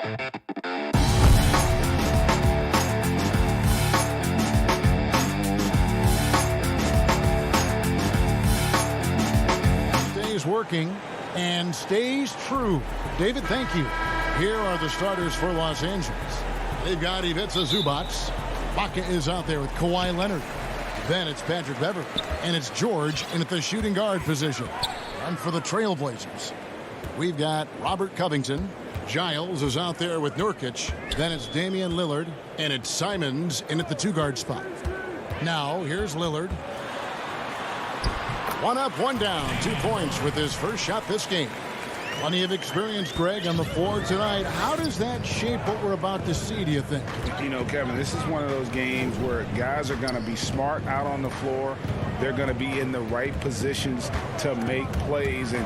Stays working and stays true. David, thank you. Here are the starters for Los Angeles. They've got Ivica Zubac. Baca is out there with Kawhi Leonard. Then it's Patrick Beverley. And it's George in at the shooting guard position. And for the Trailblazers, we've got Robert Covington. Giles is out there with Nurkic. Then it's Damian Lillard. And it's Simons in at the two-guard spot. Now, here's Lillard. One up, one down. 2 points with his first shot this game. Plenty of experience, Greg, on the floor tonight. How does that shape what we're about to see, do you think? You know, Kevin, this is one of those games where guys are going to be smart out on the floor. They're going to be in the right positions to make plays. And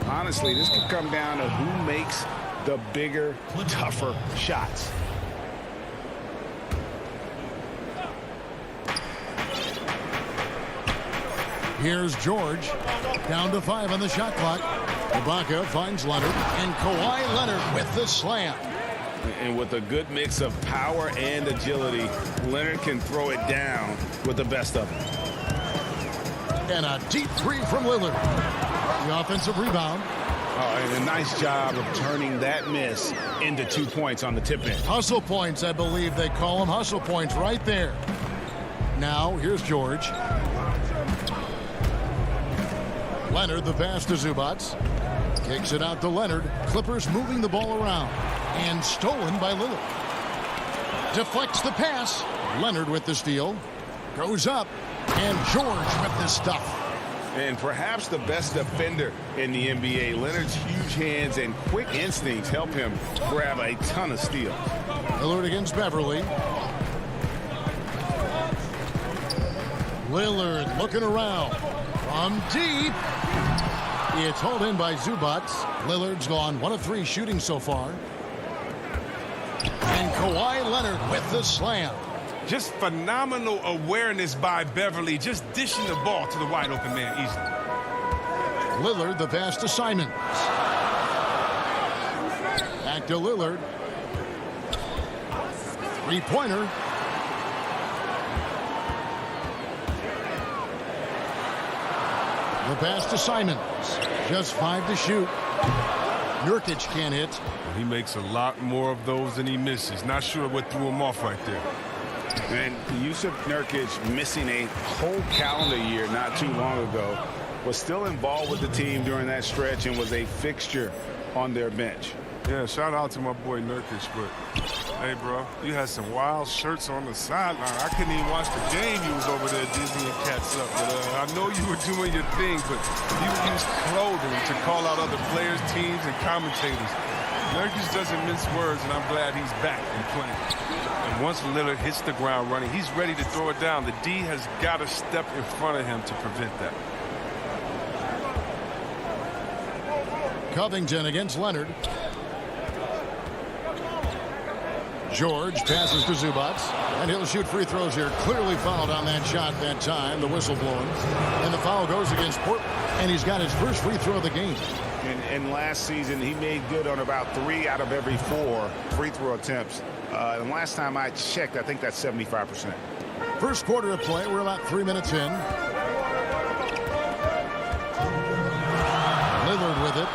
honestly, this could come down to who makes the bigger, tougher shots. Here's George. Down to 5 on the shot clock. Ibaka finds Leonard. And Kawhi Leonard with the slam. And with a good mix of power and agility, Leonard can throw it down with the best of them. And a deep three from Lillard. The offensive rebound. And a nice job of turning that miss into 2 points on the tip in. Hustle points, I believe they call them. Hustle points right there. Now, here's George. Leonard, the pass to Zubac. Kicks it out to Leonard. Clippers moving the ball around. And stolen by Lillard. Deflects the pass. Leonard with the steal. Goes up. And George with the stuff. And perhaps the best defender in the NBA. Leonard's huge hands and quick instincts help him grab a ton of steals. Lillard against Beverley. Lillard looking around. From deep. It's hauled in by Zubac. Lillard's gone 1 of 3 shooting so far. And Kawhi Leonard with the slam. Just phenomenal awareness by Beverley, just dishing the ball to the wide open man easily. Lillard, the pass to Simons. Back to Lillard. Three-pointer. The pass to Simons. Just 5 to shoot. Nurkic can't hit. He makes a lot more of those than he misses. Not sure what threw him off right there. And Yusuf Nurkic, missing a whole calendar year not too long ago, was still involved with the team during that stretch and was a fixture on their bench. Yeah, shout out to my boy Nurkic, but hey, bro, you had some wild shirts on the sideline. I couldn't even watch the game. You was over there dizzying cats up. But I know you were doing your thing, but you used clothing to call out other players, teams, and commentators. Nurkic doesn't mince words, and I'm glad he's back and playing. And once Lillard hits the ground running, he's ready to throw it down. The D has got to step in front of him to prevent that. Covington against Leonard. George passes to Zubac. And he'll shoot free throws here. Clearly fouled on that shot that time. The whistle blowing. And the foul goes against Portland. And he's got his first free throw of the game. And last season, he made good on about 3 out of every 4 free throw attempts. And last time I checked, I think that's 75%. First quarter of play. We're about 3 minutes in. Lillard with it.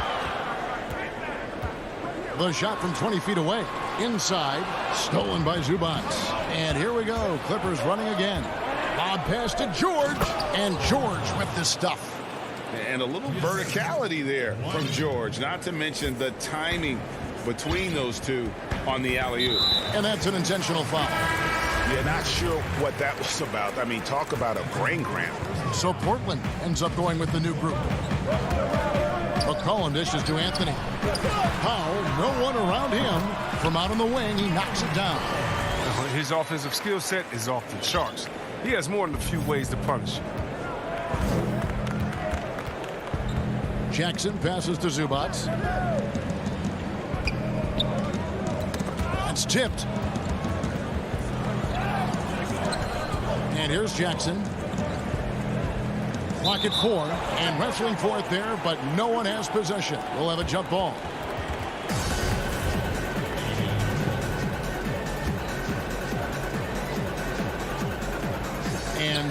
The shot from 20 feet away. Inside. Stolen by Zubac. And here we go. Clippers running again. Lob pass to George. And George with the stuff. And a little verticality there from George. Not to mention the timing between those two on the alley-oop. And that's an intentional foul. Yeah, not sure what that was about. I mean, talk about a brain cramp. So Portland ends up going with the new group. McCollum dishes to Anthony. Powell, no one around him. From out on the wing, he knocks it down. His offensive skill set is off the charts. He has more than a few ways to punish. Jackson passes to Zubac. That's tipped. And here's Jackson. Clock at 4. And wrestling for it there, but no one has possession. We'll have a jump ball.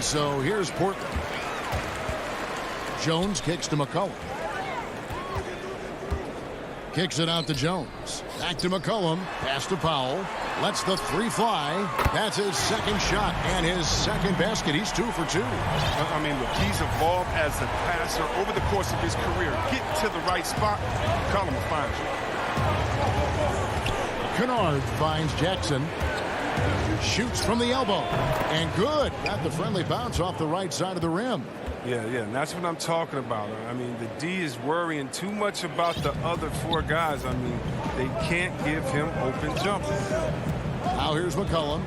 And so here's Portland. Jones kicks to McCollum. Kicks it out to Jones. Back to McCollum. Pass to Powell. Lets the three fly. That's his second shot and his second basket. He's 2 for 2. I mean, look, he's evolved as a passer over the course of his career. Get to the right spot, McCollum will find you. Kennard finds Jackson. Shoots from the elbow. And good. Got the friendly bounce off the right side of the rim. Yeah, and that's what I'm talking about. I mean, the D is worrying too much about the other 4 guys. I mean, they can't give him open jumpers. Now here's McCollum.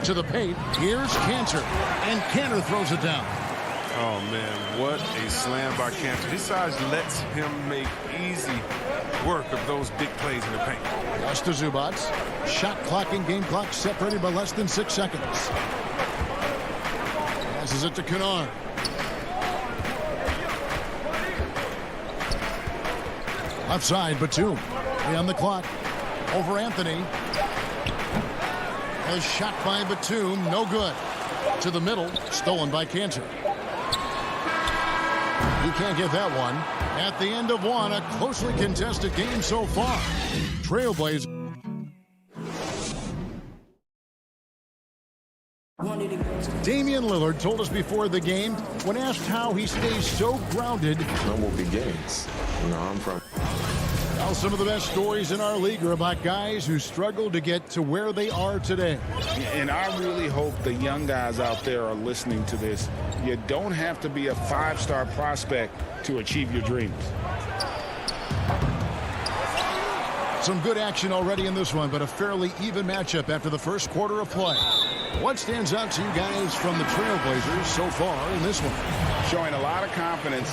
To the paint. Here's Cantor. And Cantor throws it down. Oh, man, what a slam by Cantor. His size lets him make easy work of those big plays in the paint. Pass to Zubac. Shot clock and game clock separated by less than 6 seconds. Passes it to Kennard. Left side, Batum. 3 on the clock. Over Anthony. A shot by Batum. No good. To the middle. Stolen by Cantor. You can't get that one. At the end of one, a closely contested game so far. Trailblazers. Damian Lillard told us before the game, when asked how he stays so grounded. No more big games. You know, I'm from. Well, some of the best stories in our league are about guys who struggled to get to where they are today. And I really hope the young guys out there are listening to this. You don't have to be a 5-star prospect to achieve your dreams. Some good action already in this one, but a fairly even matchup after the first quarter of play. What stands out to you guys from the Trailblazers so far in this one? Showing a lot of confidence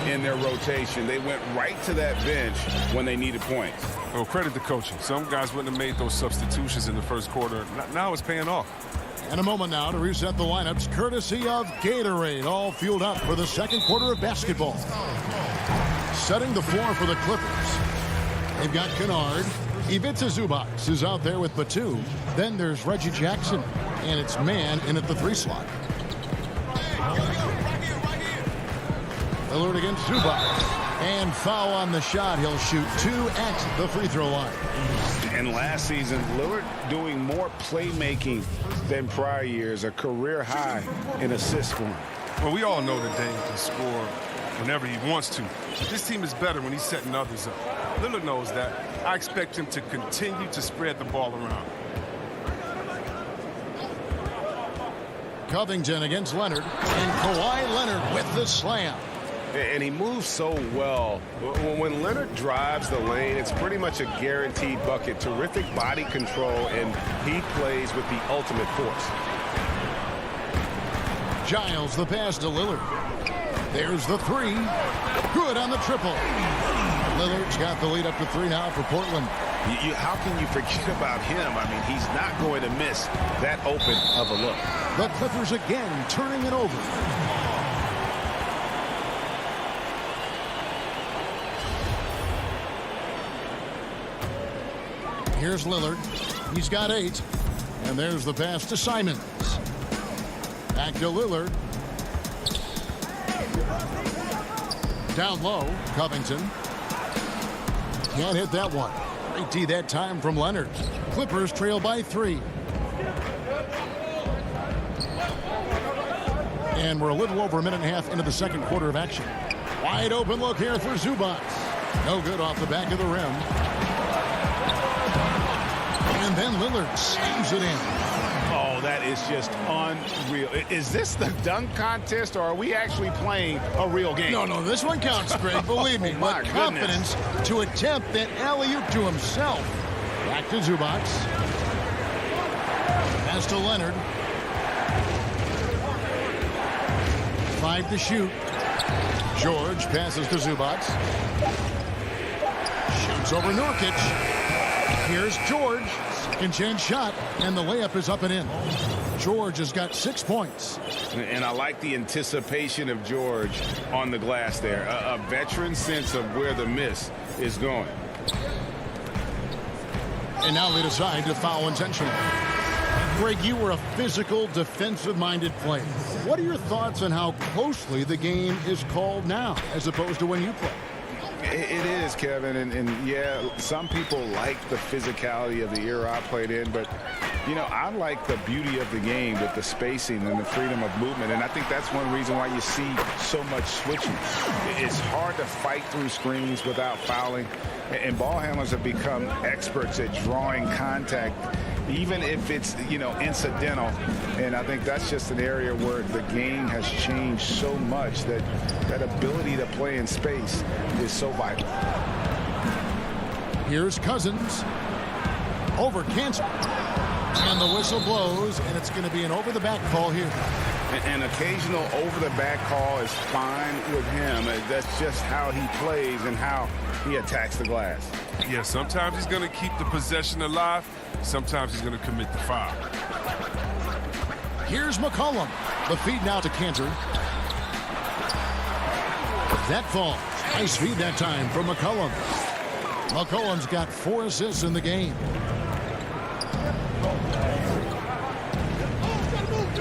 in their rotation. They went right to that bench when they needed points. Well, credit the coaching. Some guys wouldn't have made those substitutions in the first quarter. Now it's paying off. And a moment now to reset the lineups, courtesy of Gatorade, all fueled up for the second quarter of basketball. Setting the floor for the Clippers. They've got Kennard. Ivica Zubac is out there with Batum. Then there's Reggie Jackson, and it's man in at the 3 slot. Lillard against Zubac. And foul on the shot. He'll shoot 2 at the free throw line. And last season, Lillard doing more playmaking than prior years, a career high in assists for him. Well, we all know that Dame can score whenever he wants to. This team is better when he's setting others up. Lillard knows that. I expect him to continue to spread the ball around. Covington against Leonard. And Kawhi Leonard with the slam. And he moves so well. When Leonard drives the lane, it's pretty much a guaranteed bucket. Terrific body control, and he plays with the ultimate force. Giles the pass to Lillard. There's the 3. Good on the triple. Lillard's got the lead up to 3 now for Portland. How can you forget about him? I mean, he's not going to miss that open of a look. The Clippers again turning it over. Here's Lillard. He's got 8. And there's the pass to Simons. Back to Lillard. Down low, Covington. Can't hit that one. Great D that time from Leonard. Clippers trail by 3. And we're a little over a minute and a half into the second quarter of action. Wide open look here for Zubac. No good off the back of the rim. And then Lillard slams it in. Oh, that is just unreal. Is this the dunk contest, or are we actually playing a real game? No, this one counts, Greg. Believe me. My With confidence to attempt that alley-oop to himself. Back to Zubac. Pass to Leonard. 5 to shoot. George passes to Zubac. Shoots over Nurkic. Here's George. Second chance shot, and the layup is up and in. George has got 6 points. And I like the anticipation of George on the glass there. A veteran sense of where the miss is going. And now they decide to foul intentionally. Greg, you were a physical, defensive-minded player. What are your thoughts on how closely the game is called now as opposed to when you played? It is, Kevin, and yeah, some people like the physicality of the era I played in, but, you know, I like the beauty of the game with the spacing and the freedom of movement, and I think that's one reason why you see so much switching. It's hard to fight through screens without fouling, and ball handlers have become experts at drawing contact, even if it's, you know, incidental. And I think that's just an area where the game has changed so much that that ability to play in space is so vital. Here's Cousins. Over Cantor. And the whistle blows, and it's going to be an over-the-back call here. An occasional over-the-back call is fine with him. That's just how he plays and how he attacks the glass. Yeah, sometimes he's going to keep the possession alive. Sometimes he's going to commit the foul. Here's McCollum. The feed now to Cantor. That falls. Nice feed that time from McCollum. McCollum's got 4 assists in the game.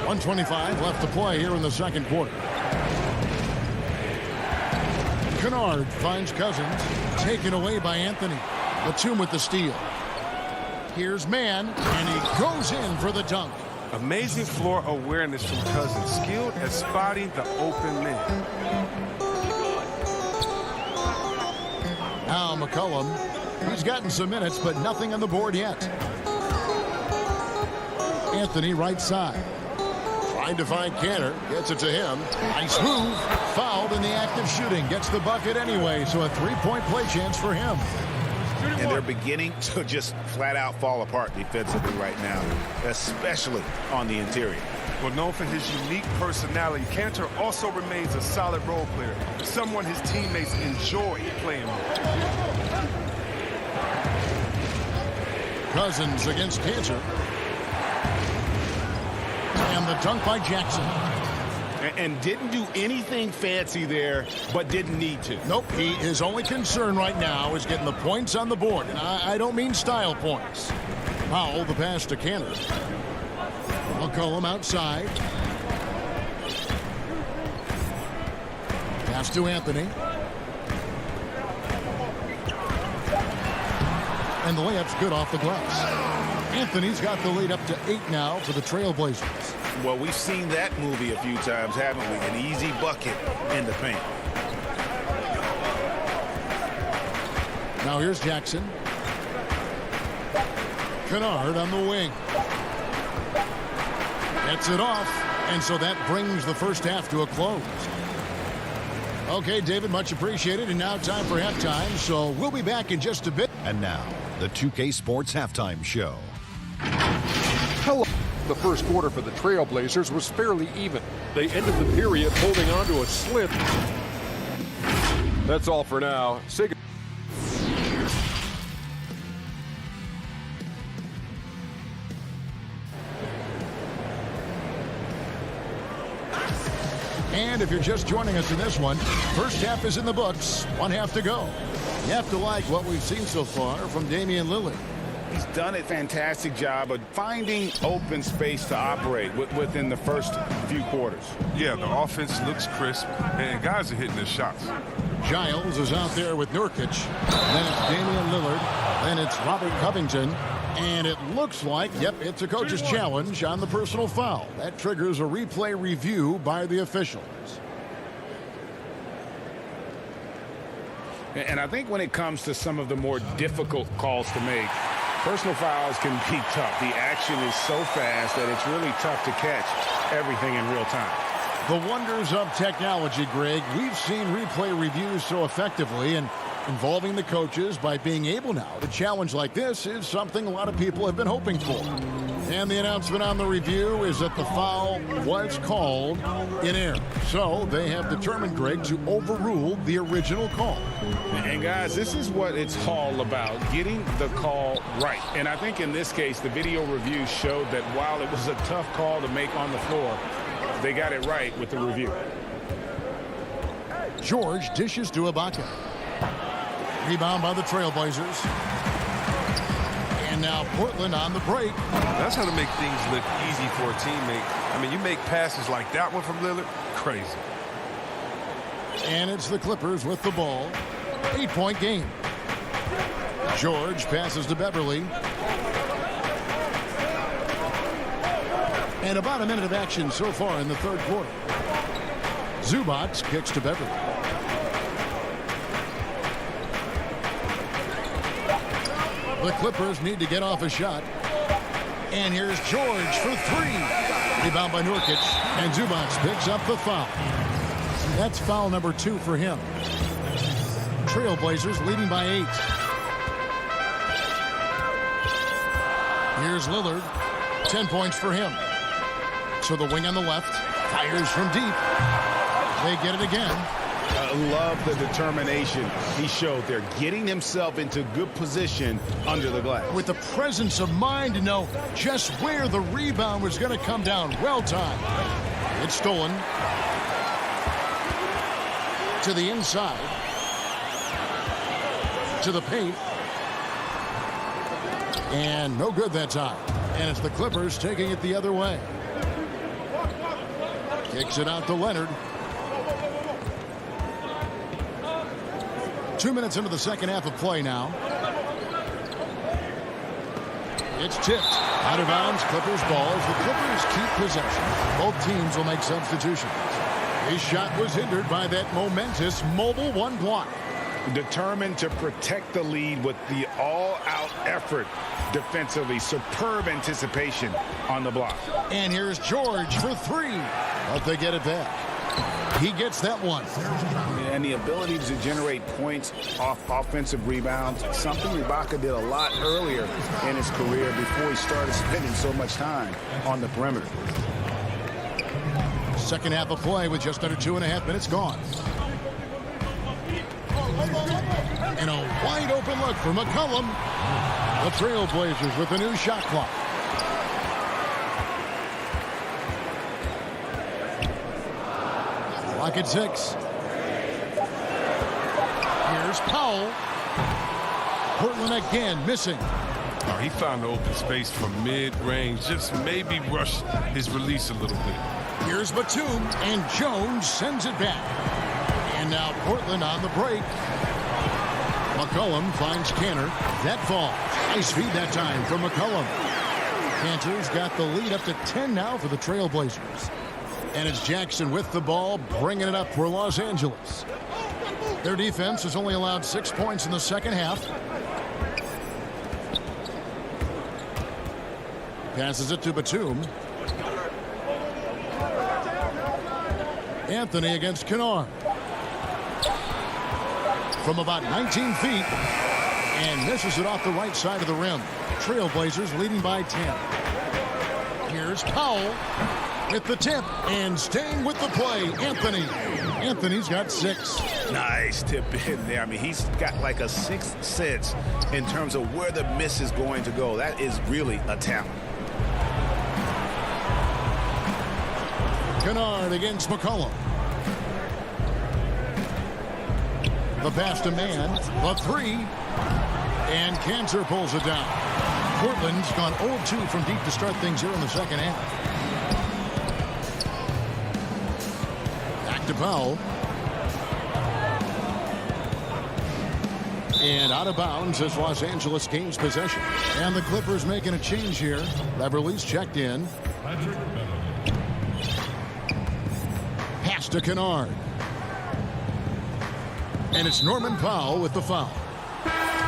1:25 left to play here in the second quarter. Kennard finds Cousins. Taken away by Anthony. Batum with the steal. Here's Mann, and he goes in for the dunk. Amazing floor awareness from Cousins. Skilled at spotting the open man. Now McCollum. He's gotten some minutes, but nothing on the board yet. Anthony right side. Trying to find Cantor. Gets it to him. Nice move. Fouled in the act of shooting. Gets the bucket anyway, so a three-point play chance for him. And they're beginning to just flat out fall apart defensively right now, especially on the interior. Well, known for his unique personality, Cantor also remains a solid role player, someone his teammates enjoy playing with. Cousins against Cantor. And the dunk by Jackson. And didn't do anything fancy there, but didn't need to. Nope, his only concern right now is getting the points on the board. And I don't mean style points. Powell, the pass to Cantor. McCollum outside. Pass to Anthony. And the layup's good off the glass. Anthony's got the lead up to 8 now for the Trailblazers. Well, we've seen that movie a few times, haven't we? An easy bucket in the paint. Now here's Jackson. Kennard on the wing. Gets it off, and so that brings the first half to a close. Okay, David, much appreciated, and now time for halftime, so we'll be back in just a bit. And now, the 2K Sports Halftime Show. Hello. The first quarter for the Trailblazers was fairly even. They ended the period holding on to a slim. That's all for now. Say goodbye. And if you're just joining us in this one, first half is in the books, 1 half to go. You have to like what we've seen so far from Damian Lillard. He's done a fantastic job of finding open space to operate within the first few quarters. Yeah, the offense looks crisp, and guys are hitting their shots. Giles is out there with Nurkic. Then it's Damian Lillard. Then it's Robert Covington. And it looks like, yep, it's a coach's challenge on the personal foul. That triggers a replay review by the officials. And I think when it comes to some of the more difficult calls to make, personal fouls can be tough. The action is so fast that it's really tough to catch everything in real time. The wonders of technology, Greg. We've seen replay reviews so effectively, and involving the coaches by being able now to challenge like this is something a lot of people have been hoping for. And the announcement on the review is that the foul was called in error. So they have determined, Greg, to overrule the original call. And guys, this is what it's all about, getting the call right. And I think in this case, the video review showed that while it was a tough call to make on the floor, they got it right with the review. George dishes to Ibaka. Rebound by the Trailblazers. And And now Portland on the break. That's how to make things look easy for a teammate. I mean, you make passes like that one from Lillard, crazy. And it's the Clippers with the ball. 8-point game. George passes to Beverly. And about a minute of action so far in the third quarter. Zubac kicks to Beverly. The Clippers need to get off a shot. And here's George for three. Rebound by Nurkic. And Zubac picks up the foul. That's foul number 2 for him. Trailblazers leading by 8. Here's Lillard. 10 points for him. To the wing on the left. Fires from deep. They get it again. I love the determination he showed there, getting himself into good position under the glass. With the presence of mind to know just where the rebound was going to come down. Well timed. It's stolen. To the inside. To the paint. And no good that time. And it's the Clippers taking it the other way. Kicks it out to Leonard. 2 minutes into the second half of play now. It's tipped. Out of bounds, Clippers ball as the Clippers keep possession. Both teams will make substitutions. His shot was hindered by that momentous mobile one block. Determined to protect the lead with the all-out effort defensively. Superb anticipation on the block. And here's George for three. But they get it back. He gets that one. And the ability to generate points off offensive rebounds, something Ibaka did a lot earlier in his career before he started spending so much time on the perimeter. Second half of play with just under 2.5 minutes gone. And a wide open look for McCollum. The Trailblazers with a new shot clock. Clock at 6. Here's Powell. Portland again missing. Oh, he found the open space from mid-range. Just maybe rush his release a little bit. Here's Batum, and Jones sends it back. And now Portland on the break. McCollum finds Cantor. That falls. Nice feed that time from McCollum. Cantor's got the lead up to 10 now for the Trailblazers. And it's Jackson with the ball, bringing it up for Los Angeles. Their defense has only allowed 6 points in the second half. Passes it to Batum. Anthony against Kennard. From about 19 feet. And misses it off the right side of the rim. Trailblazers leading by 10. Here's Powell with the tip. And staying with the play, Anthony. Anthony's got 6. Nice tip in there. I mean, he's got like a sixth sense in terms of where the miss is going to go. That is really a talent. Kennard against McCollum. The pass to man. The three. And Cantor pulls it down. Portland's gone 0-2 from deep to start things here in the second half. Back to Powell. And out of bounds as Los Angeles gains possession. And the Clippers making a change here. Beverly's checked in. Pass to Kennard. And it's Norman Powell with the foul.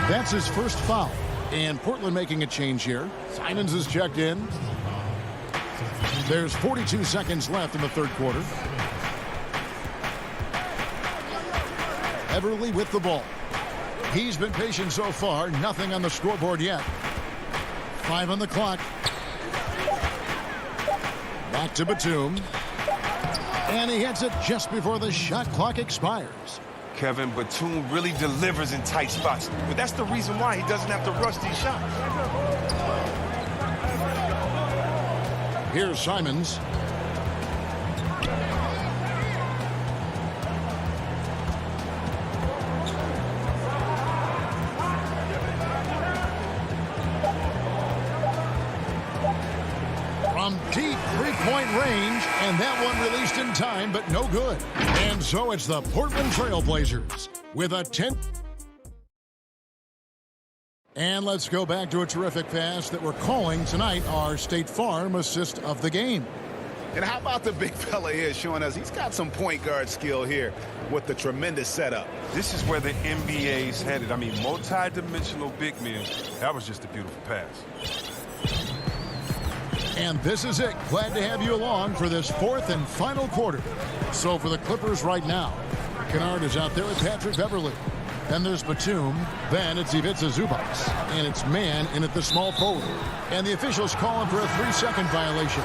That's his first foul. And Portland making a change here. Simons is checked in. There's 42 seconds left in the third quarter. Everly with the ball. He's been patient so far. Nothing on the scoreboard yet. 5 on the clock. Back to Batum. And he hits it just before the shot clock expires. Kevin, Batum really delivers in tight spots. But that's the reason why he doesn't have to rush these shots. Here's Simons. deep three-point range, and that one released in time, but no good. And so it's the Portland Trail Blazers with a 10. And let's go back to a terrific pass that we're calling tonight our State Farm assist of the game. And how about the big fella here showing us he's got some point guard skill here with the tremendous setup. This is where the NBA's headed. I mean, multi-dimensional big men. That was just a beautiful pass. And this is it. Glad to have you along for this fourth and final quarter. So for the Clippers right now, Kennard is out there with Patrick Beverly. Then there's Batum. Then it's Ivica Zubac. And it's man in at the small forward. And the officials calling for a 3-second violation.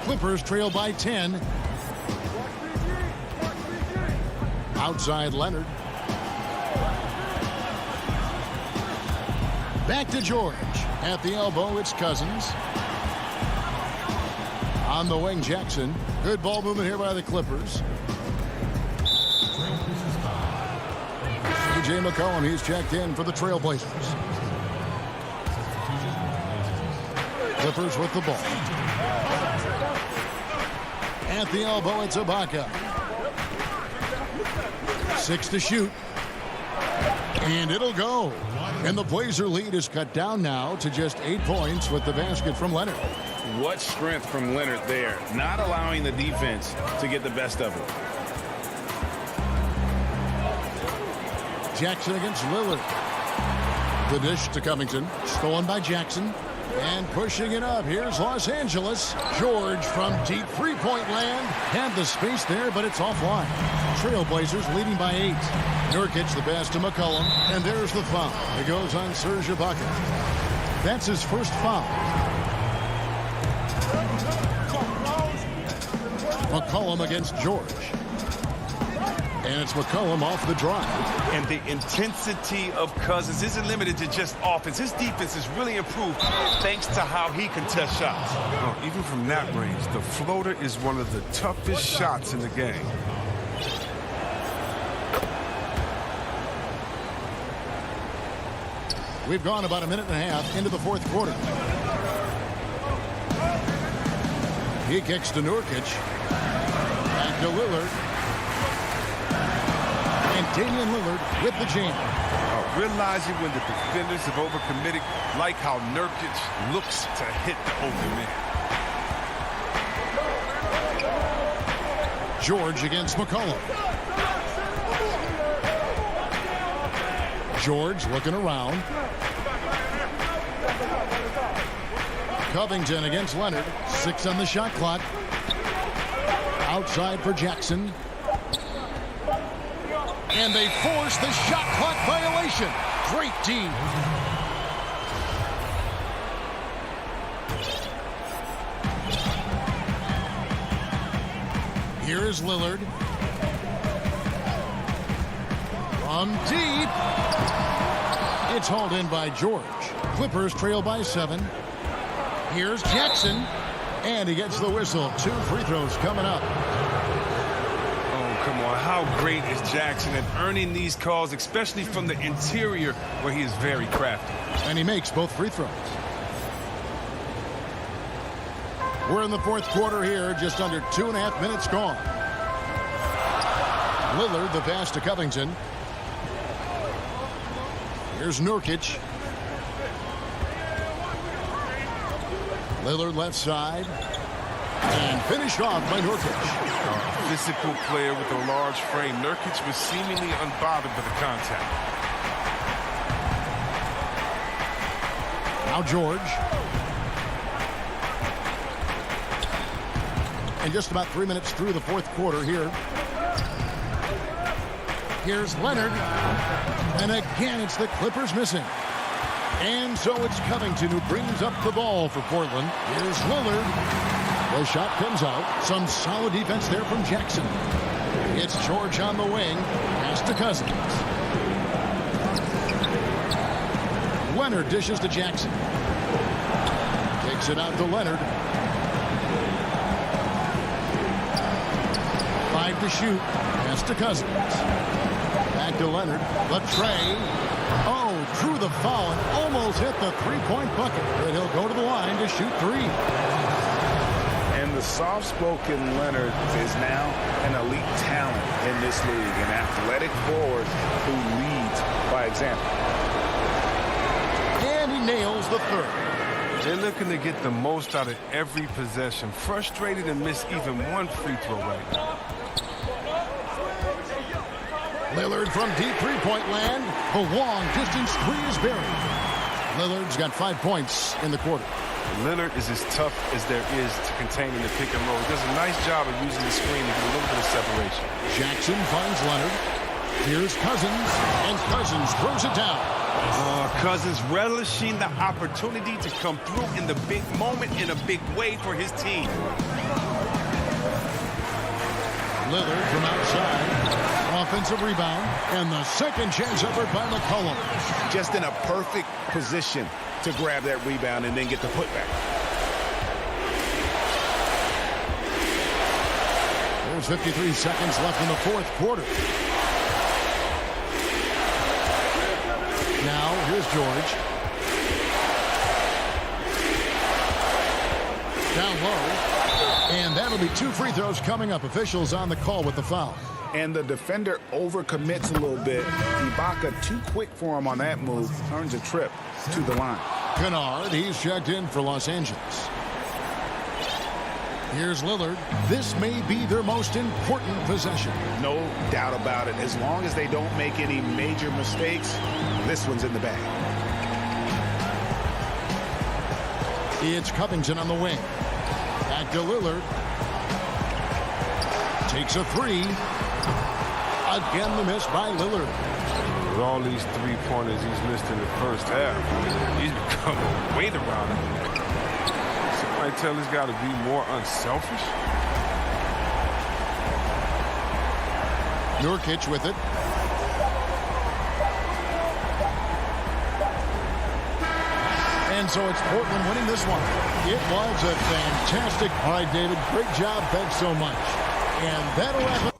Clippers trail by 10. Outside Leonard. Back to George. At the elbow, it's Cousins. On the wing, Jackson. Good ball movement here by the Clippers. A.J. McCollum, he's checked in for the Trailblazers. Clippers with the ball. At the elbow, it's Ibaka. 6 to shoot. And it'll go. And the Blazer lead is cut down now to just 8 points with the basket from Leonard. What strength from Leonard there, not allowing the defense to get the best of him. Jackson against Lillard. The dish to Covington. Stolen by Jackson. And pushing it up. Here's Los Angeles. George from deep three-point land. Had the space there, but it's offline. Trailblazers leading by 8. Nurkic the pass to McCollum. And there's the foul. It goes on Serge Ibaka. That's his first foul. McCollum against George. And it's McCollum off the drive. And the intensity of Cousins isn't limited to just offense. His defense has really improved thanks to how he contests shots. Even from that range, the floater is one of the toughest shots in the game. We've gone about a minute and a half into the fourth quarter. He kicks to Nurkic. Back to Lillard. And Damian Lillard with the jam. Realizing when the defenders have overcommitted, like how Nurkic looks to hit the open man. George against McCollum. George looking around. Covington against Leonard. 6 on the shot clock. Outside for Jackson. And they force the shot clock violation. Great team. Here's Lillard. From deep. It's hauled in by George. Clippers trail by 7. Here's Jackson. And he gets the whistle. 2 free throws coming up. Come on, how great is Jackson at earning these calls, especially from the interior where he is very crafty. And he makes both free throws. We're in the fourth quarter here, just under 2.5 minutes gone. Lillard, the pass to Covington. Here's Nurkic. Lillard left side. And finished off by Nurkic. Physical player with a large frame. Nurkic was seemingly unbothered by the contact. Now George. And just about 3 minutes through the fourth quarter here. Here's Leonard. And again, it's the Clippers missing. And so it's Covington who brings up the ball for Portland. Here's Lillard. The shot comes out. Some solid defense there from Jackson. It's George on the wing. Pass to Cousins. Leonard dishes to Jackson. Takes it out to Leonard. 5 to shoot. Pass to Cousins. Back to Leonard. The tray. Oh, drew the foul and almost hit the three-point bucket, but he'll go to the line to shoot three. And the soft-spoken Leonard is now an elite talent in this league, an athletic forward who leads by example. And he nails the third. They're looking to get the most out of every possession. Frustrated to miss even one free throw right now. Lillard from deep three-point land. A long distance three is buried. Lillard's got 5 points in the quarter. Leonard is as tough as there is to contain in the pick and roll. He does a nice job of using the screen to get a little bit of separation. Jackson finds Leonard. Here's Cousins, and Cousins throws it down. Cousins relishing the opportunity to come through in the big moment in a big way for his team. Lillard from outside. Offensive rebound, and the second chance effort by McCollum. Just in a perfect position to grab that rebound and then get the putback. There's 53 seconds left in the fourth quarter. Now, here's George. Down low. And that'll be 2 free throws coming up. Officials on the call with the foul. And the defender overcommits a little bit. Ibaka too quick for him on that move. Earns a trip to the line. Kennard, he's checked in for Los Angeles. Here's Lillard. This may be their most important possession. No doubt about it. As long as they don't make any major mistakes, this one's in the bag. It's Covington on the wing. Back to Lillard. Takes a three. Again, the miss by Lillard. With all these three-pointers he's missed in the first half, he's become a weight around him. Somebody tell this guy to be more unselfish. Nurkic with it. And so it's Portland winning this one. It was a fantastic. All right, David, great job. Thanks so much. And that'll wrap up.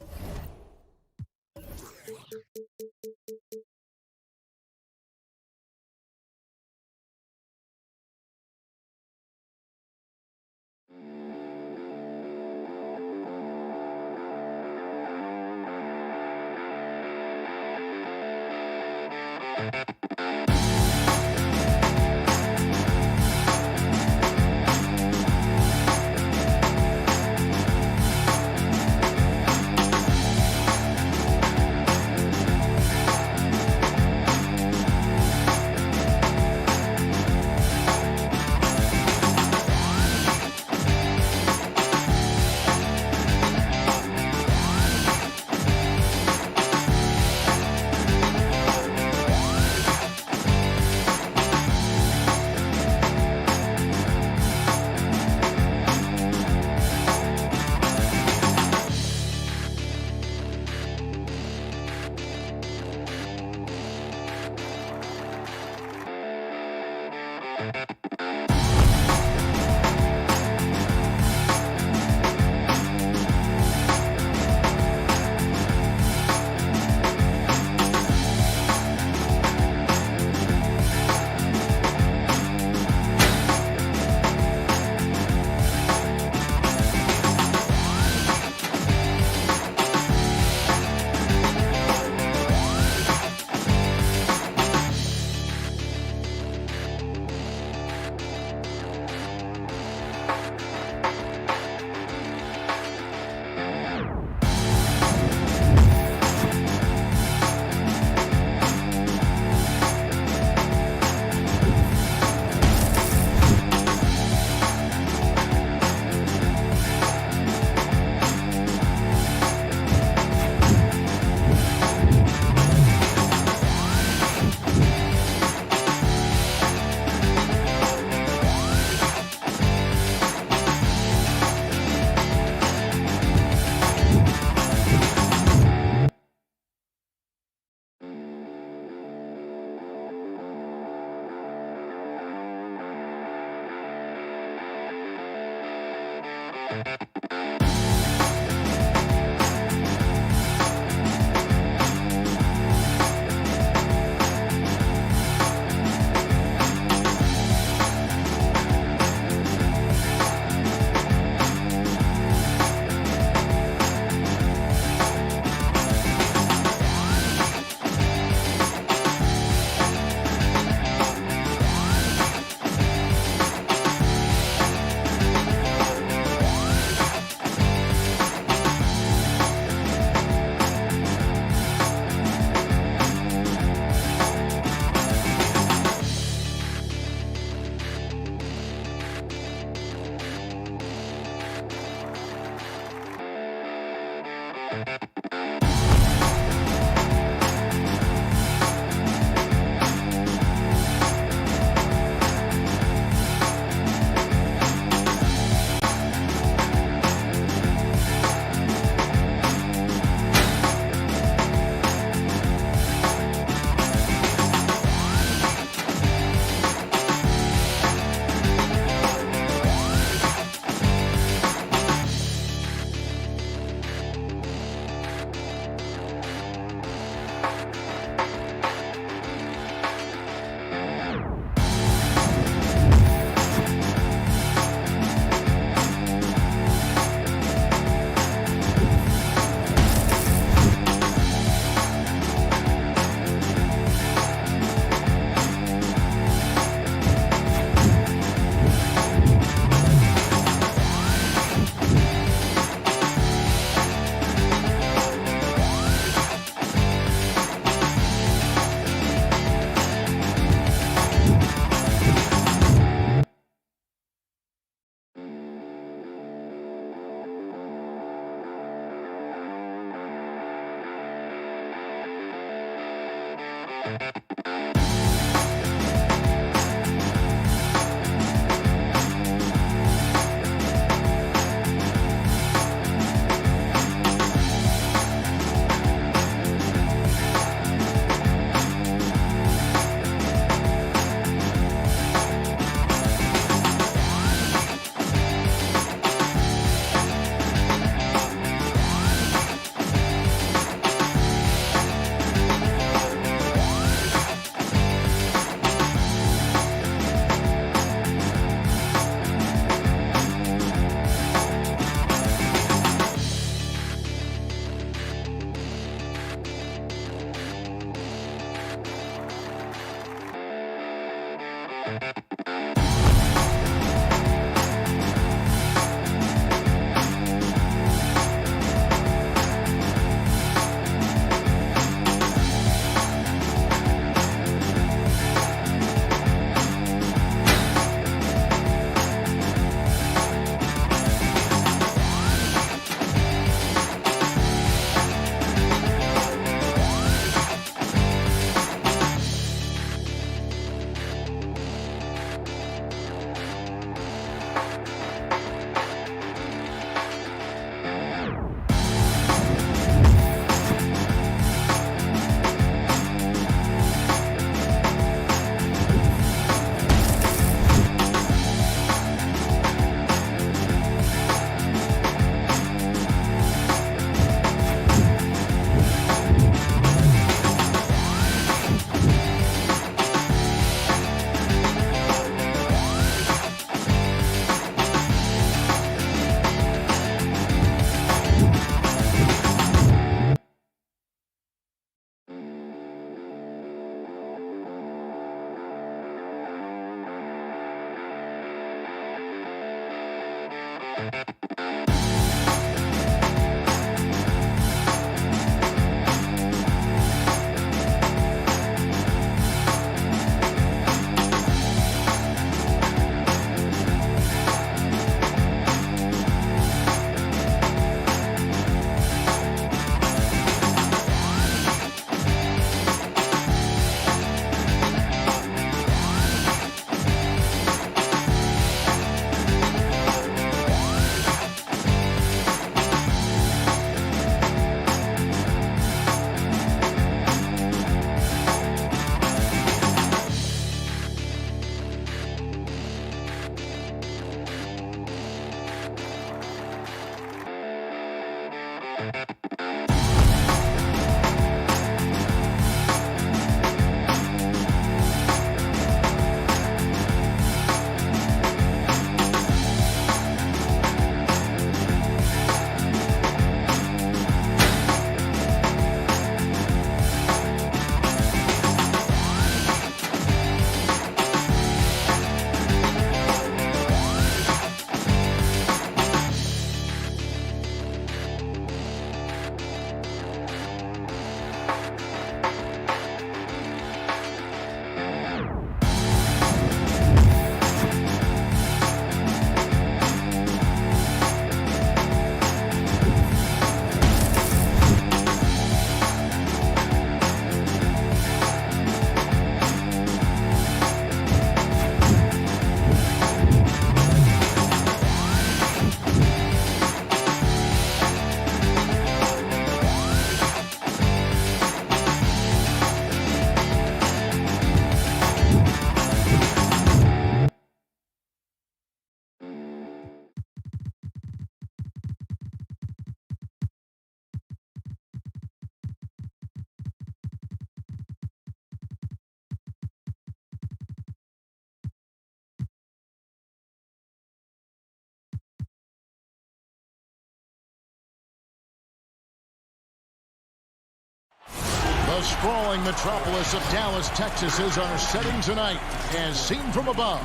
The sprawling metropolis of Dallas, Texas is our setting tonight, as seen from above.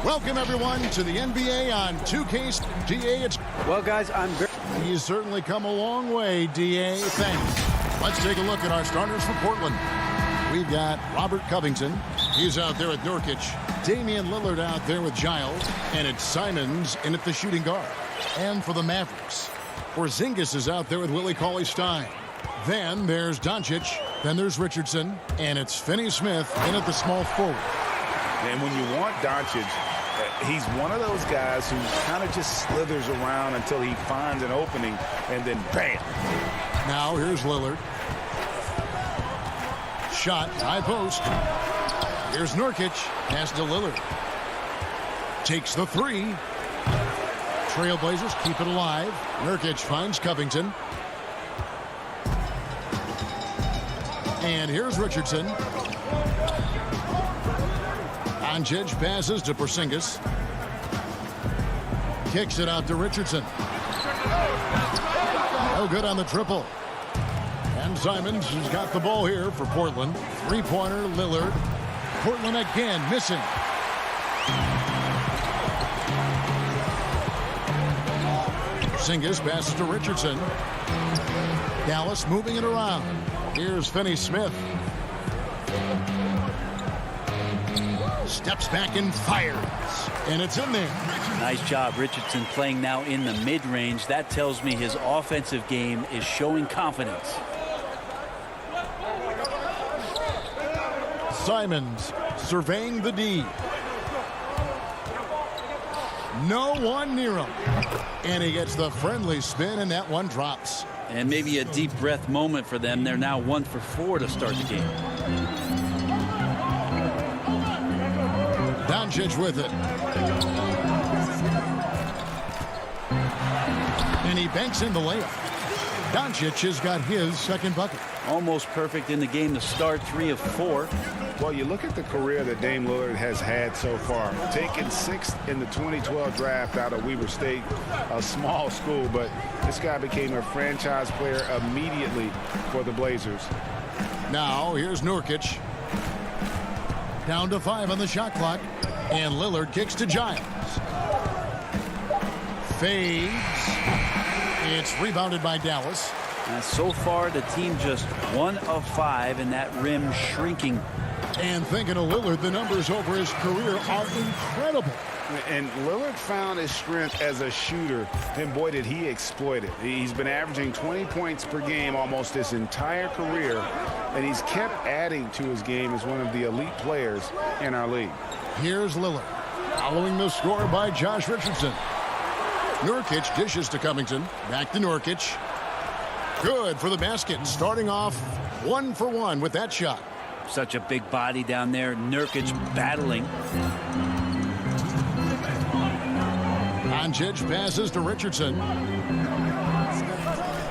Welcome, everyone, to the NBA on 2K. DA, well, guys, He's certainly come a long way, DA. Thanks. Let's take a look at our starters for Portland. We've got Robert Covington. He's out there with Nurkic. Damian Lillard out there with Giles. And it's Simons in at the shooting guard. And for the Mavericks, Porzingis is out there with Willie Cauley-Stein. Then there's Doncic. Then there's Richardson. And it's Finney-Smith in at the small forward. And when you want Doncic, he's one of those guys who kind of just slithers around until he finds an opening, and then bam. Now here's Lillard. Shot, high post. Here's Nurkic. Pass to Lillard. Takes the three. Trailblazers keep it alive. Nurkic finds Covington. And here's Richardson. Doncic passes to Porzingis. Kicks it out to Richardson. No good on the triple. And Simons has got the ball here for Portland. Three-pointer, Lillard. Portland again missing. Porzingis passes to Richardson. Dallas moving it around. Here's Finney-Smith. Steps back and fires. And it's in there. Nice job, Richardson, playing now in the mid-range. That tells me his offensive game is showing confidence. Simons surveying the D. No one near him. And he gets the friendly spin, and that one drops. And maybe a deep breath moment for them. They're now 1 for 4 to start the game. Doncic with it. And he banks in the layup. Doncic has got his second bucket. Almost perfect in the game to start, 3 of 4. Well, you look at the career that Dame Lillard has had so far. Taken 6th in the 2012 draft out of Weber State, a small school, but this guy became a franchise player immediately for the Blazers. Now, here's Nurkic. Down to 5 on the shot clock. And Lillard kicks to Giles. Fades. It's rebounded by Dallas. So far, the team just 1 of 5, and that rim shrinking. And thinking of Lillard, the numbers over his career are incredible. And Lillard found his strength as a shooter, and boy, did he exploit it. He's been averaging 20 points per game almost his entire career, and he's kept adding to his game as one of the elite players in our league. Here's Lillard, following the score by Josh Richardson. Nurkic dishes to Covington. Back to Nurkic. Good for the basket, starting off 1 for 1 with that shot. Such a big body down there. Nurkic battling. Doncic passes to Richardson.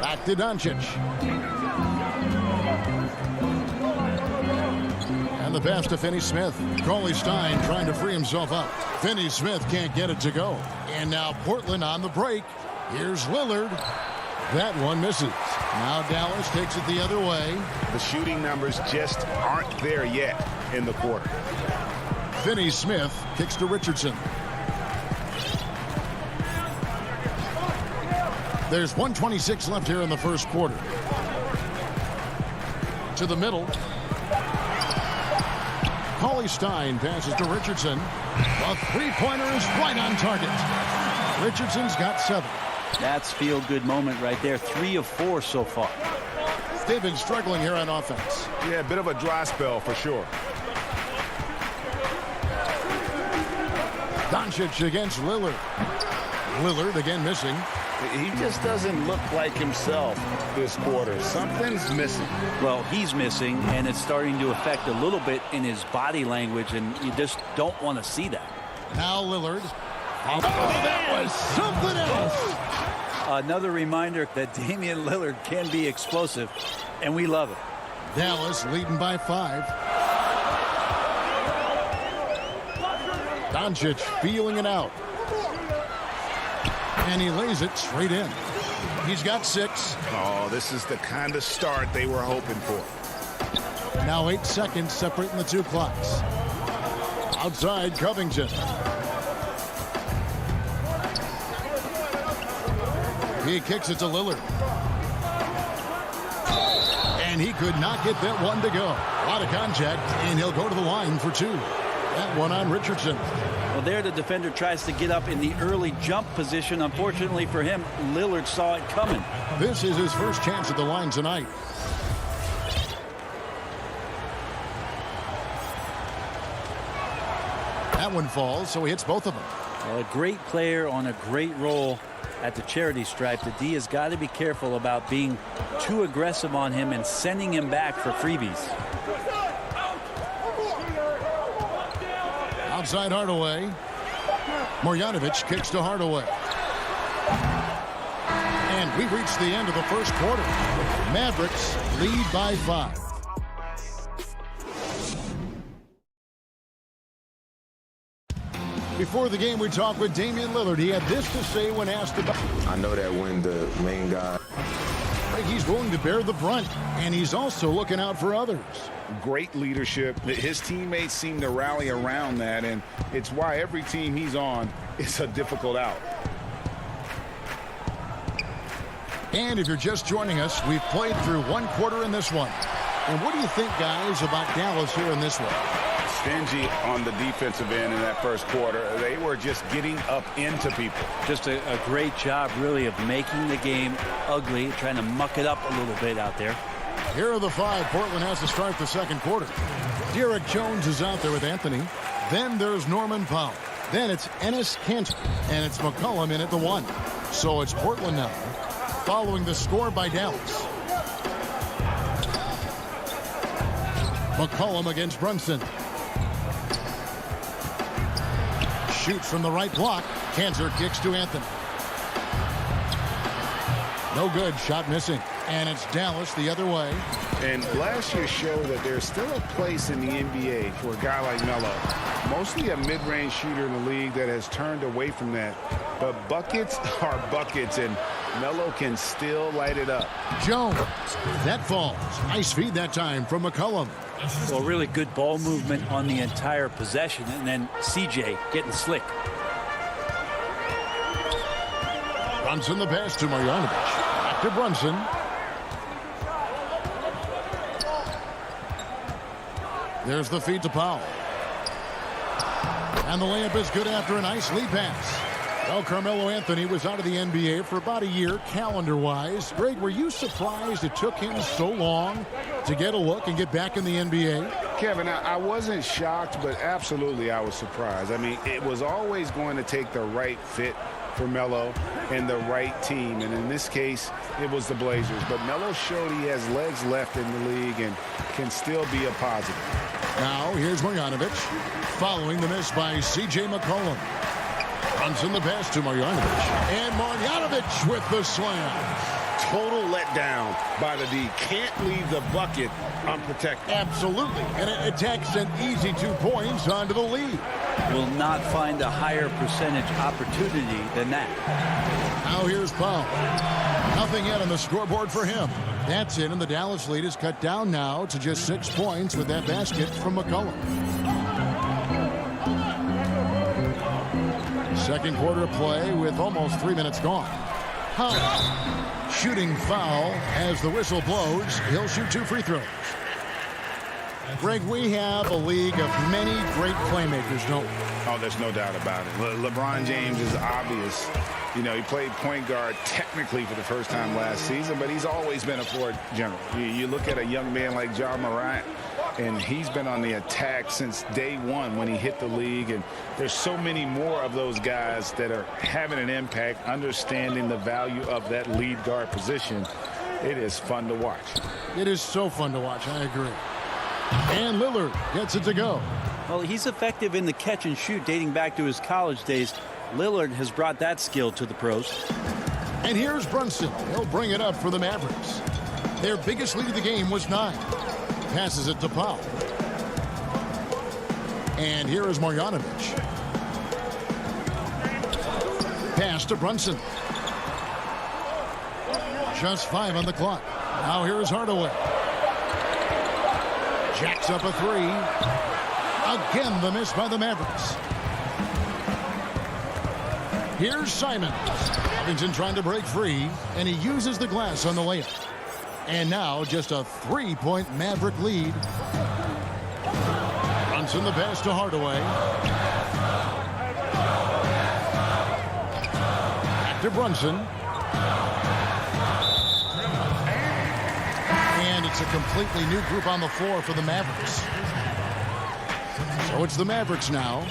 Back to Doncic. And the pass to Finney-Smith. Cauley-Stein trying to free himself up. Finney-Smith can't get it to go. And now Portland on the break. Here's Lillard. That one misses. Now Dallas takes it the other way. The shooting numbers just aren't there yet in the quarter. Finney-Smith kicks to Richardson. There's 1:26 left here in the first quarter. To the middle. Cauley-Stein passes to Richardson. A three-pointer is right on target. Richardson's got 7. That's feel-good moment right there. 3 of 4 so far. They've been struggling here on offense. Yeah, a bit of a dry spell for sure. Doncic against Lillard. Lillard again missing. He just doesn't look like himself this quarter. Something's missing. Well, he's missing, and it's starting to affect a little bit in his body language, and you just don't want to see that. Now Lillard. Oh, that was something else. Another reminder that Damian Lillard can be explosive, and we love it. Dallas leading by 5. Doncic feeling it out. And he lays it straight in. He's got 6. Oh, this is the kind of start they were hoping for. Now 8 seconds separating the two clocks. Outside, Covington. He kicks it to Lillard. And he could not get that one to go. A lot of contact, and he'll go to the line for 2. That one on Richardson. Well, there the defender tries to get up in the early jump position. Unfortunately for him, Lillard saw it coming. This is his first chance at the line tonight. That one falls, so he hits both of them. Well, a great player on a great role at the charity stripe. The D has got to be careful about being too aggressive on him and sending him back for freebies. Outside Hardaway. Marjanovic kicks to Hardaway. And we reach the end of the first quarter. Mavericks lead by 5. Before the game, we talked with Damian Lillard. He had this to say when asked about. I know that when the main guy. He's willing to bear the brunt, and he's also looking out for others. Great leadership. His teammates seem to rally around that, and it's why every team he's on is a difficult out. And if you're just joining us, we've played through one quarter in this one. And what do you think, guys, about Dallas here in this one? Stingy on the defensive end in that first quarter. They were just getting up into people. Just a great job, really, of making the game ugly, trying to muck it up a little bit out there. Here are the 5 Portland has to start the second quarter. Derek Jones is out there with Anthony. Then there's Norman Powell. Then it's Enes Kanter. And it's McCollum in at the 1. So it's Portland now, following the score by Dallas. McCollum against Brunson. Shoots from the right block. Kanter kicks to Anthony. No good. Shot missing. And it's Dallas the other way. And last year showed that there's still a place in the NBA for a guy like Melo. Mostly a mid-range shooter in the league that has turned away from that. But buckets are buckets, and Melo can still light it up. Jones. That falls. Nice feed that time from McCollum. Well, really good ball movement on the entire possession, and then CJ getting slick. Brunson the pass to Marjanovic. Back to Brunson. There's the feed to Powell. And the layup is good after a nice lead pass. Well, Carmelo Anthony was out of the NBA for about a year, calendar-wise. Greg, were you surprised it took him so long to get a look and get back in the NBA? Kevin, I wasn't shocked, but absolutely I was surprised. I mean, it was always going to take the right fit for Melo and the right team. And in this case, it was the Blazers. But Melo showed he has legs left in the league and can still be a positive. Now, here's Marjanovic, following the miss by C.J. McCollum. Brunson the pass to Marjanovic. And Marjanovic with the slam. Total letdown by the D. Can't leave the bucket unprotected. Absolutely. And it takes an easy 2 points onto the lead. Will not find a higher percentage opportunity than that. Now here's Powell. Nothing yet on the scoreboard for him. That's it, and the Dallas lead is cut down now to just 6 points with that basket from McCollum. Second quarter play with almost 3 minutes gone. Powell, shooting foul as the whistle blows. He'll shoot 2 free throws. Greg, we have a league of many great playmakers, don't we? Oh, there's no doubt about it. LeBron James is obvious. You know, he played point guard technically for the first time last season, but he's always been a floor general. You look at a young man like Ja Morant, and he's been on the attack since day one when he hit the league. And there's so many more of those guys that are having an impact, understanding the value of that lead guard position. It is fun to watch. It is so fun to watch. I agree. And Lillard gets it to go. Well, he's effective in the catch and shoot dating back to his college days. Lillard has brought that skill to the pros. And here's Brunson. He'll bring it up for the Mavericks. Their biggest lead of the game was 9. Passes it to Powell. And here is Marjanovic. Pass to Brunson. Just 5 on the clock. Now here's Hardaway. Jacks up a 3. Again, the miss by the Mavericks. Here's Simons. Covington trying to break free, and he uses the glass on the layup. And now just a 3-point Maverick lead. Brunson the pass to Hardaway. Back to Brunson. And it's a completely new group on the floor for the Mavericks. So it's the Mavericks now.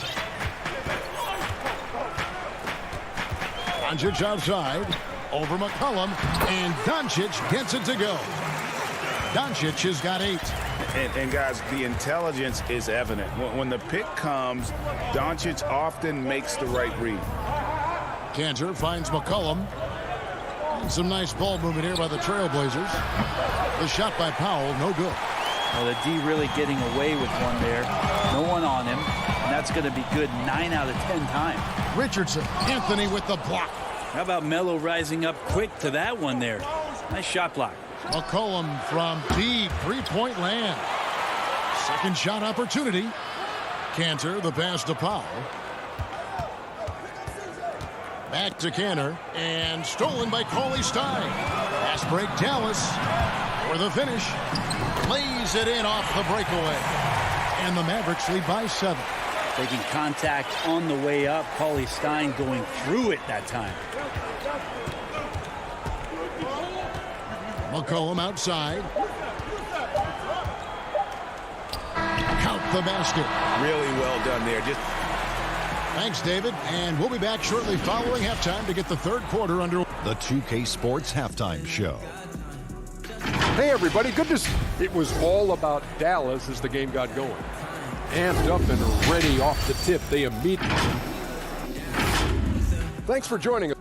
Doncic outside. Over McCollum. And Doncic gets it to go. Doncic has got 8. And guys, the intelligence is evident. When the pick comes, Doncic often makes the right read. Cantor finds McCollum. And some nice ball movement here by the Trailblazers. The shot by Powell, no good. Well, the D really getting away with one there. No one on him. And that's going to be good 9 out of 10 times. Richardson, Anthony with the block. How about Melo rising up quick to that one there? Nice shot block. McCollum from deep 3-point land. Second shot opportunity. Cantor, the pass to Powell. Back to Cantor. And stolen by Cauley Stein. Pass break Dallas. For the finish. Lays it in off the breakaway. And the Mavericks lead by 7. Taking contact on the way up. Cauley Stein going through it that time. McCollum outside. Count the basket. Really well done there. Thanks, David. And we'll be back shortly following halftime to get the third quarter under. The 2K Sports Halftime Show. Hey, everybody. Good to see. It was all about Dallas as the game got going. Amped up and ready off the tip. They immediately. Thanks for joining us.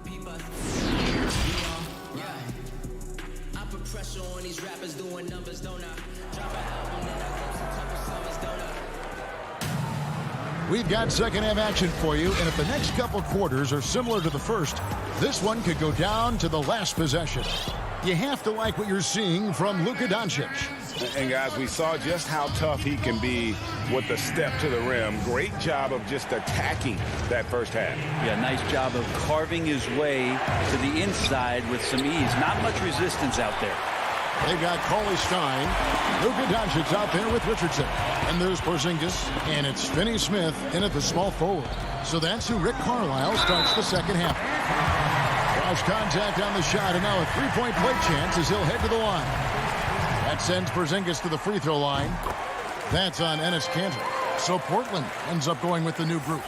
We've got second half action for you, and if the next couple quarters are similar to the first, this one could go down to the last possession. You have to like what you're seeing from Luka Doncic. And guys, we saw just how tough he can be with the step to the rim. Great job of just attacking that first half. Yeah, nice job of carving his way to the inside with some ease. Not much resistance out there. They've got Cauley Stein. Luka Doncic out there with Richardson. And there's Porzingis. And it's Finney-Smith in at the small forward. So that's who Rick Carlisle starts the second half. Cross contact on the shot. And now a 3-point play chance as he'll head to the line. That sends Porzingis to the free throw line. That's on Enes Kanter. So Portland ends up going with the new group.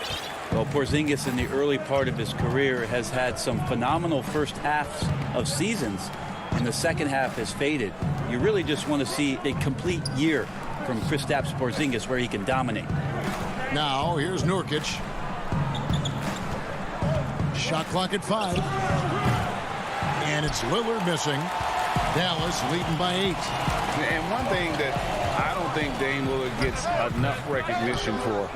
Well, Porzingis in the early part of his career has had some phenomenal first halves of seasons. And the second half has faded. You really just want to see a complete year from Kristaps Porzingis where he can dominate. Now, here's Nurkic. Shot clock at 5. And it's Lillard missing. Dallas leading by 8. And one thing that I don't think Dame Lillard gets enough recognition for,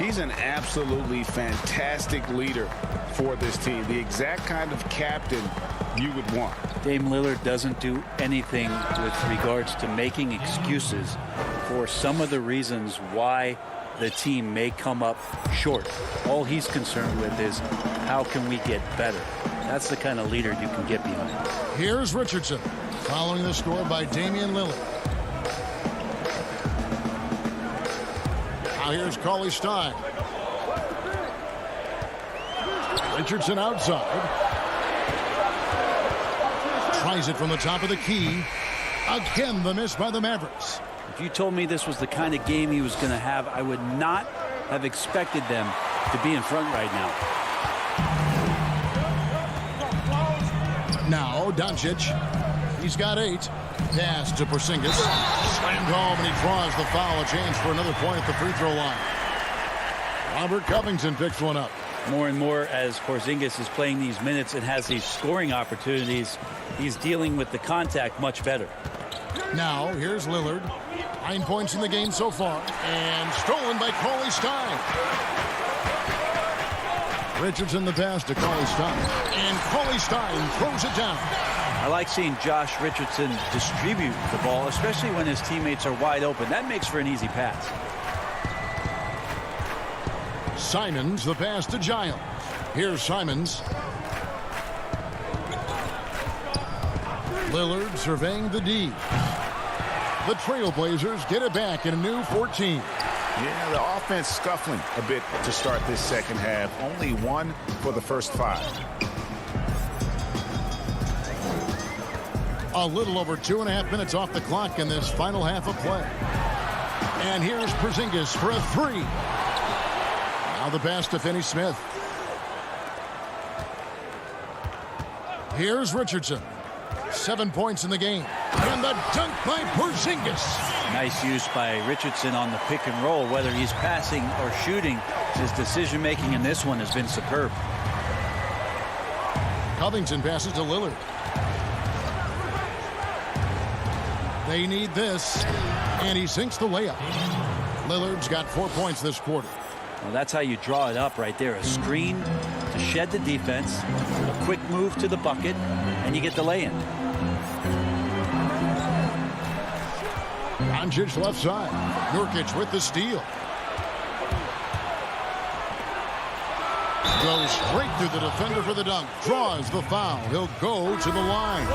he's an absolutely fantastic leader for this team. The exact kind of captain you would want. Dame Lillard doesn't do anything with regards to making excuses for some of the reasons why the team may come up short. All he's concerned with is how can we get better. That's the kind of leader you can get behind. Here's Richardson following the score by Damian Lillard. Now here's Cauley Stein. Richardson outside. Tries it from the top of the key. Again, the miss by the Mavericks. If you told me this was the kind of game he was going to have, I would not have expected them to be in front right now. Now, Doncic. He's got 8. Pass to Porzingis. Slammed home, and he draws the foul. A chance for another point at the free throw line. Robert Covington picks one up. More and more as Porzingis is playing these minutes and has these scoring opportunities, he's dealing with the contact much better. Now, here's Lillard. 9 points in the game so far. And stolen by Cauley Stein. Richardson the pass to Cauley Stein. And Cauley Stein throws it down. I like seeing Josh Richardson distribute the ball, especially when his teammates are wide open. That makes for an easy pass. Simons the pass to Giles. Here's Simons. Lillard surveying the D. The Trailblazers get it back in a new 14. Yeah, the offense scuffling a bit to start this second half. Only one for the first 5. A little over 2.5 minutes off the clock in this final half of play. And here's Porzingis for a 3. Now the pass to Finney-Smith. Here's Richardson. 7 points in the game. And the dunk by Porzingis. Nice use by Richardson on the pick and roll. Whether he's passing or shooting, his decision-making in this one has been superb. Covington passes to Lillard. They need this. And he sinks the layup. Lillard's got 4 points this quarter. Well, that's how you draw it up right there. A screen to shed the defense, a quick move to the bucket, and you get the lay-in. Doncic left side. Nurkic with the steal. Goes straight through the defender for the dunk. Draws the foul. He'll go to the line.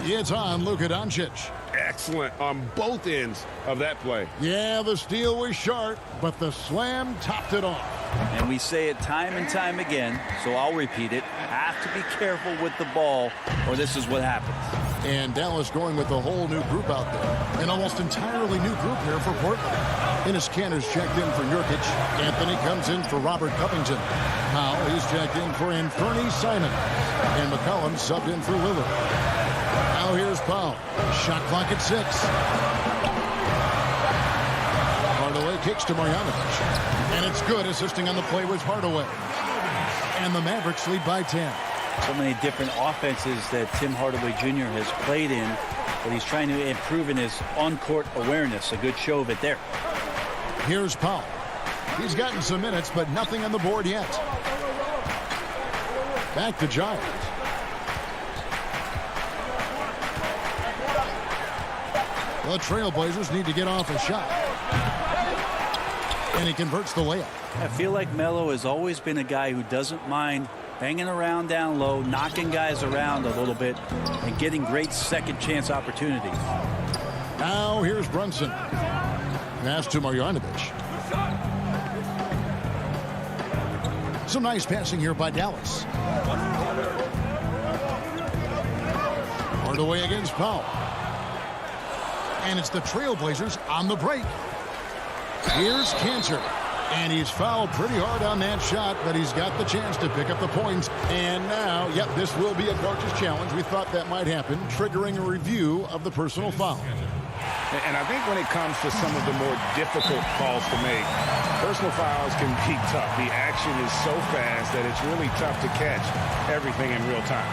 It's on Luka Doncic. Excellent on both ends of that play. Yeah, the steal was sharp, but the slam topped it off. And we say it time and time again, so I'll repeat it. Have to be careful with the ball, or this is what happens. And Dallas going with a whole new group out there. An almost entirely new group here for Portland. Enes Kanter's checked in for Nurkic. Anthony comes in for Robert Covington. Powell, he's checked in for Anthony Simons. And McCollum subbed in for Lillard. Now here's Powell. Shot clock at 6. Hardaway kicks to Marjanovic. And it's good. Assisting on the play was Hardaway. And the Mavericks lead by 10. So many different offenses that Tim Hardaway Jr. has played in, but he's trying to improve in his on-court awareness. A good show of it there. Here's Powell. He's gotten some minutes, but nothing on the board yet. Back to Giles. The Trailblazers need to get off a shot. And he converts the layup. I feel like Melo has always been a guy who doesn't mind hanging around down low, knocking guys around a little bit, and getting great second chance opportunities. Now here's Brunson. Pass to Marjanovic. Some nice passing here by Dallas. Hardaway against Powell. And it's the Trailblazers on the break. Here's Kanter. And he's fouled pretty hard on that shot, but he's got the chance to pick up the points. And now, yep, this will be a coach's challenge. We thought that might happen, triggering a review of the personal foul. And I think when it comes to some of the more difficult calls to make, personal fouls can be tough. The action is so fast that it's really tough to catch everything in real time.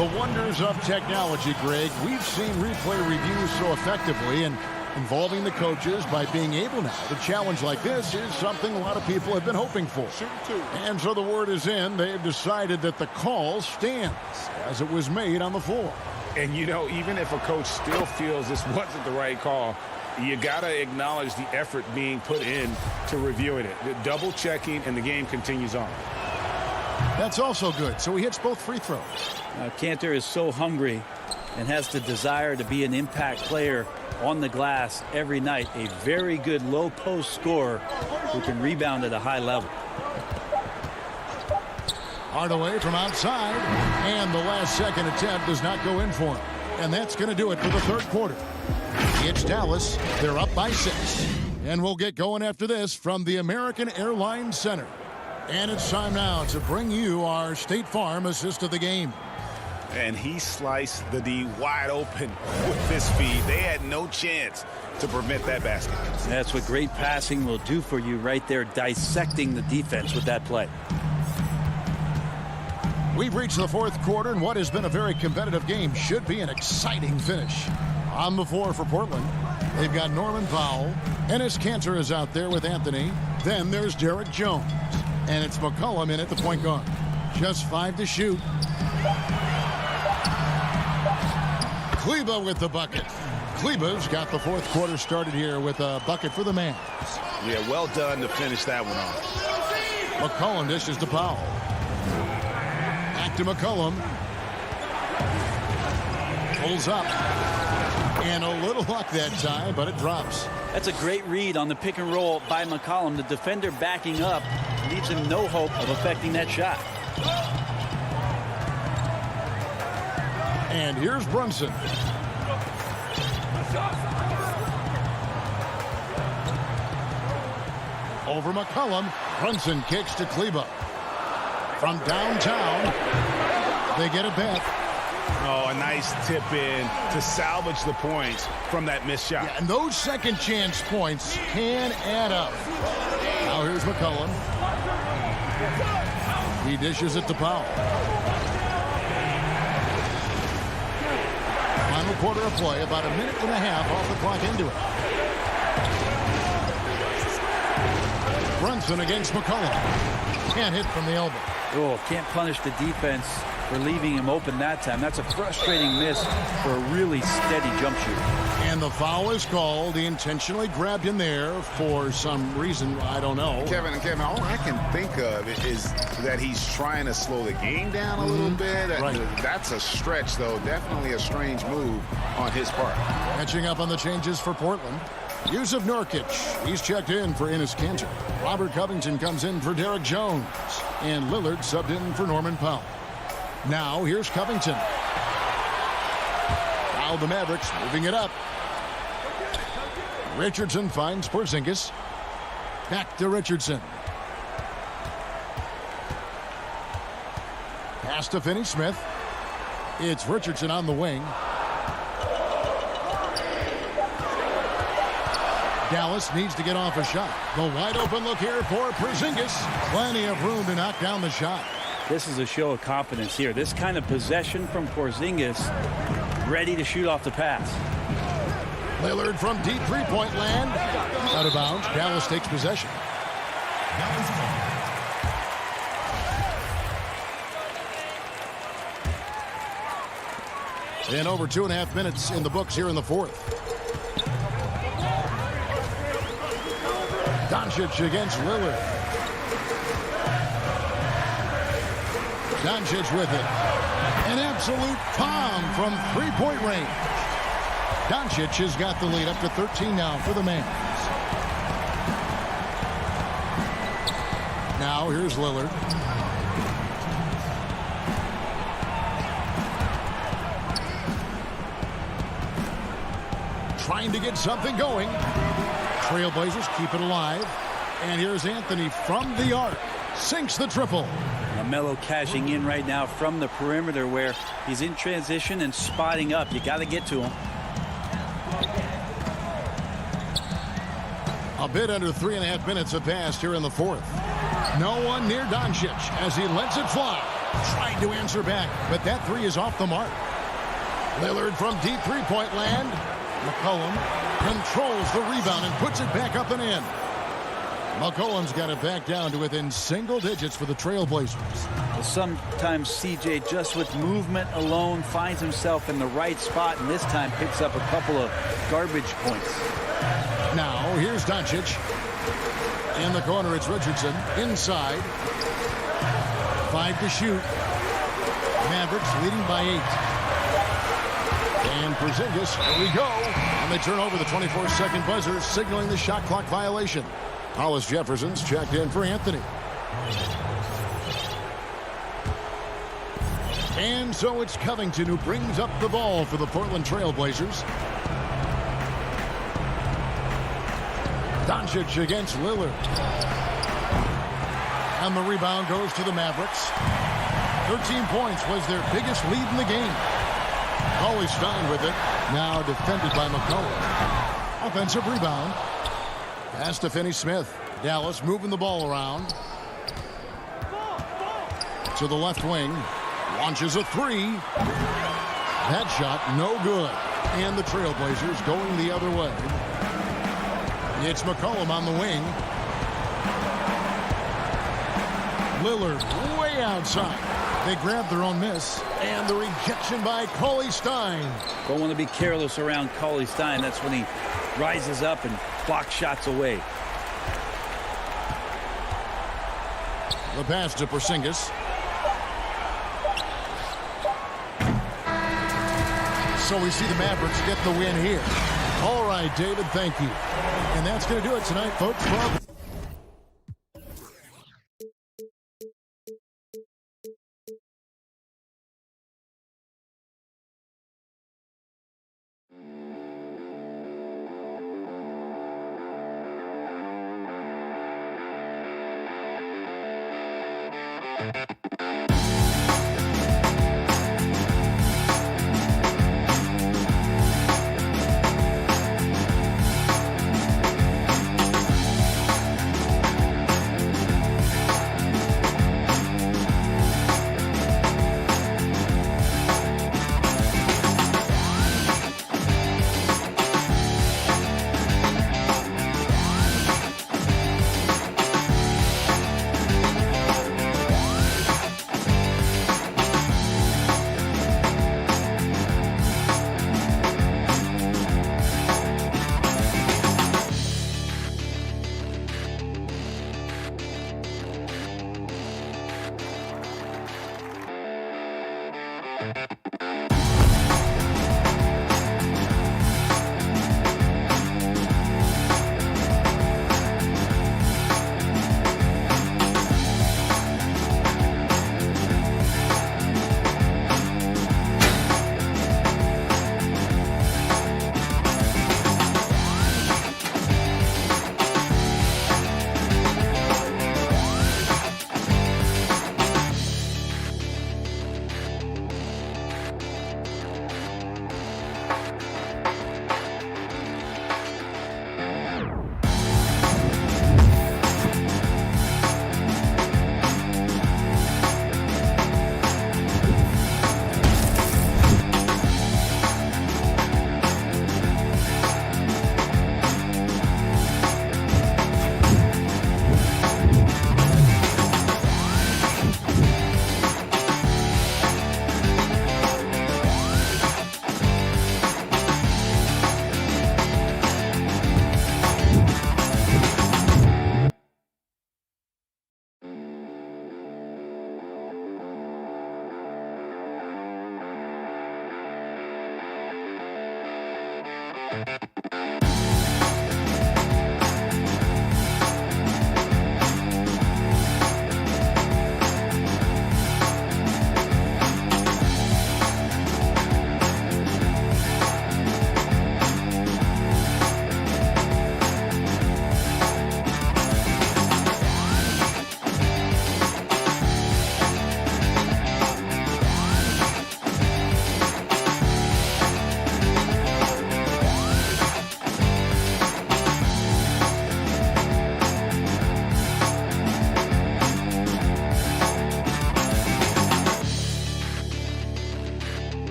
The wonders of technology, Greg. We've seen replay reviews so effectively, and involving the coaches by being able now to challenge like this is something a lot of people have been hoping for. And so the word is in. They've decided that the call stands as it was made on the floor. And, you know, even if a coach still feels this wasn't the right call, you got to acknowledge the effort being put in to reviewing it. The double checking, and the game continues on. That's also good. So he hits both free throws. Kanter is so hungry and has the desire to be an impact player on the glass every night. A very good low post scorer who can rebound at a high level. Hardaway from outside, and the last second attempt does not go in for him. And that's going to do it for the third quarter. It's Dallas. They're up by 6. And we'll get going after this from the American Airlines Center. And it's time now to bring you our State Farm assist of the game. And he sliced the D wide open with this feed. They had no chance to prevent that basket. That's what great passing will do for you right there, dissecting the defense with that play. We've reached the fourth quarter, and what has been a very competitive game should be an exciting finish. On the floor for Portland, they've got Norman Powell. Enes Kanter is out there with Anthony. Then there's Derek Jones. And it's McCollum in at the point guard. Just 5 to shoot. Kleba with the bucket. Kleba's got the fourth quarter started here with a bucket for the man. Yeah, well done to finish that one off. McCollum dishes to Powell. Back to McCollum. Pulls up. And a little luck that time, but it drops. That's a great read on the pick and roll by McCollum. The defender backing up leaves him no hope of affecting that shot. And here's Brunson. Over McCollum. Brunson kicks to Kleba. From downtown, they get it back. Oh, a nice tip in to salvage the points from that missed shot. Yeah, and those second chance points can add up. Now here's McCollum. He dishes it to Powell. Final quarter of play, about a minute and a half off the clock into it. Brunson against McCollum. Can't hit from the elbow. Oh, can't punish the defense for leaving him open that time. That's a frustrating miss for a really steady jump shooter. And the foul is called. He intentionally grabbed him there for some reason. I don't know. Kevin, all I can think of is that he's trying to slow the game down a little bit. Right. That's a stretch, though. Definitely a strange move on his part. Catching up on the changes for Portland. Yusuf Nurkic, he's checked in for Enes Kanter. Robert Covington comes in for Derek Jones. And Lillard subbed in for Norman Powell. Now here's Covington. Now the Mavericks moving it up. Richardson finds Porzingis. Back to Richardson. Pass to Finney-Smith. It's Richardson on the wing. Dallas needs to get off a shot. The wide open look here for Porzingis. Plenty of room to knock down the shot. This is a show of confidence here. This kind of possession from Porzingis, ready to shoot off the pass. Lillard from deep three-point land. Out of bounds. Dallas takes possession. And over 2.5 minutes in the books here in the fourth. Doncic against Lillard. Doncic with it. An absolute bomb from three-point range. Doncic has got the lead up to 13 now for the Mavs. Now here's Lillard. Trying to get something going. Trailblazers keep it alive. And here's Anthony from the arc. Sinks the triple. Melo cashing in right now from the perimeter where he's in transition and spotting up. You got to get to him. A bit under 3.5 minutes have passed here in the fourth. No one near Doncic as he lets it fly. Trying to answer back, but that three is off the mark. Lillard from deep three-point land. McCollum controls the rebound and puts it back up and in. McCollum's got it back down to within single digits for the Trailblazers. Sometimes CJ, just with movement alone, finds himself in the right spot, and this time picks up a couple of garbage points. Now, here's Doncic. In the corner, it's Richardson. Inside. 5 to shoot. Mavericks leading by 8. And Porzingis, here we go. And they turn over the 24-second buzzer, signaling the shot clock violation. Hollis Jefferson's checked in for Anthony. And so it's Covington who brings up the ball for the Portland Trailblazers. Doncic against Lillard. And the rebound goes to the Mavericks. 13 points was their biggest lead in the game. Always found with it. Now defended by McCollum. Offensive rebound. Pass to Finney-Smith. Dallas moving the ball around. To the left wing. Launches a three. That shot no good. And the Trailblazers going the other way. It's McCollum on the wing. Lillard way outside. They grab their own miss. And the rejection by Cauley Stein. Don't want to be careless around Cauley Stein. That's when he rises up and blocks shots away. The pass to Porzingis. So we see the Mavericks get the win here. All right, David, thank you. And that's going to do it tonight, folks.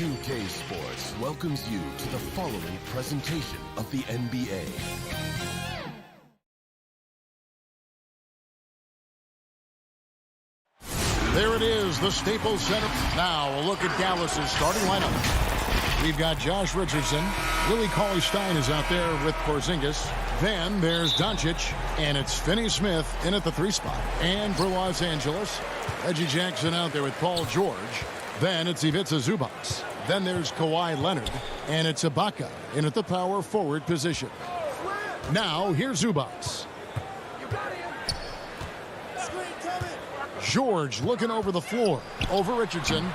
2K Sports welcomes you to the following presentation of the NBA. There it is, the Staples Center. Now a look at Dallas's starting lineup. We've got Josh Richardson. Willie Cauley-Stein is out there with Porzingis. Then there's Doncic, and it's Finney-Smith in at the 3 spot. And for Los Angeles, Reggie Jackson out there with Paul George. Then it's Ivica Zubac. Then there's Kawhi Leonard, and it's Ibaka in at the power forward position. Now here's Zubac. George looking over the floor, over Richardson.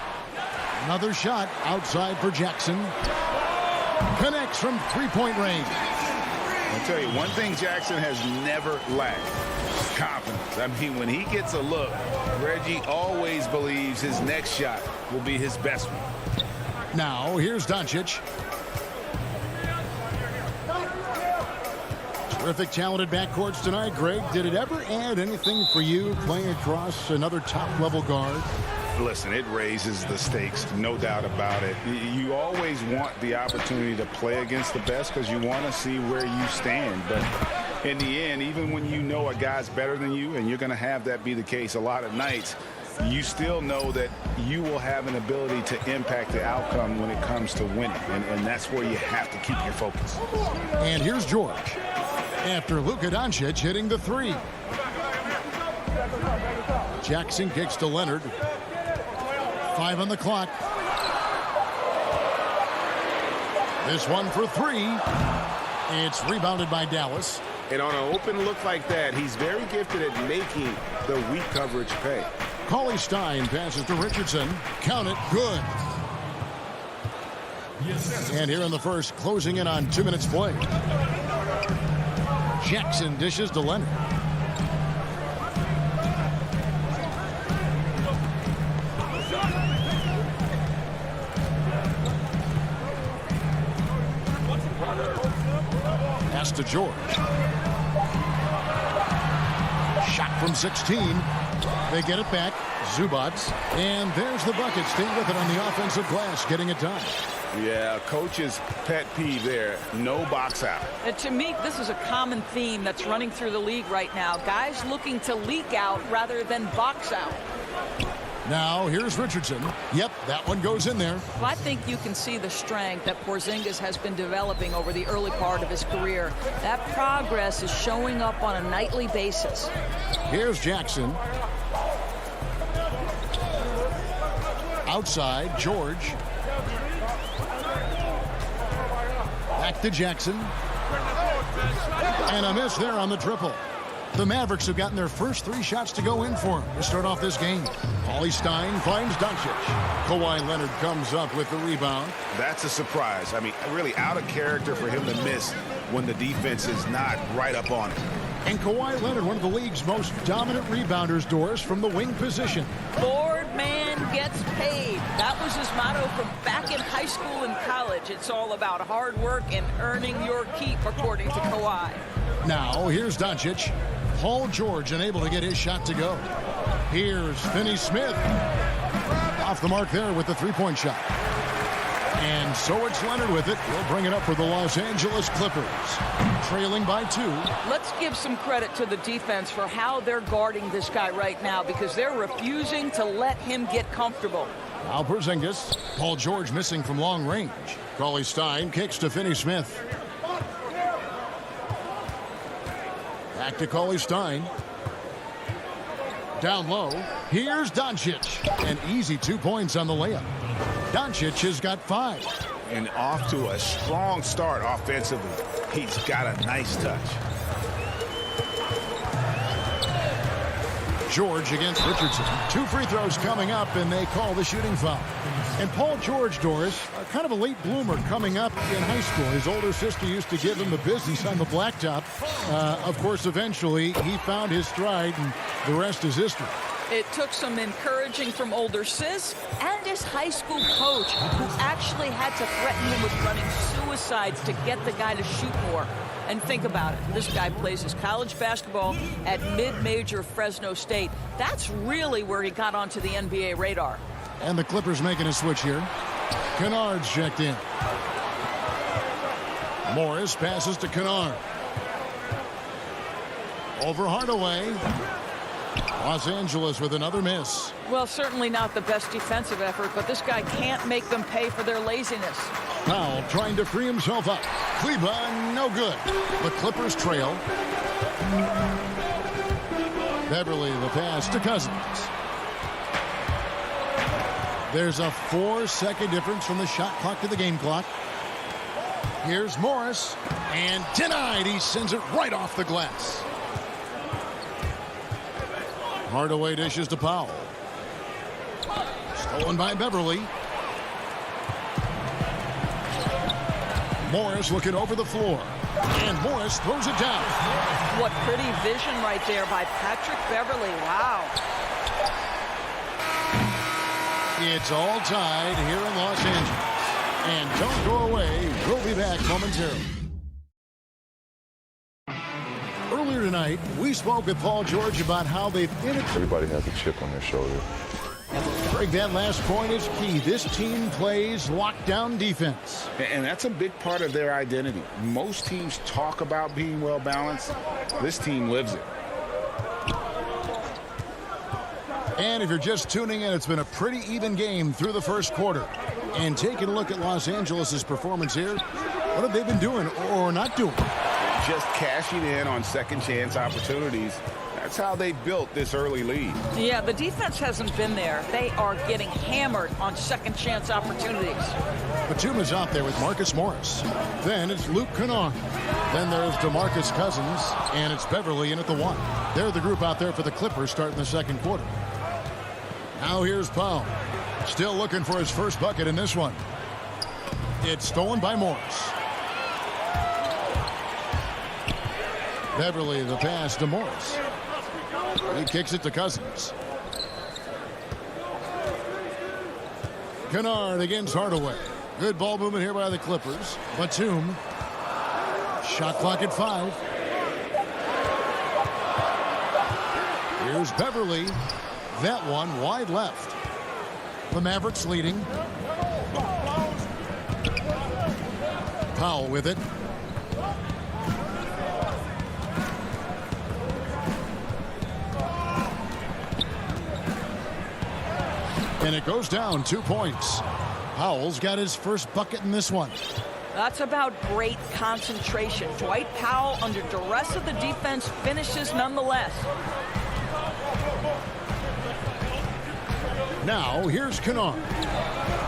Another shot outside for Jackson. Connects from three-point range. I'll tell you, one thing Jackson has never lacked is confidence. I mean, when he gets a look, Reggie always believes his next shot will be his best one. Now, here's Doncic. Terrific, talented backcourts tonight. Greg, did it ever add anything for you playing across another top-level guard? Listen, it raises the stakes, no doubt about it. You always want the opportunity to play against the best because you want to see where you stand. But in the end, even when you know a guy's better than you, and you're going to have that be the case a lot of nights, you still know that you will have an ability to impact the outcome when it comes to winning. And that's where you have to keep your focus. And here's George. After Luka Doncic hitting the 3. Jackson kicks to Leonard. 5 on the clock. This one for 3. It's rebounded by Dallas. And on an open look like that, he's very gifted at making the weak coverage pay. Cauley-Stein passes to Richardson. Count it. Good. And here in the first, closing in on 2 minutes play. Jackson dishes to Leonard. Pass to George. Shot from 16. They get it back. Zubac. And there's the bucket. Staying with it on the offensive glass. Getting it done. Yeah, coach's pet peeve there. No box out. And to me, this is a common theme that's running through the league right now. Guys looking to leak out rather than box out. Now, here's Richardson. Yep, that one goes in there. Well, I think you can see the strength that Porzingis has been developing over the early part of his career. That progress is showing up on a nightly basis. Here's Jackson. Outside, George. Back to Jackson. And a miss there on the triple. The Mavericks have gotten their first 3 shots to go in for him to start off this game. Cauley-Stein finds Doncic. Kawhi Leonard comes up with the rebound. That's a surprise. I mean, really out of character for him to miss when the defense is not right up on him. And Kawhi Leonard, one of the league's most dominant rebounders, Doris, from the wing position. Board man gets paid. That was his motto from back in high school and college. It's all about hard work and earning your keep, according to Kawhi. Now, here's Doncic. Paul George unable to get his shot to go. Here's Finney-Smith. Off the mark there with the 3-point shot. And so it's Leonard with it. He'll bring it up for the Los Angeles Clippers. Trailing by 2. Let's give some credit to the defense for how they're guarding this guy right now because they're refusing to let him get comfortable. Now Porzingis. Paul George missing from long range. Cauley-Stein kicks to Finney-Smith. Back to Cauley-Stein. Down low. Here's Doncic. An easy 2 points on the layup. Doncic has got 5. And off to a strong start offensively. He's got a nice touch. George against Richardson. 2 free throws coming up, and they call the shooting foul. And Paul George, Doris, kind of a late bloomer coming up in high school. His older sister used to give him the business on the blacktop. Of course, eventually, he found his stride, and the rest is history. It took some encouraging from older sis and his high school coach, who actually had to threaten him with running suicides to get the guy to shoot more. And think about it. This guy plays his college basketball at mid-major Fresno State. That's really where he got onto the NBA radar. And the Clippers making a switch here. Kennard's checked in. Morris passes to Kennard. Over Hardaway. Los Angeles with another miss. Well, certainly not the best defensive effort, but this guy can't make them pay for their laziness. Powell trying to free himself up. Cleveland, no good. The Clippers trail. Beverly, the pass to Cousins. There's a 4-second difference from the shot clock to the game clock. Here's Morris, and denied. He sends it right off the glass. Hardaway dishes to Powell. Stolen by Beverly. Morris looking over the floor. And Morris throws it down. What pretty vision right there by Patrick Beverly. Wow. It's all tied here in Los Angeles. And don't go away. We'll be back momentarily. Earlier tonight, we spoke with Paul George about how they've integrated. Everybody has a chip on their shoulder. Greg, that last point is key. This team plays lockdown defense. And that's a big part of their identity. Most teams talk about being well balanced. This team lives it. And if you're just tuning in, it's been a pretty even game through the first quarter. And taking a look at Los Angeles' performance here, what have they been doing or not doing? Just cashing in on second chance opportunities. That's how they built this early lead. Yeah, the defense hasn't been there. They are getting hammered on second chance opportunities. Batuma's out there with Marcus Morris. Then it's Luke Kennard. Then there's DeMarcus Cousins, and it's Beverly in at the 1. They're the group out there for the Clippers starting the second quarter. Now here's Powell. Still looking for his first bucket in this one. It's stolen by Morris. Beverly, the pass to Morris. He kicks it to Cousins. Kennard against Hardaway. Good ball movement here by the Clippers. Batum. Shot clock at 5. Here's Beverly. That one wide left. The Mavericks leading. Powell with it. And it goes down 2 points. Powell's got his first bucket in this one. That's about great concentration. Dwight Powell, under duress of the defense, finishes nonetheless. Now here's Kennard.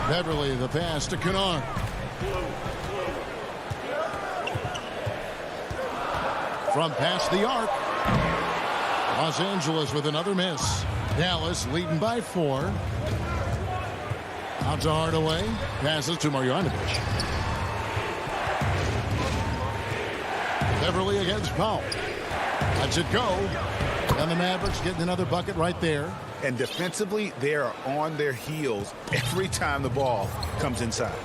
Beverly, the pass to Kennard. From past the arc. Los Angeles with another miss. Dallas leading by 4. Out to Hardaway. Passes to Marjanovic. Beverly against Powell. Lets it go. And the Mavericks getting another bucket right there. And defensively, they are on their heels every time the ball comes inside.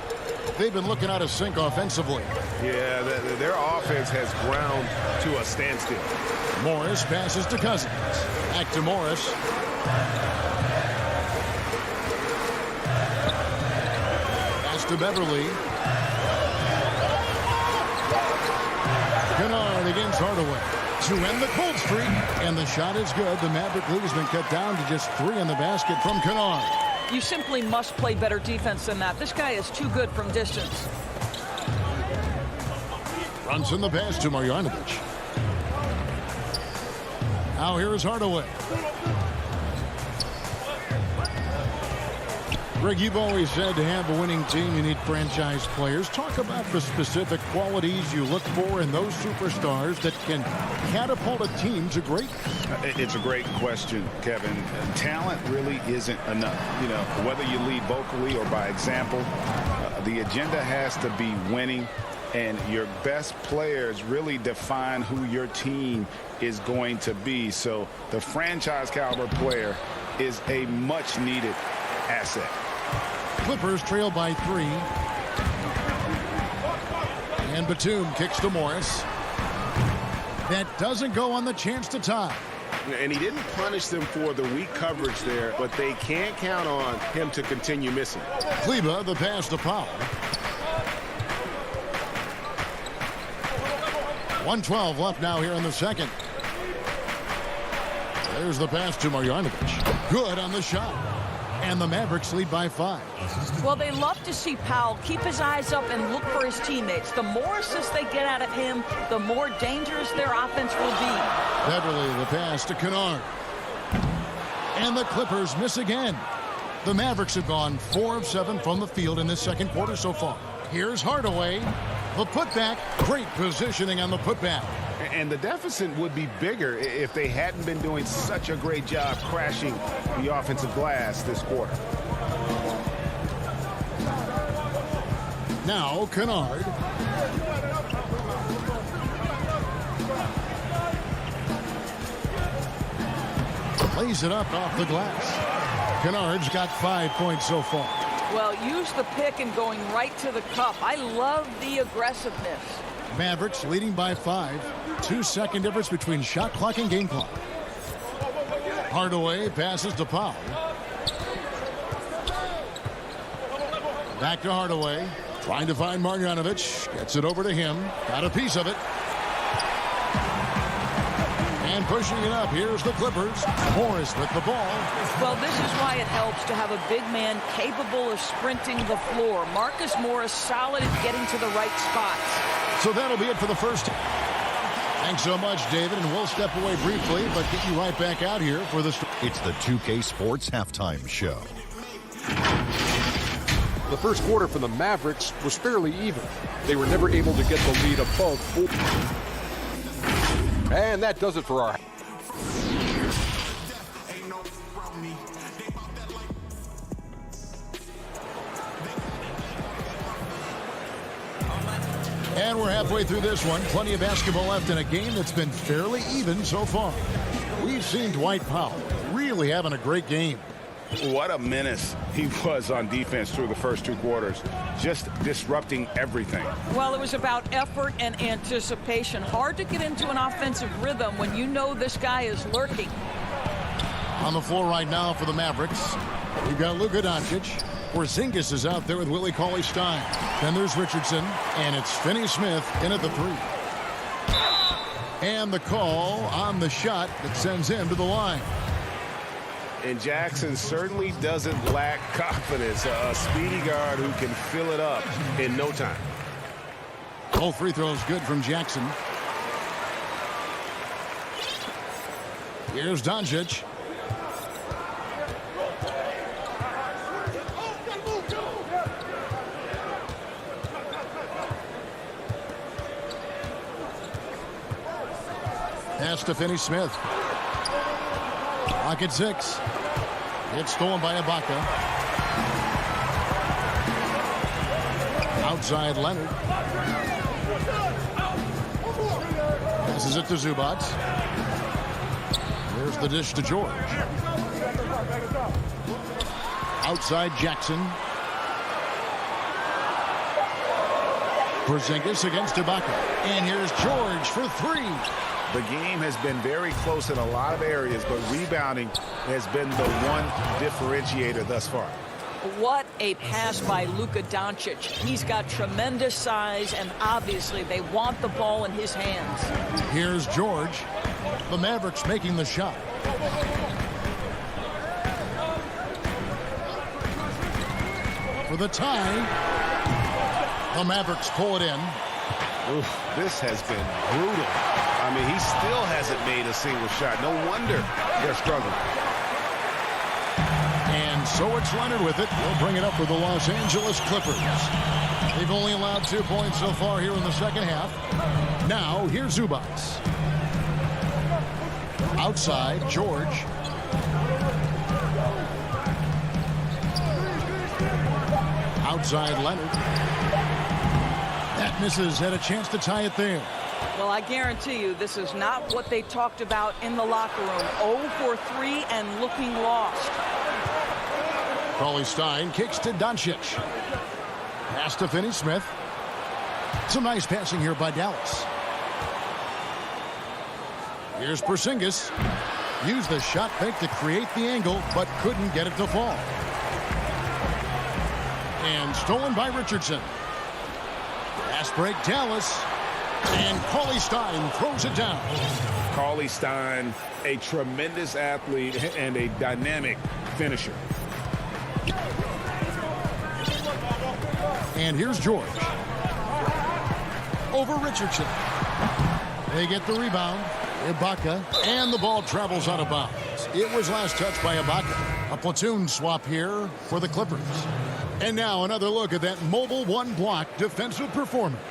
They've been looking out of sync offensively. Yeah, their offense has ground to a standstill. Morris passes to Cousins. Back to Morris. Pass to Beverly. Kennard against Hardaway to end the cold streak, and the shot is good. The Maverick lead has been cut down to just 3 in the basket from Kennard. You simply must play better defense than that. This guy is too good from distance. Brunson the pass to Marjanovic. Now here is Hardaway. Greg, you've always said to have a winning team, you need franchise players. Talk about the specific qualities you look for in those superstars that can catapult a team to greatness. It's a great question, Kevin. Talent really isn't enough. You know, whether you lead vocally or by example, the agenda has to be winning, and your best players really define who your team is going to be. So the franchise caliber player is a much needed asset. Clippers trail by 3. And Batum kicks to Morris. That doesn't go on the chance to tie. And he didn't punish them for the weak coverage there, but they can't count on him to continue missing. Kleba, the pass to Powell. 1:12 left now here in the second. There's the pass to Marjanovic. Good on the shot. And the Mavericks lead by 5. Well, they love to see Powell keep his eyes up and look for his teammates. The more assists they get out of him, the more dangerous their offense will be. Beverly, the pass to Kennard. And the Clippers miss again. The Mavericks have gone 4 of 7 from the field in this second quarter so far. Here's Hardaway. The putback. Great positioning on the putback. And the deficit would be bigger if they hadn't been doing such a great job crashing the offensive glass this quarter. Now Kennard. Lays it up off the glass. Kennard's got 5 points so far. Well, use the pick and going right to the cup. I love the aggressiveness. Mavericks leading by 5. 2-second difference between shot clock and game clock. Hardaway passes to Powell. Back to Hardaway. Trying to find Marjanovic. Gets it over to him. Got a piece of it. And pushing it up. Here's the Clippers. Morris with the ball. Well, this is why it helps to have a big man capable of sprinting the floor. Marcus Morris solid at getting to the right spots. So that'll be it for the first. Thanks so much, David, and we'll step away briefly, but get you right back out here for the. It's the 2K Sports Halftime Show. The first quarter for the Mavericks was fairly even. They were never able to get the lead above 4. And that does it for our. And we're halfway through this one. Plenty of basketball left in a game that's been fairly even so far. We've seen Dwight Powell really having a great game. What a menace he was on defense through the first 2 quarters, just disrupting everything. Well, it was about effort and anticipation. Hard to get into an offensive rhythm when you know this guy is lurking. On the floor right now for the Mavericks, we've got Luka Doncic. Porzingis is out there with Willie Cauley-Stein. Then there's Richardson, and it's Finney-Smith in at the 3. And the call on the shot that sends him to the line. And Jackson certainly doesn't lack confidence. A speedy guard who can fill it up in no time. Both free throws good from Jackson. Here's Doncic. Pass to Finney-Smith. Clock at 6. It's stolen by Ibaka. Outside Leonard. Passes it to Zubac. Here's the dish to George. Outside Jackson. Porzingis against Ibaka. And here's George for 3. The game has been very close in a lot of areas, but rebounding has been the one differentiator thus far. What a pass by Luka Doncic. He's got tremendous size, and obviously they want the ball in his hands. Here's George. The Mavericks making the shot. For the tie. The Mavericks pull it in. Oof, this has been brutal. I mean, he still hasn't made a single shot. No wonder they're struggling. And so it's Leonard with it. He'll bring it up for the Los Angeles Clippers. They've only allowed 2 points so far here in the second half. Now, here's Zubac. Outside, George. Outside, Leonard. That misses. Had a chance to tie it there. Well, I guarantee you this is not what they talked about in the locker room. 0 for 3 and looking lost. Cauley-Stein kicks to Doncic. Pass to Finney-Smith. Some nice passing here by Dallas. Here's Porzingis. Used the shot fake to create the angle, but couldn't get it to fall. And stolen by Richardson. Fast break, Dallas. And Cauley Stein throws it down. Cauley Stein, a tremendous athlete and a dynamic finisher. And here's George. Over Richardson. They get the rebound. Ibaka. And the ball travels out of bounds. It was last touched by Ibaka. A platoon swap here for the Clippers. And now another look at that mobile one-block defensive performance.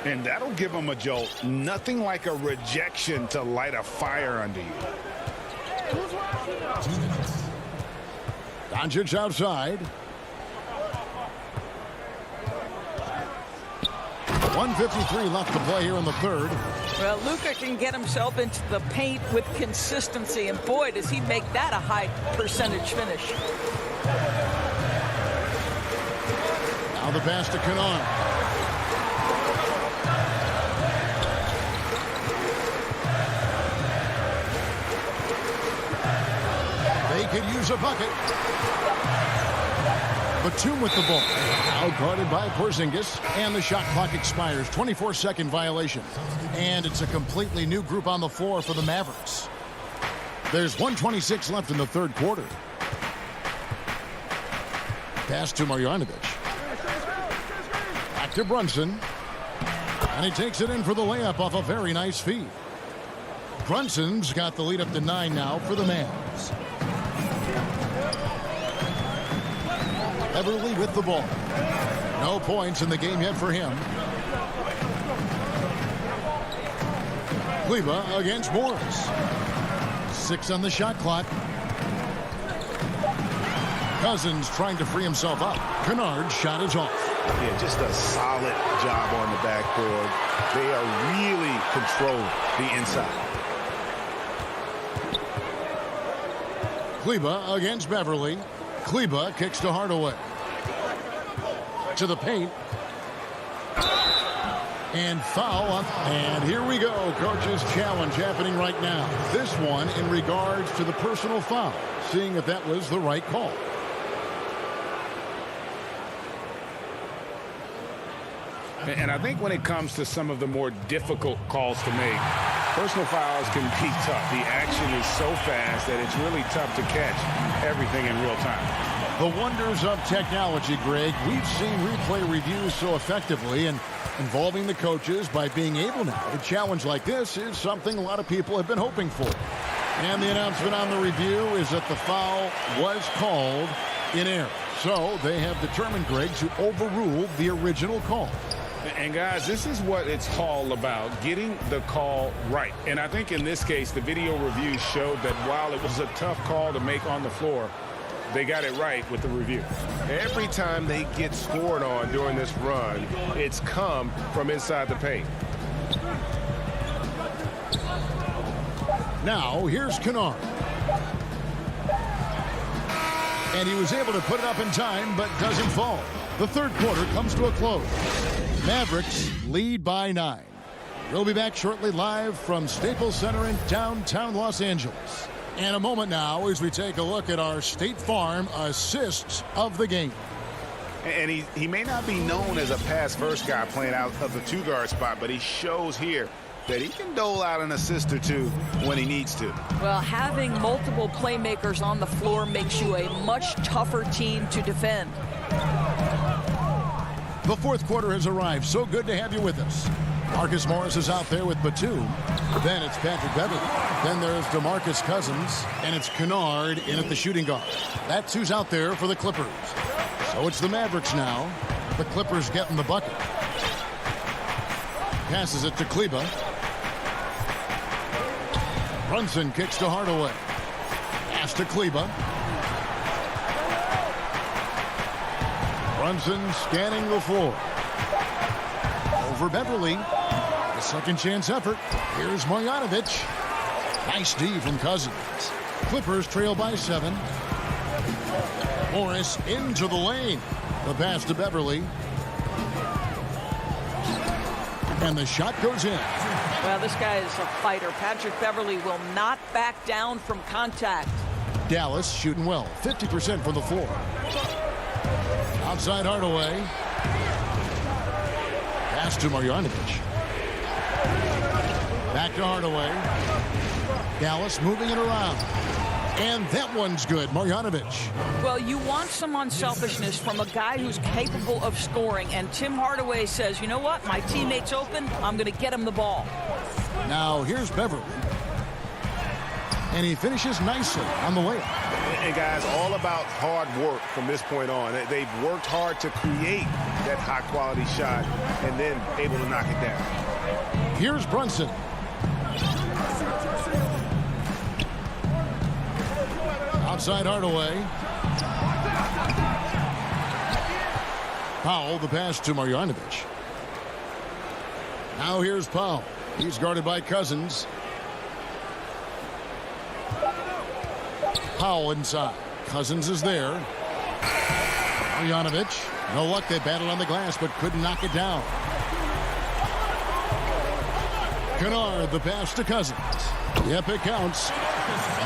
And that'll give them a jolt. Nothing like a rejection to light a fire under you. Doncic outside. 1:53 left to play here in the third. Well, Luka can get himself into the paint with consistency, and boy, does he make that a high percentage finish. Now the pass to Kennard. They could use a bucket. Batum with the ball. Out guarded by Porzingis. And the shot clock expires. 24-second violation. And it's a completely new group on the floor for the Mavericks. There's 1:26 left in the third quarter. Pass to Marjanovic. Back to Brunson. And he takes it in for the layup off a very nice feed. Brunson's got the lead up to 9 now for the Mavs. Beverly with the ball. No points in the game yet for him. Kleber against Morris. 6 on the shot clock. Cousins trying to free himself up. Kennard's shot is off. Yeah, just a solid job on the backboard. They are really controlling the inside. Kleber against Beverly. Kleber kicks to Hardaway. To the paint. And foul up. And here we go. Coach's challenge happening right now. This one in regards to the personal foul. Seeing if that was the right call. And I think when it comes to some of the more difficult calls to make, personal fouls can be tough. The action is so fast that it's really tough to catch everything in real time. The wonders of technology, Greg. We've seen replay reviews so effectively, and involving the coaches by being able now to challenge like this is something a lot of people have been hoping for. And the announcement on the review is that the foul was called in error. So they have determined, Greg, to overrule the original call. And guys, this is what it's all about, getting the call right. And I think in this case, the video review showed that while it was a tough call to make on the floor, they got it right with the review. Every time they get scored on during this run, it's come from inside the paint. Now, here's Kennard. And he was able to put it up in time, but doesn't fall. The third quarter comes to a close. Mavericks lead by 9. We'll be back shortly live from Staples Center in downtown Los Angeles. In a moment now as we take a look at our State Farm assists of the game. And he may not be known as a pass-first guy playing out of the two-guard spot, but he shows here that he can dole out an assist or two when he needs to. Well, having multiple playmakers on the floor makes you a much tougher team to defend. The fourth quarter has arrived. So good to have you with us. Marcus Morris is out there with Batum. Then it's Patrick Beverly. Then there's DeMarcus Cousins. And it's Kennard in at the shooting guard. That's who's out there for the Clippers. So it's the Mavericks now. The Clippers getting the bucket. Passes it to Kleber. Brunson kicks to Hardaway. Pass to Kleber. Brunson scanning the floor. Over Beverly. The second chance effort. Here's Marjanovic. Nice D from Cousins. Clippers trail by 7. Morris into the lane. The pass to Beverly. And the shot goes in. Well, this guy is a fighter. Patrick Beverley will not back down from contact. Dallas shooting well, 50% from the floor. Outside Hardaway. Pass to Marjanovic. Back to Hardaway. Dallas moving it around. And that one's good. Marjanovic. Well, you want some unselfishness from a guy who's capable of scoring. And Tim Hardaway says, you know what? My teammate's open. I'm going to get him the ball. Now here's Beverley. And he finishes nicely on the layup. And guys, all about hard work from this point on. They've worked hard to create that high-quality shot and then able to knock it down. Here's Brunson. Outside Hardaway. Powell, the pass to Marjanovic. Now here's Powell. He's guarded by Cousins. Powell inside. Cousins is there. Marjanovic. No luck. They battled on the glass but couldn't knock it down. Kennard, the pass to Cousins. Yep, it counts.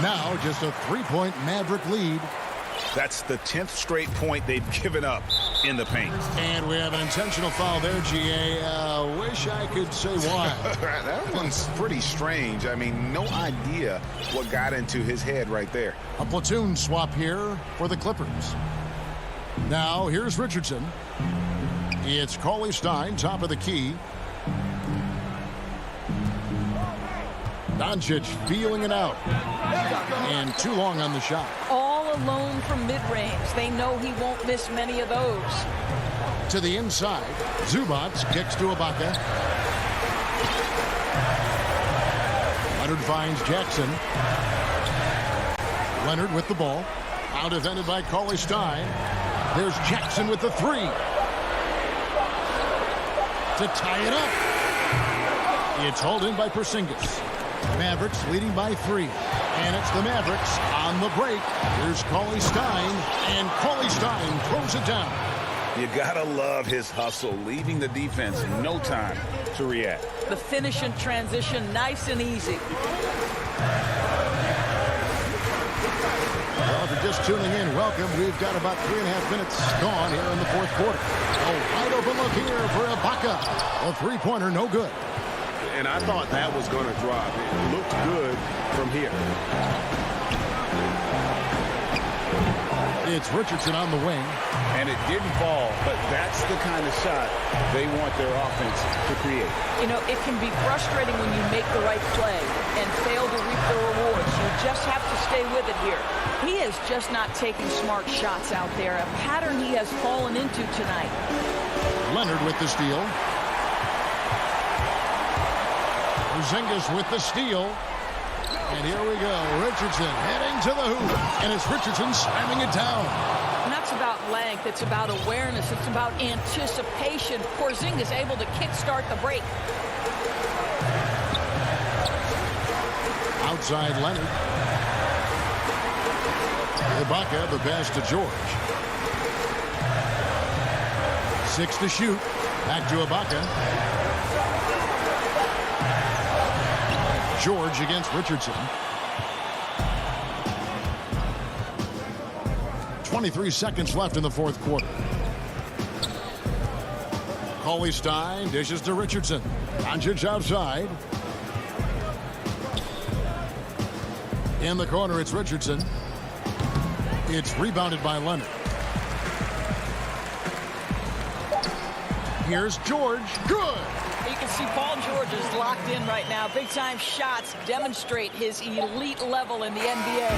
Now just a three-point Maverick lead. That's the 10th straight point they've given up in the paint. And we have an intentional foul there, GA. Wish I could say why. That one's pretty strange. I mean, no idea what got into his head right there. A platoon swap here for the Clippers. Now here's Richardson. It's Cauley Stein, top of the key. Doncic feeling it out. And too long on the shot. All alone from mid-range. They know he won't miss many of those. To the inside. Zubac kicks to Ibaka. Leonard finds Jackson. Leonard with the ball. Out defended by Cauley Stein. There's Jackson with the three. To tie it up. It's hauled in by Porzingis. Mavericks leading by 3. And it's the Mavericks on the break. Here's Cauley Stein. And Cauley Stein throws it down. You gotta love his hustle, leaving the defense no time to react. The finish and transition, nice and easy. Well, if you're just tuning in, welcome. We've got about 3.5 minutes gone here in the fourth quarter. A wide open look here for Ibaka. A three-pointer, no good. And I thought that was going to drop. It looked good from here. It's Richardson on the wing. And it didn't fall, but that's the kind of shot they want their offense to create. You know, it can be frustrating when you make the right play and fail to reap the rewards. You just have to stay with it here. He is just not taking smart shots out there, a pattern he has fallen into tonight. Leonard with the steal. Porzingis with the steal. And here we go. Richardson heading to the hoop. And it's Richardson slamming it down. And that's about length. It's about awareness. It's about anticipation. Porzingis able to kickstart the break. Outside Leonard. Ibaka, the pass to George. 6 to shoot. Back to Ibaka. George against Richardson. 23 seconds left in the fourth quarter. Cauley Stein dishes to Richardson. Doncic outside. In the corner, it's Richardson. It's rebounded by Leonard. Here's George. Good. You can see Paul George is locked in right now. Big-time shots demonstrate his elite level in the NBA.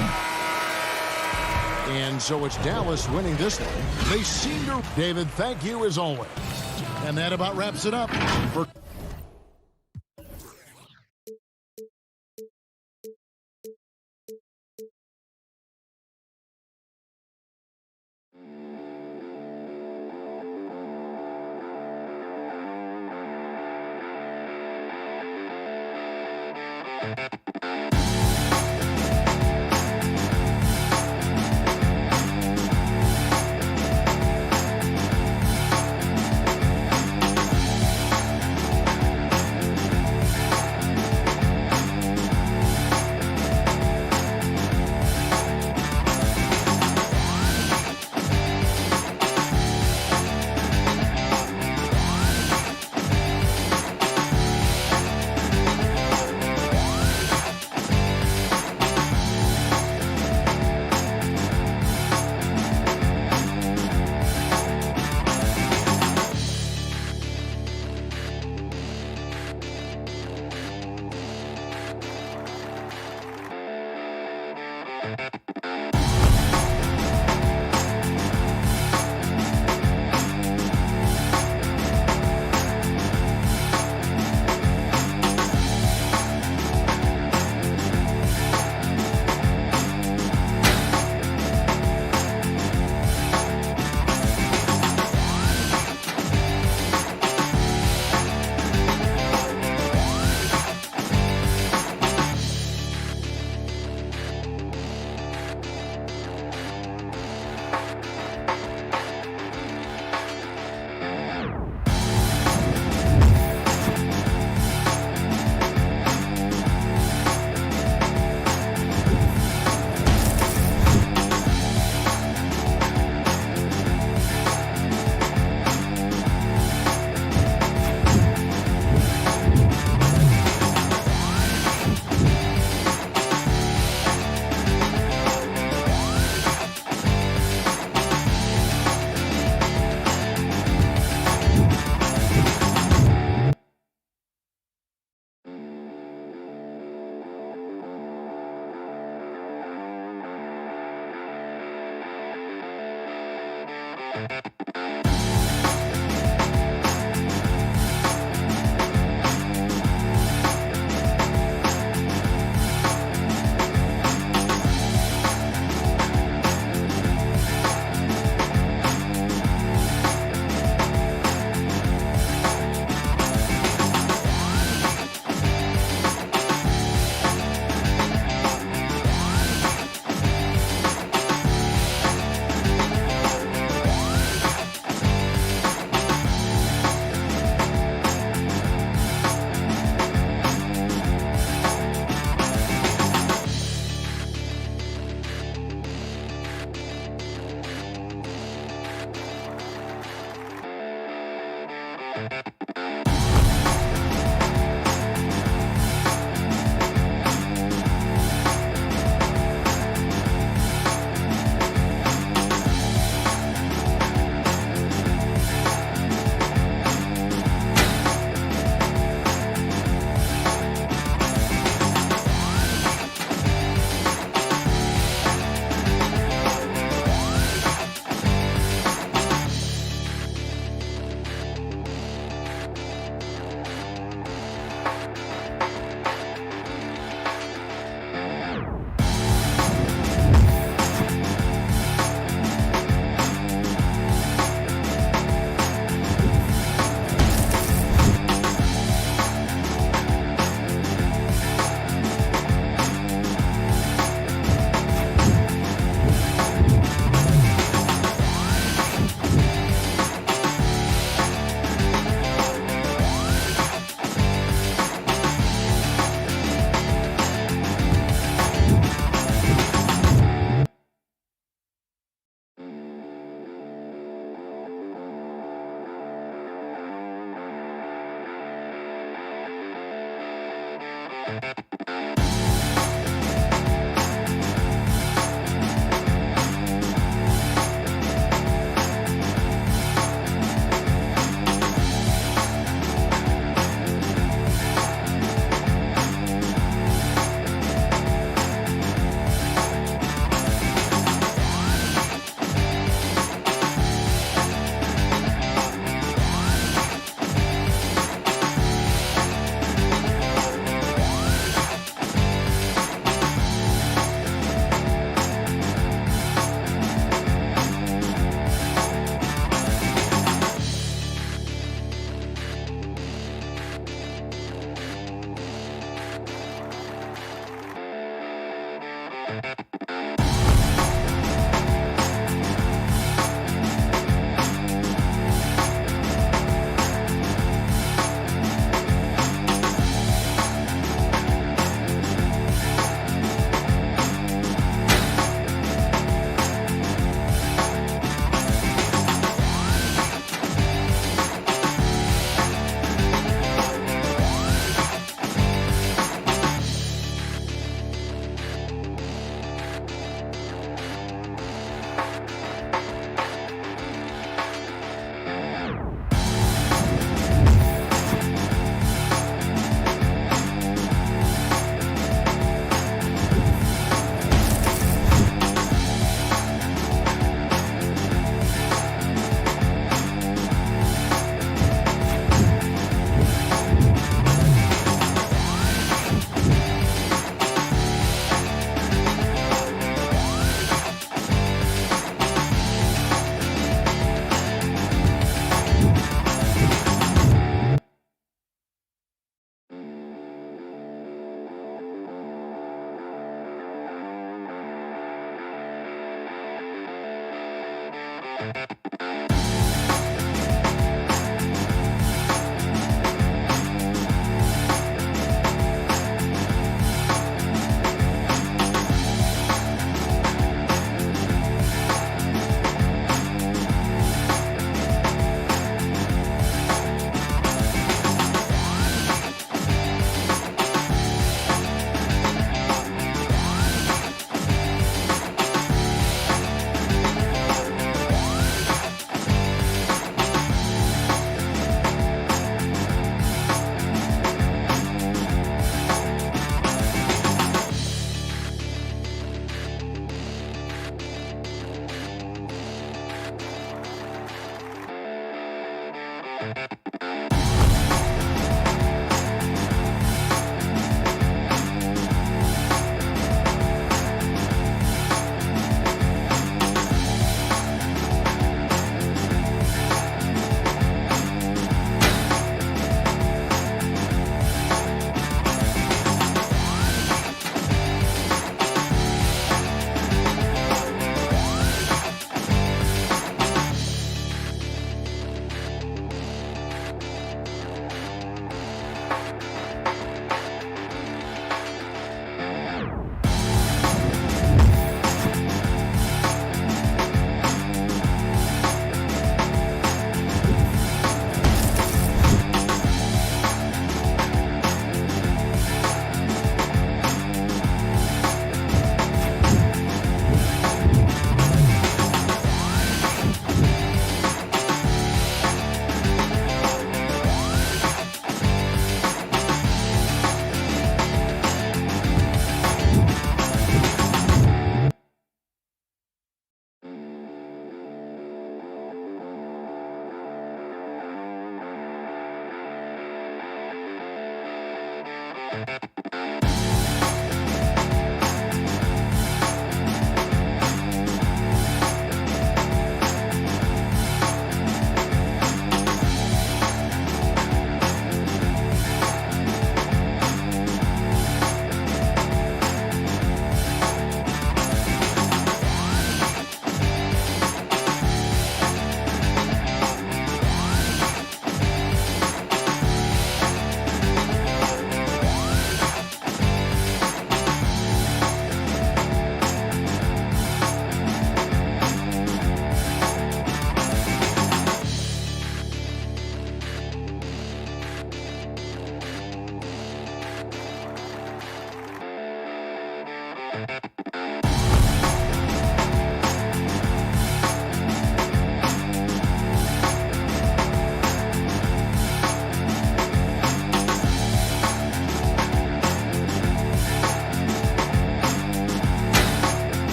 And so it's Dallas winning this one. They seem to... David, thank you as always. And that about wraps it up for...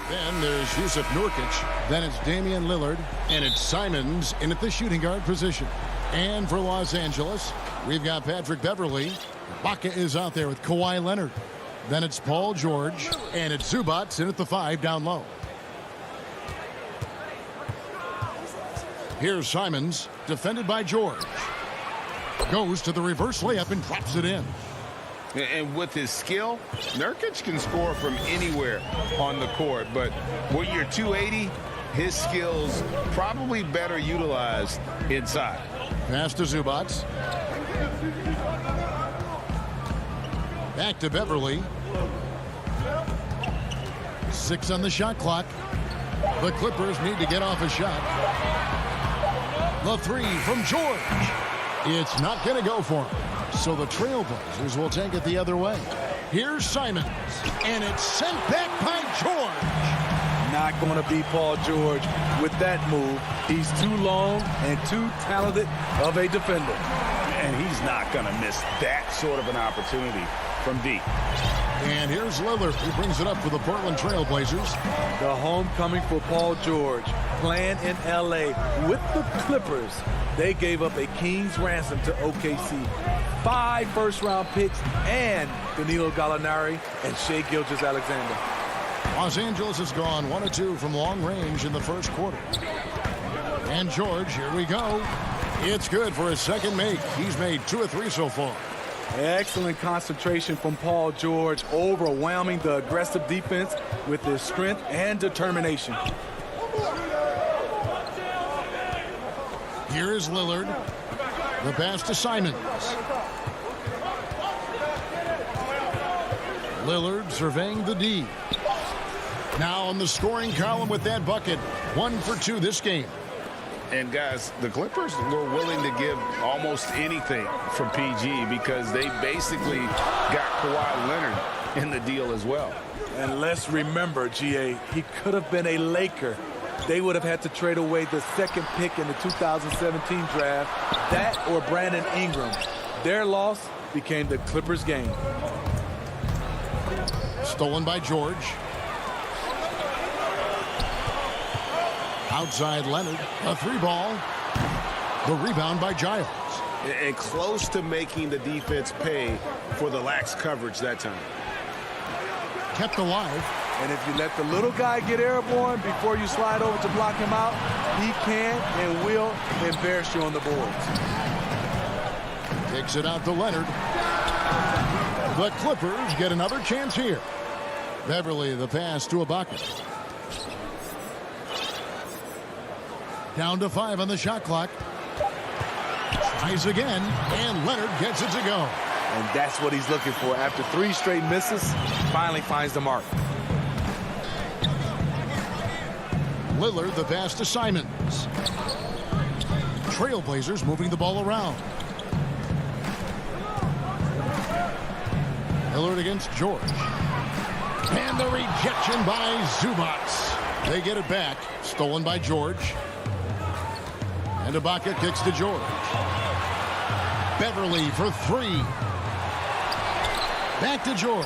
Then there's Yusuf Nurkic. Then it's Damian Lillard. And it's Simons in at the shooting guard position. And for Los Angeles, we've got Patrick Beverley. Ibaka is out there with Kawhi Leonard. Then it's Paul George. And it's Zubac in at the 5 down low. Here's Simons, defended by George. Goes to the reverse layup and drops it in. And with his skill, Nurkic can score from anywhere on the court. But when you're 280, his skills probably better utilized inside. Pass to Zubac. Back to Beverley. 6 on the shot clock. The Clippers need to get off a shot. The 3 from George. It's not going to go for him. So the Trailblazers will take it the other way. Here's Simons. And it's sent back by George. Not going to be Paul George with that move. He's too long and too talented of a defender. And he's not going to miss that sort of an opportunity from deep. And here's Lillard, who brings it up for the Portland Trailblazers. The homecoming for Paul George. Playing in L.A. with the Clippers. They gave up a king's ransom to OKC. 5 first-round picks and Danilo Gallinari and Shai Gilgeous-Alexander. Los Angeles has gone 1 of 2 from long range in the first quarter. And George, here we go. It's good for his second make. He's made 2 of 3 so far. Excellent concentration from Paul George, overwhelming the aggressive defense with his strength and determination. Here is Lillard. The pass to Simons. Lillard surveying the D. Now on the scoring column with that bucket. 1 for 2 this game. And guys, the Clippers were willing to give almost anything from PG because they basically got Kawhi Leonard in the deal as well. And let's remember, GA, he could have been a Laker. They would have had to trade away the 2nd pick in the 2017 draft. That or Brandon Ingram. Their loss became the Clippers' game. Stolen by George. Outside Leonard. A 3-ball. The rebound by Giles. And close to making the defense pay for the lax coverage that time. Kept alive. And if you let the little guy get airborne before you slide over to block him out, he can and will embarrass you on the boards. Takes it out to Leonard. The Clippers get another chance here. Beverley, the pass to Ibaka. Down to 5 on the shot clock. Tries again, and Leonard gets it to go. And that's what he's looking for. After 3 straight misses, finally finds the mark. Lillard, the pass to Simons. Trailblazers moving the ball around. Lillard against George. And the rejection by Zubac. They get it back. Stolen by George. And Ibaka kicks to George. Beverley for 3. Back to George.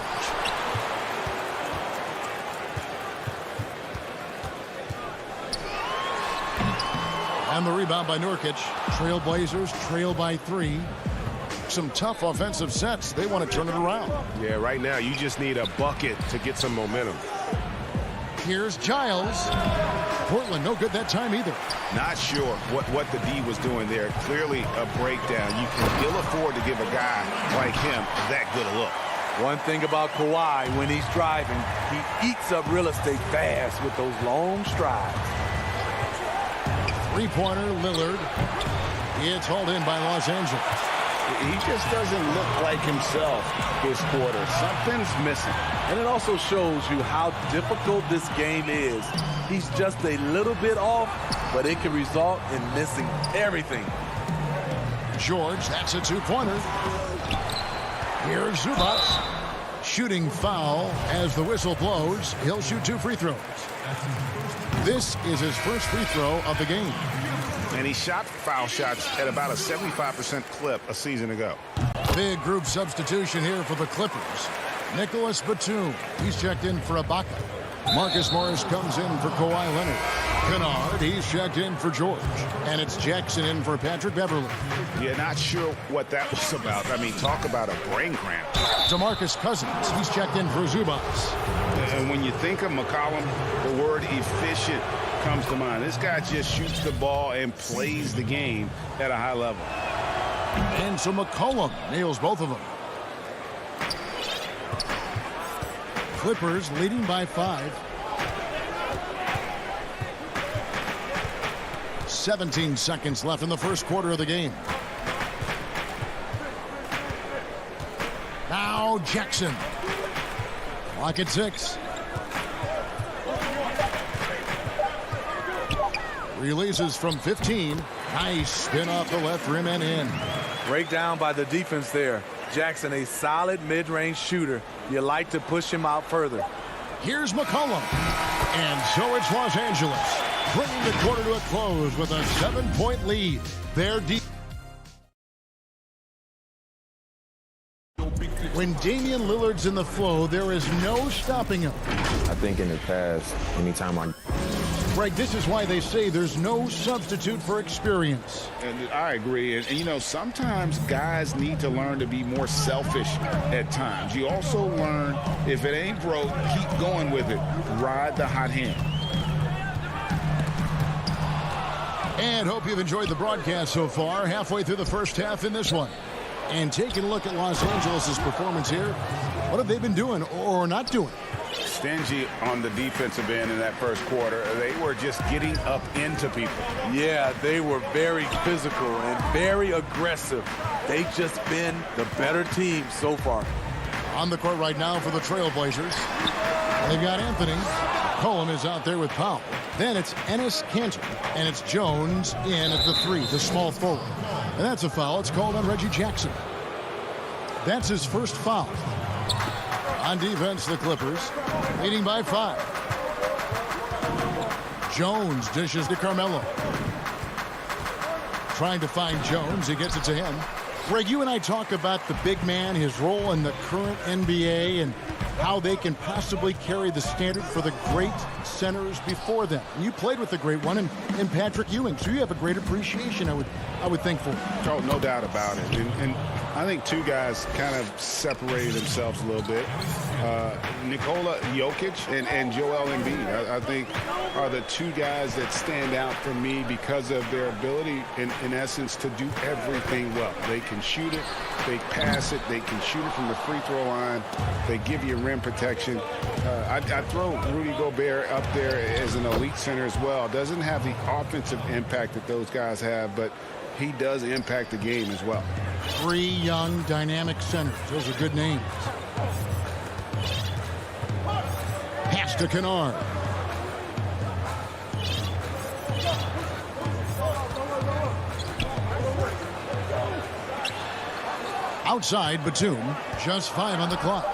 And the rebound by Nurkic. Trailblazers trail by 3. Some tough offensive sets. They want to turn it around. Yeah, right now you just need a bucket to get some momentum. Here's Giles. Portland no good that time either. Not sure what the D was doing there. Clearly a breakdown. You can ill afford to give a guy like him that good a look. One thing about Kawhi, when he's driving, he eats up real estate fast with those long strides. Three-pointer, Lillard. It's hauled in by Los Angeles. He just doesn't look like himself this quarter. Something's missing. And it also shows you how difficult this game is. He's just a little bit off, but it can result in missing everything. George, that's a two-pointer. Here's Zubac. Shooting foul as the whistle blows. He'll shoot 2 free throws. This is his first free throw of the game. And he shot foul shots at about a 75% clip a season ago. Big group substitution here for the Clippers. Nicholas Batum. He's checked in for Ibaka. Marcus Morris comes in for Kawhi Leonard. Kennard, he's checked in for George. And it's Jackson in for Patrick Beverly. You're not sure what that was about. I mean, talk about a brain cramp. DeMarcus Cousins, he's checked in for Zubac. And when you think of McCollum, the word efficient comes to mind. This guy just shoots the ball and plays the game at a high level. And so McCollum nails both of them. Clippers leading by 5. 17 seconds left in the first quarter of the game. Now Jackson. Clock at 6. Releases from 15. Nice spin off the left rim and in. Breakdown by the defense there. Jackson, a solid mid-range shooter. You like to push him out further. Here's McCollum. And so it's Los Angeles, bringing the quarter to a close with a 7-point lead. Their deep. When Damian Lillard's in the flow, there is no stopping him. I think in the past, anytime Greg, this is why they say there's no substitute for experience. And I agree. And, you know, sometimes guys need to learn to be more selfish at times. You also learn, if it ain't broke, keep going with it. Ride the hot hand. And hope you've enjoyed the broadcast so far. Halfway through the first half in this one. And taking a look at Los Angeles' performance here. What have they been doing or not doing? Stingy on the defensive end in that first quarter. They were just getting up into people. Yeah, they were very physical and very aggressive. They've just been the better team so far. On the court right now for the Trailblazers. They've got Anthony. Colum is out there with Powell. Then it's Enes Kanter, and it's Jones in at the 3, the small forward. And that's a foul. It's called on Reggie Jackson. That's his first foul. On defense, the Clippers leading by 5. Jones dishes to Carmelo. Trying to find Jones. He gets it to him. Greg, you and I talk about the big man, his role in the current NBA, and how they can possibly carry the standard for the great centers before them. And you played with the great one in Patrick Ewing, so you have a great appreciation, I would think, for him. Oh, no doubt about it. And I think two guys kind of separated themselves a little bit. Nikola Jokic and Joel Embiid, I think, are the two guys that stand out for me because of their ability, in essence, to do everything well. They can shoot it, they pass it, they can shoot it from the free throw line, they give you rim protection. I'd throw Rudy Gobert up there as an elite center as well. Doesn't have the offensive impact that those guys have, but he does impact the game as well. 3 young, dynamic centers. Those are good names. Pass to Kennard. Outside, Batum. Just 5 on the clock.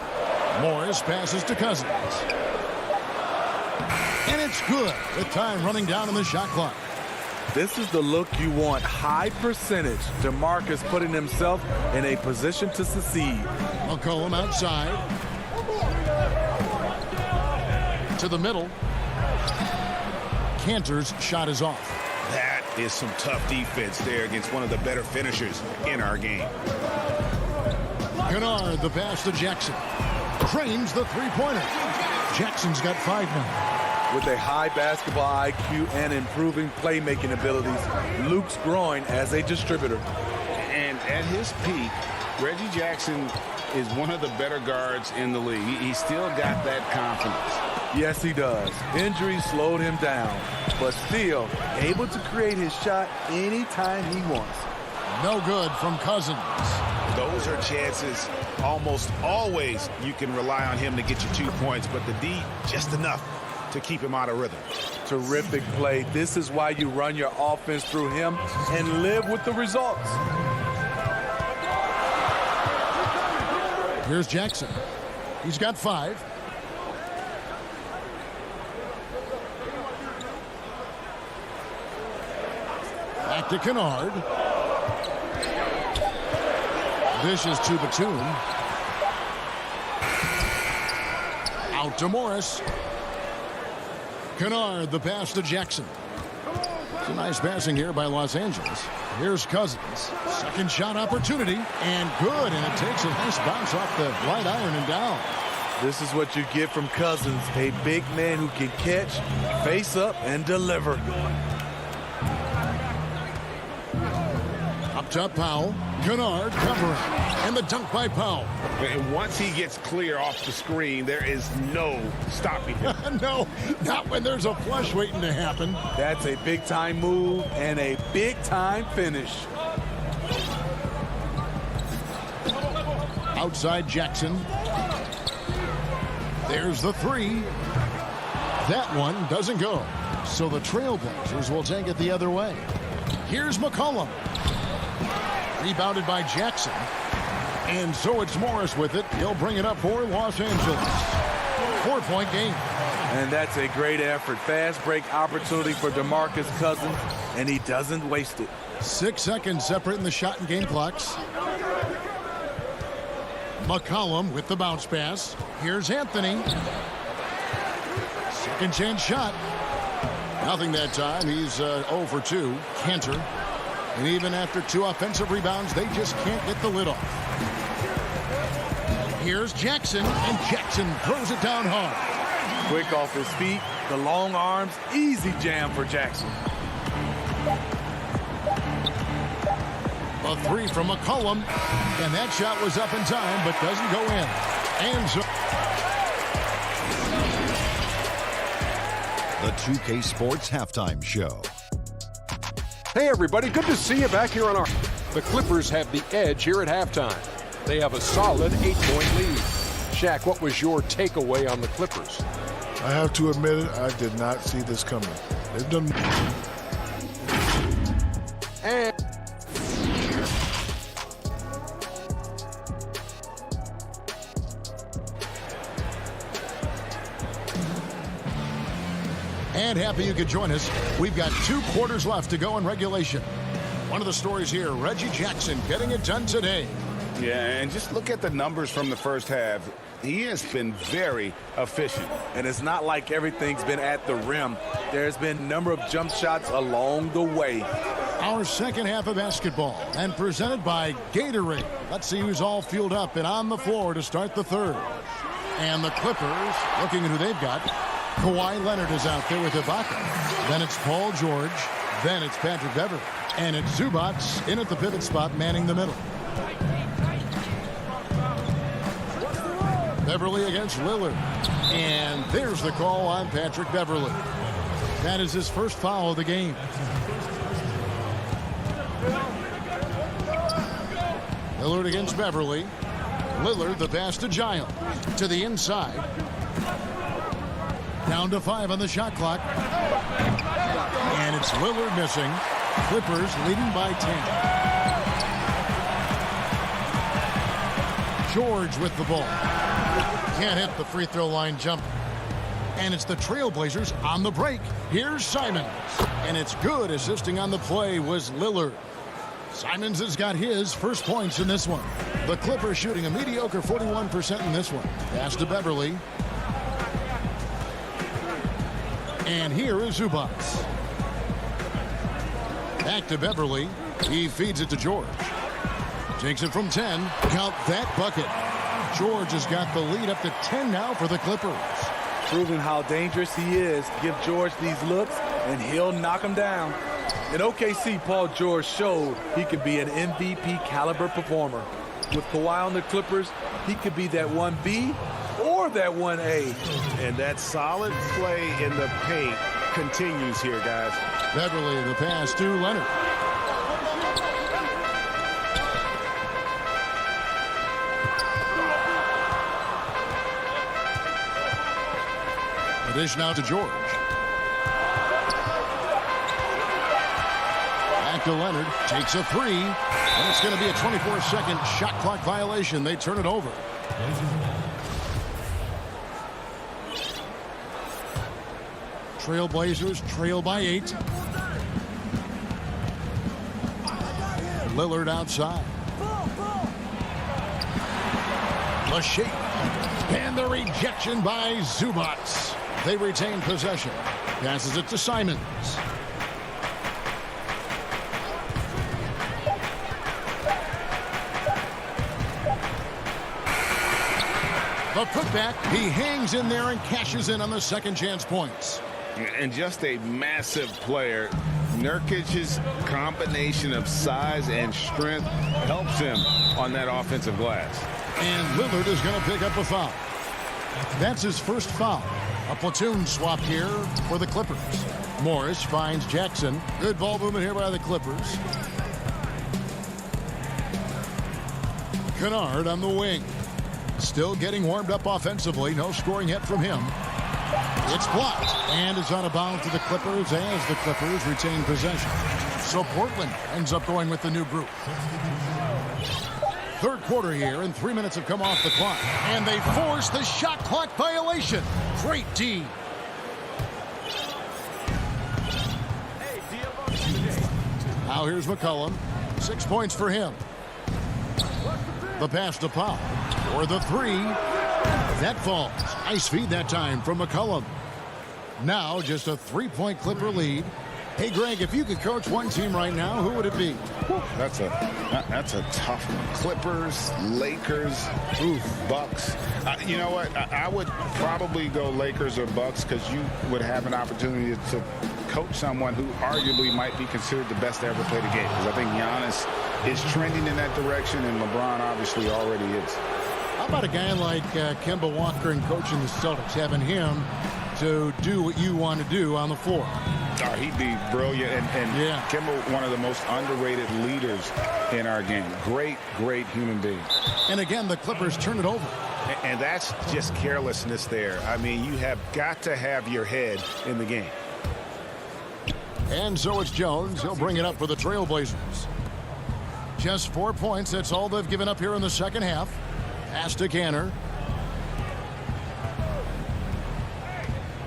Morris passes to Cousins. And it's good with time running down on the shot clock. This is the look you want. High percentage. DeMarcus putting himself in a position to succeed. McCollum outside. To the middle. Kanter's shot is off. That is some tough defense there against one of the better finishers in our game. Kennard, the pass to Jackson. Cranes the three-pointer. Jackson's got 5 now. With a high basketball IQ and improving playmaking abilities, Luke's growing as a distributor. And at his peak, Reggie Jackson is one of the better guards in the league. He's still got that confidence. Yes, he does. Injuries slowed him down, but still able to create his shot anytime he wants. No good from Cousins. Those are chances almost always you can rely on him to get you 2 points, but the D just enough to keep him out of rhythm. Terrific play. This is why you run your offense through him and live with the results. Here's Jackson. He's got 5. Back to Kennard. Dishes to Batum. Out to Morris. Kennard, the pass to Jackson. It's a nice passing here by Los Angeles. Here's Cousins. Second shot opportunity, and good, and it takes a nice bounce off the right iron and down. This is what you get from Cousins, a big man who can catch, face up, and deliver. Up top, Powell. Kennard covering, and the dunk by Powell. And once he gets clear off the screen, there is no stopping him. No, not when there's a flush waiting to happen. That's a big-time move and a big-time finish. Outside Jackson. There's the 3. That one doesn't go. So the Trailblazers will take it the other way. Here's McCollum. Rebounded by Jackson. And so it's Morris with it. He'll bring it up for Los Angeles. 4-point game. And that's a great effort. Fast break opportunity for DeMarcus Cousins, and he doesn't waste it. 6 seconds separating the shot and game clocks. McCollum with the bounce pass. Here's Anthony. Second chance shot. Nothing that time. He's 0 for 2. Cantor. And even after 2 offensive rebounds, they just can't get the lid off. Here's Jackson, and Jackson throws it down hard. Quick off his feet, the long arms, easy jam for Jackson. A 3 from McCollum, and that shot was up in time, but doesn't go in. And so The 2K Sports Halftime Show. Hey, everybody. Good to see you back here on our... The Clippers have the edge here at halftime. They have a solid 8-point lead. Shaq, what was your takeaway on the Clippers? I have to admit it, I did not see this coming. They've done... And happy you could join us. We've got 2 quarters left to go in regulation. One of the stories here, Reggie Jackson getting it done today. Yeah, and just look at the numbers from the first half. He has been very efficient. And it's not like everything's been at the rim. There's been a number of jump shots along the way. Our second half of basketball, and presented by Gatorade. Let's see who's all fueled up and on the floor to start the third. And the Clippers, looking at who they've got. Kawhi Leonard is out there with Ibaka. Then it's Paul George. Then it's Patrick Beverley. And it's Zubats in at the pivot spot, manning the middle. Beverley against Lillard. And there's the call on Patrick Beverley. That is his first foul of the game. Lillard against Beverley. Lillard, the pass to Giles. To the inside. Down to 5 on the shot clock. And it's Lillard missing. Clippers leading by 10. George with the ball. Can't hit the free throw line jump. And it's the Trailblazers on the break. Here's Simons. And it's good. Assisting on the play was Lillard. Simons has got his first points in this one. The Clippers shooting a mediocre 41% in this one. Pass to Beverley. And here is Zubats. Back to Beverley. He feeds it to George. Takes it from 10. Count that bucket. George has got the lead up to 10 now for the Clippers. Proving how dangerous he is. Give George these looks, and he'll knock him down. In OKC, Paul George showed he could be an MVP caliber performer. With Kawhi on the Clippers, he could be that 1B or that 1A. And that solid play in the paint continues here, guys. Beverly, the pass to Leonard. The dish now to George. Back to Leonard. Takes a three. And it's going to be a 24-second shot clock violation. They turn it over. Trailblazers trail by 8. Lillard outside. The shake. And the rejection by Zubats. They retain possession. Passes it to Simons. The putback. He hangs in there and cashes in on the second chance points. And just a massive player. Nurkic's combination of size and strength helps him on that offensive glass. And Lillard is going to pick up a foul. That's his first foul. A platoon swap here for the Clippers. Morris finds Jackson. Good ball movement here by the Clippers. Kennard on the wing. Still getting warmed up offensively. No scoring yet from him. It's blocked and is out of bounds to the Clippers as the Clippers retain possession. So Portland ends up going with the new group. Third quarter here, and 3 minutes have come off the clock. And they force the shot clock violation. Great D. Now here's McCollum. 6 points for him. The pass to Powell. For the three. That falls. Nice feed that time from McCollum. Now just a 3-point Clipper lead. Hey, Greg, if you could coach one team right now, who would it be? That's a tough one. Clippers, Lakers, Bucks. You know what? I would probably go Lakers or Bucks because you would have an opportunity to coach someone who arguably might be considered the best to ever play the game. Because I think Giannis is trending in that direction, and LeBron obviously already is. How about a guy like Kemba Walker and coaching the Celtics, having him to do what you want to do on the floor? Oh, he'd be brilliant, and yeah. Kemba, one of the most underrated leaders in our game. Great human being. And again, the Clippers turn it over. And that's just carelessness there. I mean, you have got to have your head in the game. And so it's Jones. He'll bring it up for the Trailblazers. Just 4 points. That's all they've given up here in the second half. Pass to Canner.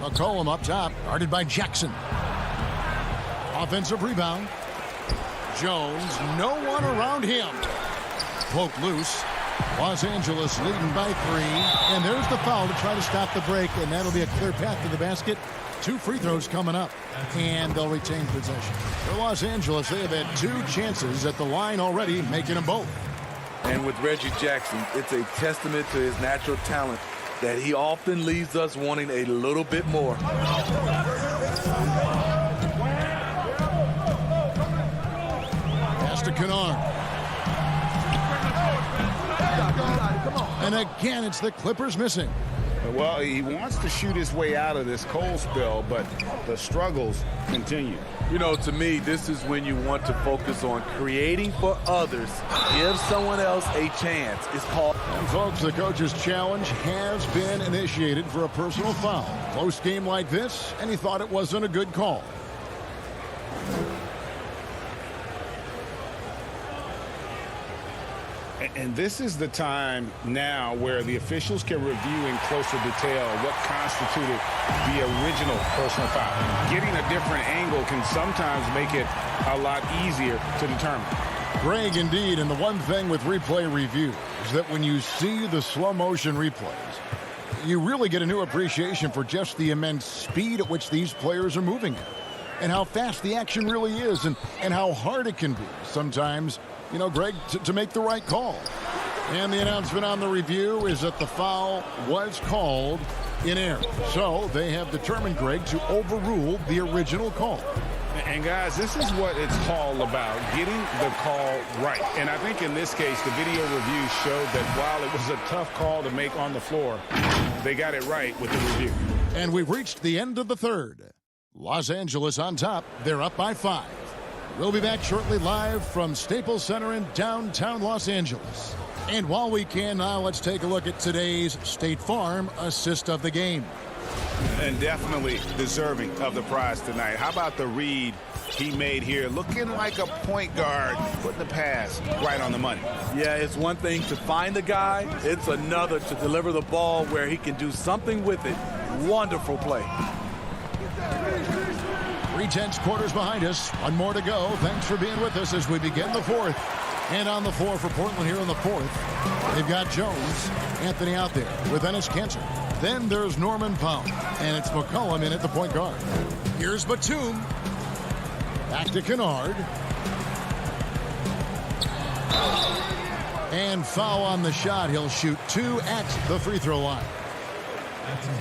McCollum up top, guarded by Jackson. Offensive rebound. Jones, no one around him. Poke loose. Los Angeles leading by 3. And there's the foul to try to stop the break, and that'll be a clear path to the basket. 2 free throws coming up, and they'll retain possession. For Los Angeles, they have had 2 chances at the line already, making them both. And with Reggie Jackson, it's a testament to his natural talent that he often leaves us wanting a little bit more. Pass to Kennard. And again, it's the Clippers missing. Well, he wants to shoot his way out of this cold spell, but the struggles continue. You know, to me, this is when you want to focus on creating for others. Give someone else a chance. It's called... And folks, the coach's challenge has been initiated for a personal foul. Close game like this, and he thought it wasn't a good call. And this is the time now where the officials can review in closer detail what constituted the original personal foul. Getting a different angle can sometimes make it a lot easier to determine. Greg, indeed, and the one thing with replay review is that when you see the slow motion replays, you really get a new appreciation for just the immense speed at which these players are moving at, and how fast the action really is, and how hard it can be sometimes, you know, Greg, to make the right call. And the announcement on the review is that the foul was called in error. So they have determined, Greg, to overrule the original call. And guys, this is what it's all about, getting the call right. And I think in this case, the video review showed that while it was a tough call to make on the floor, they got it right with the review. And we've reached the end of the third. Los Angeles on top. They're up by 5. We'll be back shortly live from Staples Center in downtown Los Angeles. And while we can now, let's take a look at today's State Farm assist of the game. And definitely deserving of the prize tonight. How about the read he made here? Looking like a point guard, putting the pass right on the money. Yeah, it's one thing to find the guy. It's another to deliver the ball where he can do something with it. Wonderful play. 3/10 quarters behind us. One more to go. Thanks for being with us as we begin the fourth. And on the floor for Portland here in the fourth, they've got Jones, Anthony out there with Enes Kanter. Then there's Norman Powell, and it's McCollum in at the point guard. Here's Batum. Back to Kennard. And foul on the shot. He'll shoot 2 at the free throw line.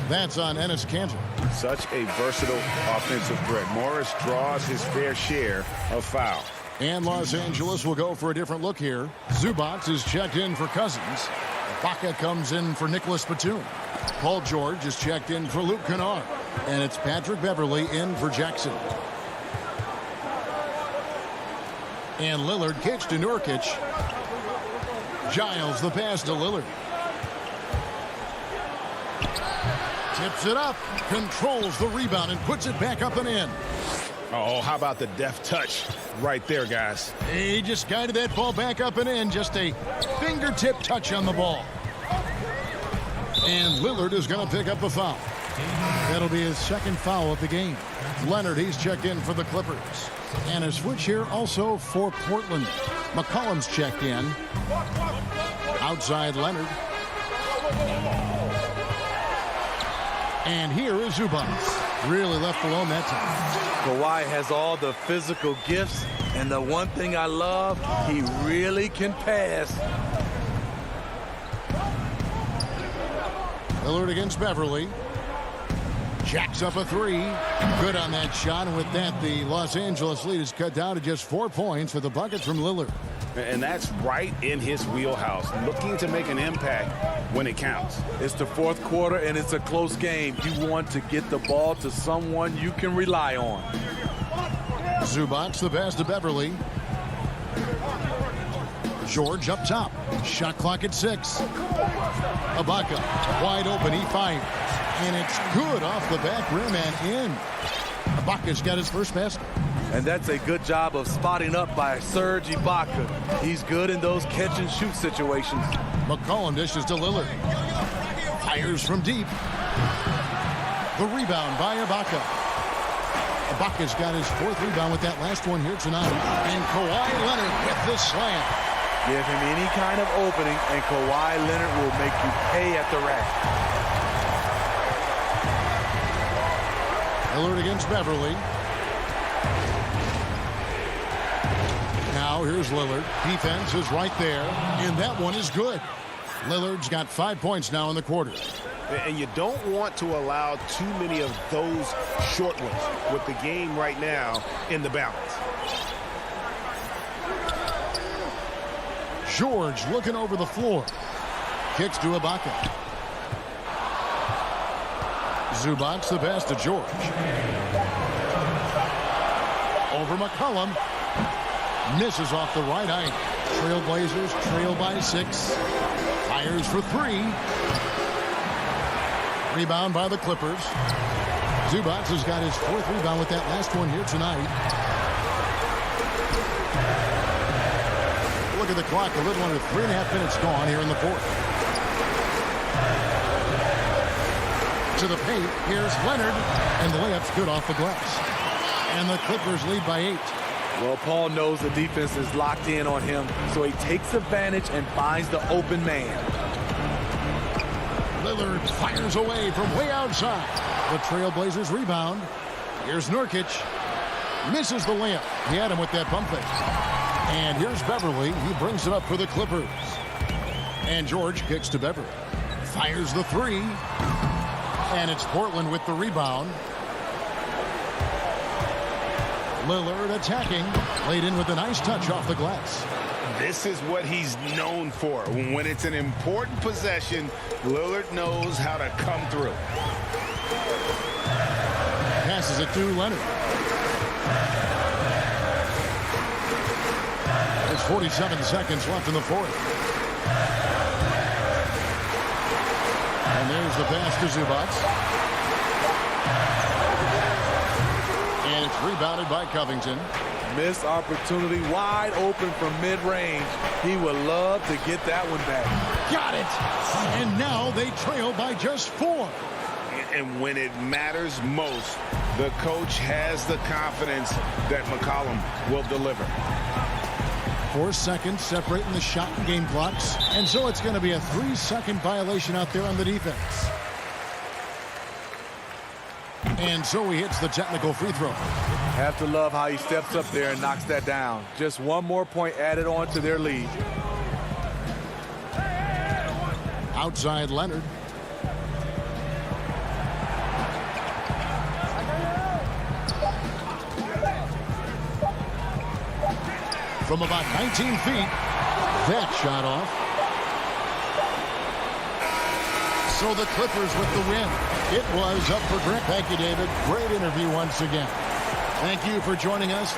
That's on Enes Kanter. Such a versatile offensive threat. Morris draws his fair share of fouls. And Los Angeles will go for a different look here. Zubac is checked in for Cousins. Baca comes in for Nicholas Batum. Paul George is checked in for Luke Kennard. And it's Patrick Beverley in for Jackson. And Lillard kicks to Nurkic. Giles the pass to Lillard. Tips it up. Controls the rebound and puts it back up and in. Oh, how about the deft touch right there, guys? He just guided that ball back up and in. Just a fingertip touch on the ball. And Lillard is going to pick up a foul. That'll be his second foul of the game. Leonard, he's checked in for the Clippers. And a switch here also for Portland. McCollum's checked in. Outside Leonard. And here is Zubac. Really left alone that time. Kawhi has all the physical gifts, and the one thing I love, he really can pass. Lillard against Beverly. Jacks up a 3. Good on that shot, and with that, the Los Angeles lead is cut down to just 4 points with a bucket from Lillard. And that's right in his wheelhouse, looking to make an impact when it counts. It's the fourth quarter, and it's a close game. You want to get the ball to someone you can rely on. Zubac the pass to Beverly. George up top. Shot clock at 6. Ibaka wide open. He fires. And it's good off the back rim and in. Ibaka's got his first basket. And that's a good job of spotting up by Serge Ibaka. He's good in those catch-and-shoot situations. McCollum dishes to Lillard. Fires from deep. The rebound by Ibaka. Ibaka's got his 4th rebound with that last one here tonight. And Kawhi Leonard with the slam. Give him any kind of opening, and Kawhi Leonard will make you pay at the rack. Lillard against Beverly. Now here's Lillard. Defense is right there, and that one is good. Lillard's got 5 points now in the quarter. And you don't want to allow too many of those short ones with the game right now in the balance. George looking over the floor. Kicks to Ibaka. Zubac the pass to George. Over McCollum. Misses off the right eye. Trailblazers trail by 6. Fires for 3. Rebound by the Clippers. Zubac has got his 4th rebound with that last one here tonight. Look at the clock. A little under 3.5 minutes gone here in the 4th. To the paint. Here's Leonard. And the layup's good off the glass. And the Clippers lead by 8. Well, Paul knows the defense is locked in on him, so he takes advantage and finds the open man. Lillard fires away from way outside. The Trailblazers rebound. Here's Nurkic. Misses the layup. He had him with that pump fake. And here's Beverly. He brings it up for the Clippers. And George kicks to Beverly. Fires the 3. And it's Portland with the rebound. Lillard attacking. Laid in with a nice touch off the glass. This is what he's known for. When it's an important possession, Lillard knows how to come through. Passes it to Leonard. There's 47 seconds left in the fourth. And there's the pass to Zubac. And it's rebounded by Covington. Missed opportunity, wide open from mid-range. He would love to get that one back. Got it! And now they trail by just 4. And when it matters most, the coach has the confidence that McCollum will deliver. 4 seconds separating the shot and game clocks. And so it's going to be a 3-second violation out there on the defense. And so he hits the technical free throw. Have to love how he steps up there and knocks that down. Just one more point added on to their lead. Outside Leonard. From about 19 feet, that shot off. So the Clippers with the win. It was up for grabs. Thank you, David. Great interview once again. Thank you for joining us.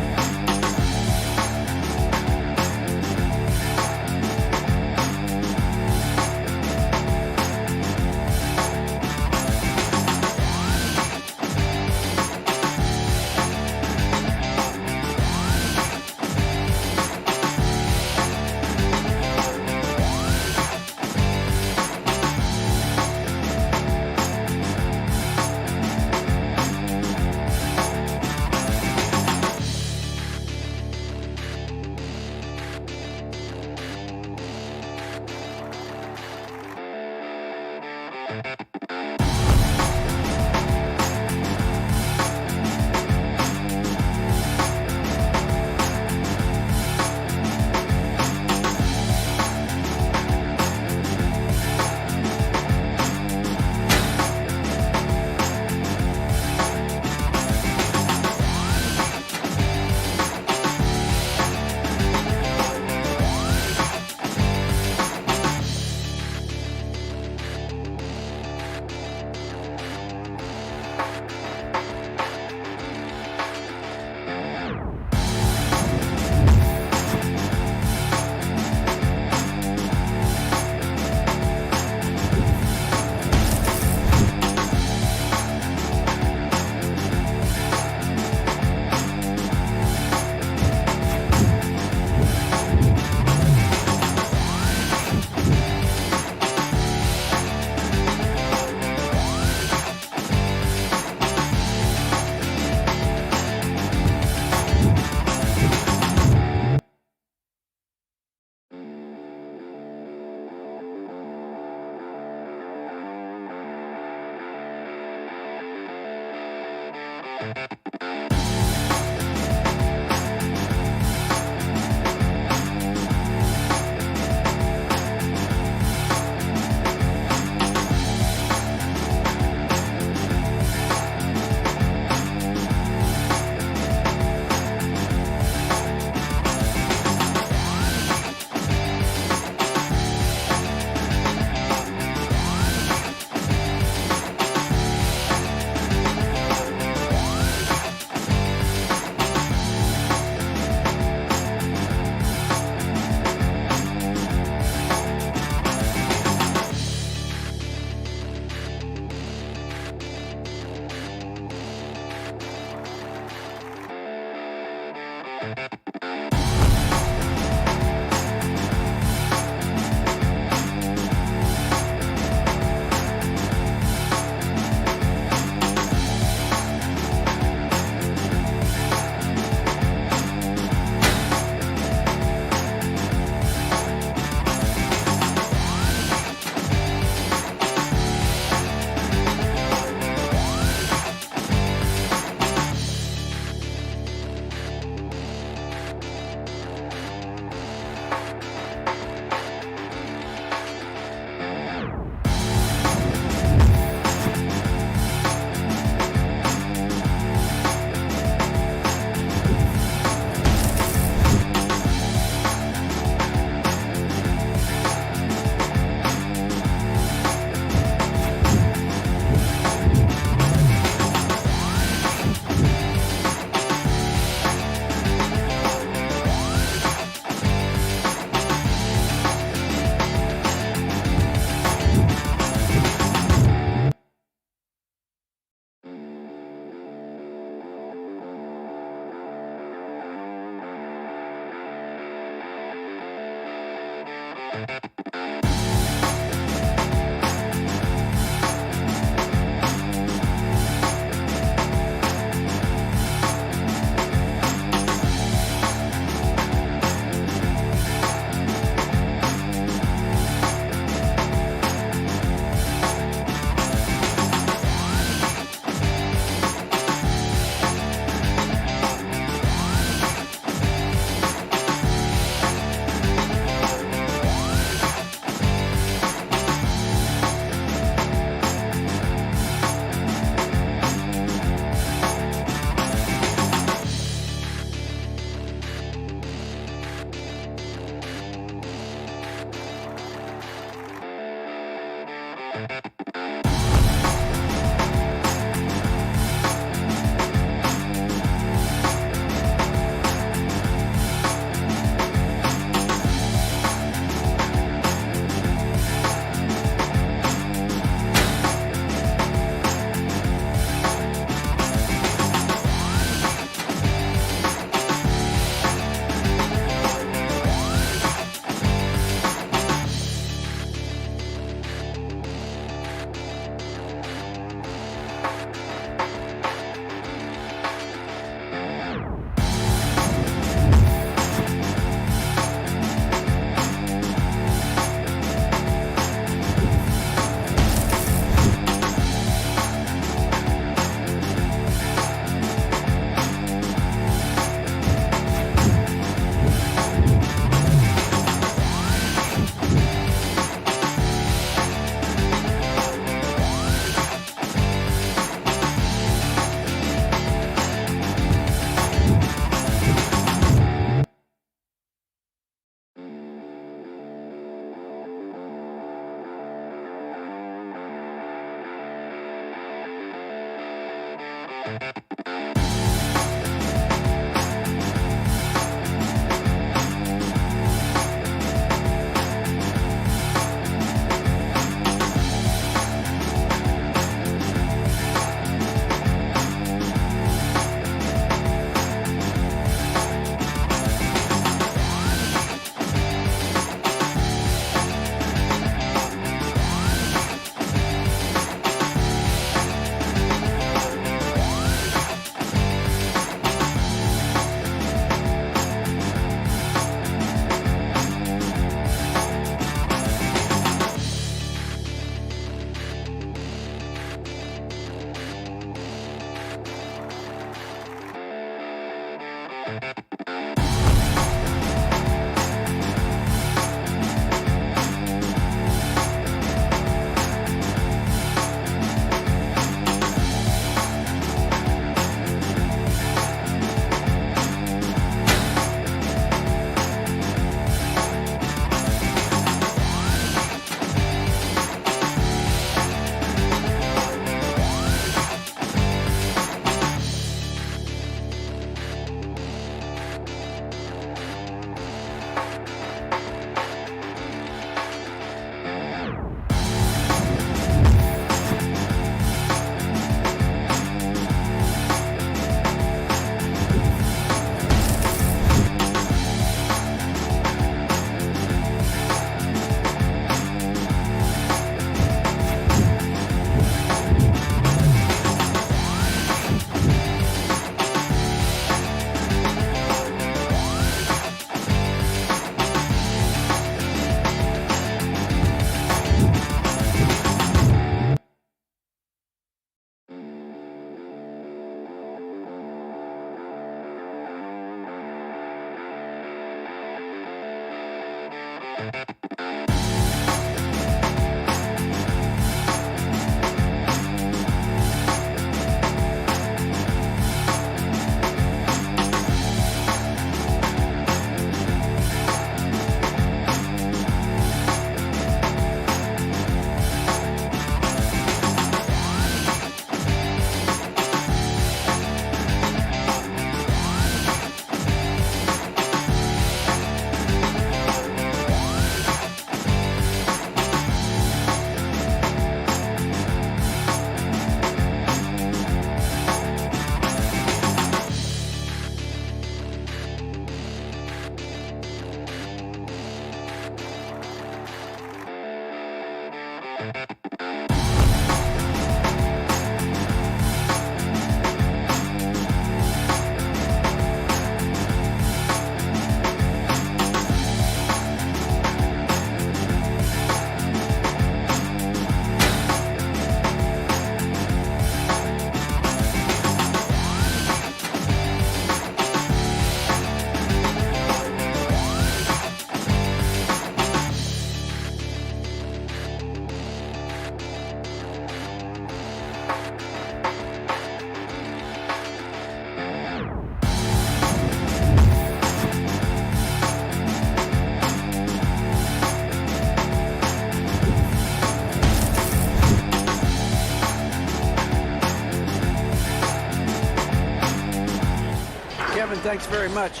Thanks very much.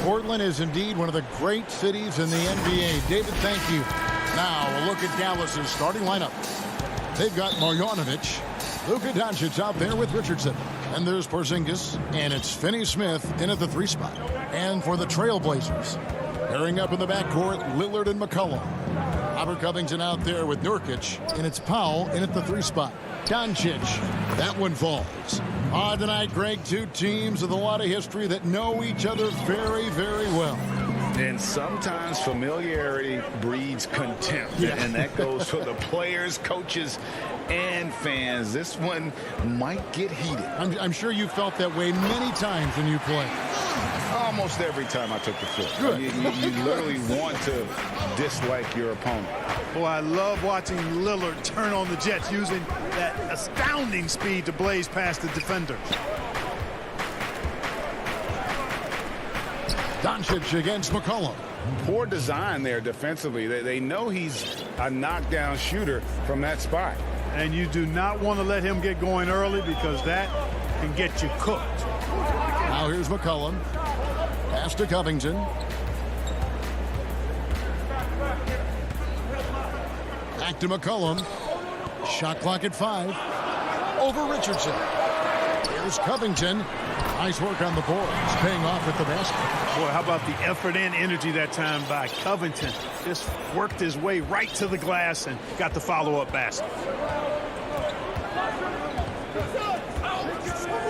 Portland is indeed one of the great cities in the NBA. David, thank you. Now we'll look at Dallas's starting lineup. They've got Marjanovic, Luka Doncic out there with Richardson. And there's Porzingis, and it's Finney-Smith in at the 3 spot. And for the Trailblazers, pairing up in the backcourt, Lillard and McCollum. Robert Covington out there with Nurkic, and it's Powell in at the 3 spot. Doncic, that one falls. Tonight, Greg, two teams with a lot of history that know each other very, very well. And sometimes familiarity breeds contempt. Yeah. And that goes for the players, coaches, and fans. This one might get heated. I'm sure you felt that way many times when you played. Almost every time I took the field. Good. You literally want to dislike your opponent. Well, I love watching Lillard turn on the Jets, using that astounding speed to blaze past the defenders. Doncic against McCollum. Poor design there defensively. They know he's a knockdown shooter from that spot. And you do not want to let him get going early, because that can get you cooked. Now here's McCollum. Pass to Covington. Back to McCollum. Shot clock at 5. Over Richardson. Here's Covington. Nice work on the boards. Paying off at the basket. Boy, how about the effort and energy that time by Covington? Just worked his way right to the glass and got the follow-up basket.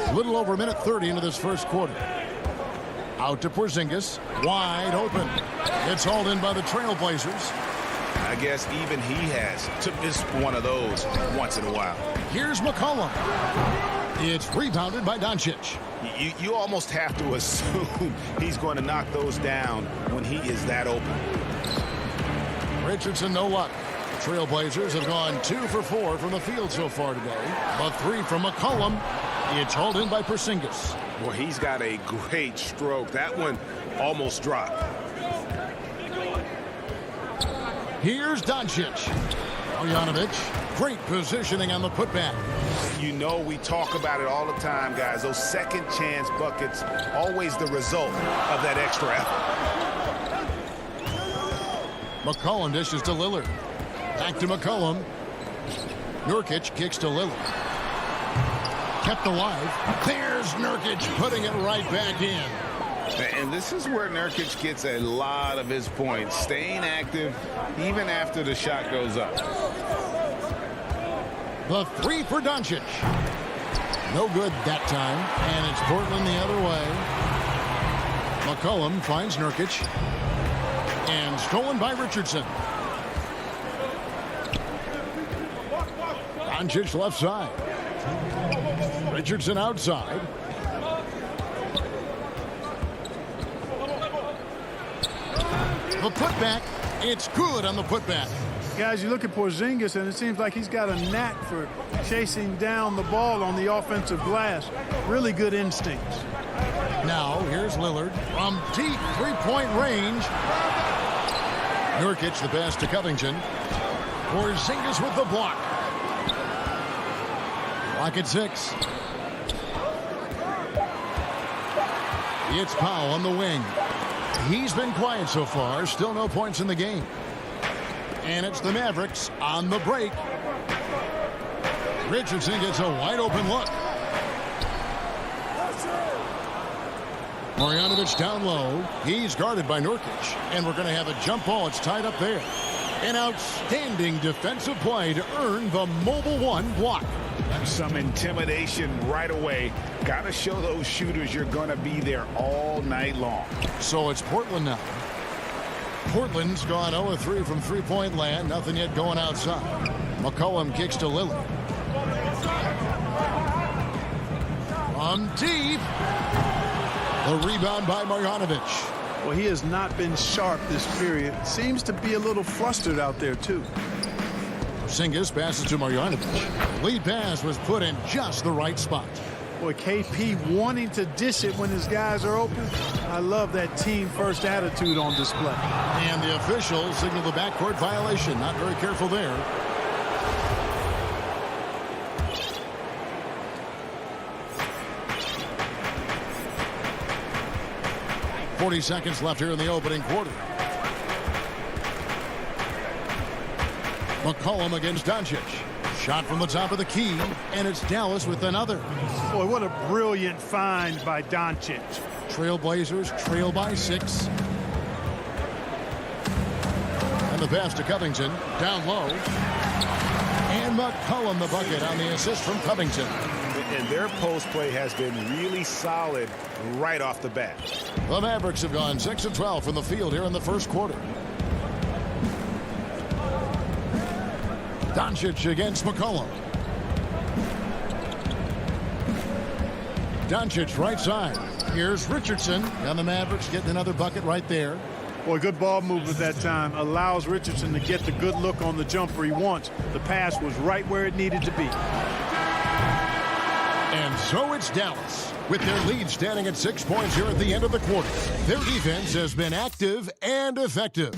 A little over a minute 30 into this first quarter. Out to Porzingis. Wide open. It's hauled in by the Trailblazers. I guess even he has to miss one of those once in a while. Here's McCollum. It's rebounded by Doncic. You almost have to assume he's going to knock those down when he is that open. Richardson, no luck. Trailblazers have gone 2 for 4 from the field so far today. A 3 from McCollum. It's hauled in by Porzingis. Well, he's got a great stroke. That one almost dropped. Here's Doncic. Marjanovic. Great positioning on the putback. You know, we talk about it all the time, guys. Those second chance buckets, always the result of that extra effort. McCollum dishes to Lillard. Back to McCollum. Nurkic kicks to Lillard. Kept alive. There's Nurkic putting it right back in. And this is where Nurkic gets a lot of his points, staying active even after the shot goes up. The 3 for Doncic. No good that time, and it's Portland the other way. McCollum finds Nurkic, and stolen by Richardson. Doncic left side. Richardson outside. The putback, it's good on the putback. Guys, you look at Porzingis, and it seems like he's got a knack for chasing down the ball on the offensive glass. Really good instincts. Now, here's Lillard from deep three-point range. Nurkic the pass to Covington. Porzingis with the block. Clock at 6. It's Powell on the wing. He's been quiet so far. Still no points in the game. And it's the Mavericks on the break. Richardson gets a wide open look. Marjanovic down low. He's guarded by Nurkic. And we're going to have a jump ball. It's tied up there. An outstanding defensive play to earn the Mobile One block. That's some intimidation right away. Got to show those shooters you're going to be there all night long. So it's Portland now. Portland's gone 0-3 from three-point land. Nothing yet going outside. McCollum kicks to Lillard. From deep. The rebound by Marjanovic. Well, he has not been sharp this period. Seems to be a little flustered out there, too. Porzingis passes to Marjanovic. Lead pass was put in just the right spot. Boy, KP wanting to dish it when his guys are open. I love that team-first attitude on display. And the officials signal the backcourt violation. Not very careful there. 40 seconds left here in the opening quarter. McCollum against Doncic. Shot from the top of the key, and it's Dallas with another. Boy, what a brilliant find by Doncic. Trailblazers trail by 6. And the pass to Covington, down low. And McCollum the bucket on the assist from Covington. And their post play has been really solid right off the bat. The Mavericks have gone 6 of 12 from the field here in the first quarter. Doncic against McCollum. Doncic right side. Here's Richardson. And the Mavericks getting another bucket right there. Boy, good ball movement that time. Allows Richardson to get the good look on the jumper he wants. The pass was right where it needed to be. And so it's Dallas, with their lead standing at 6 points here at the end of the quarter. Their defense has been active and effective.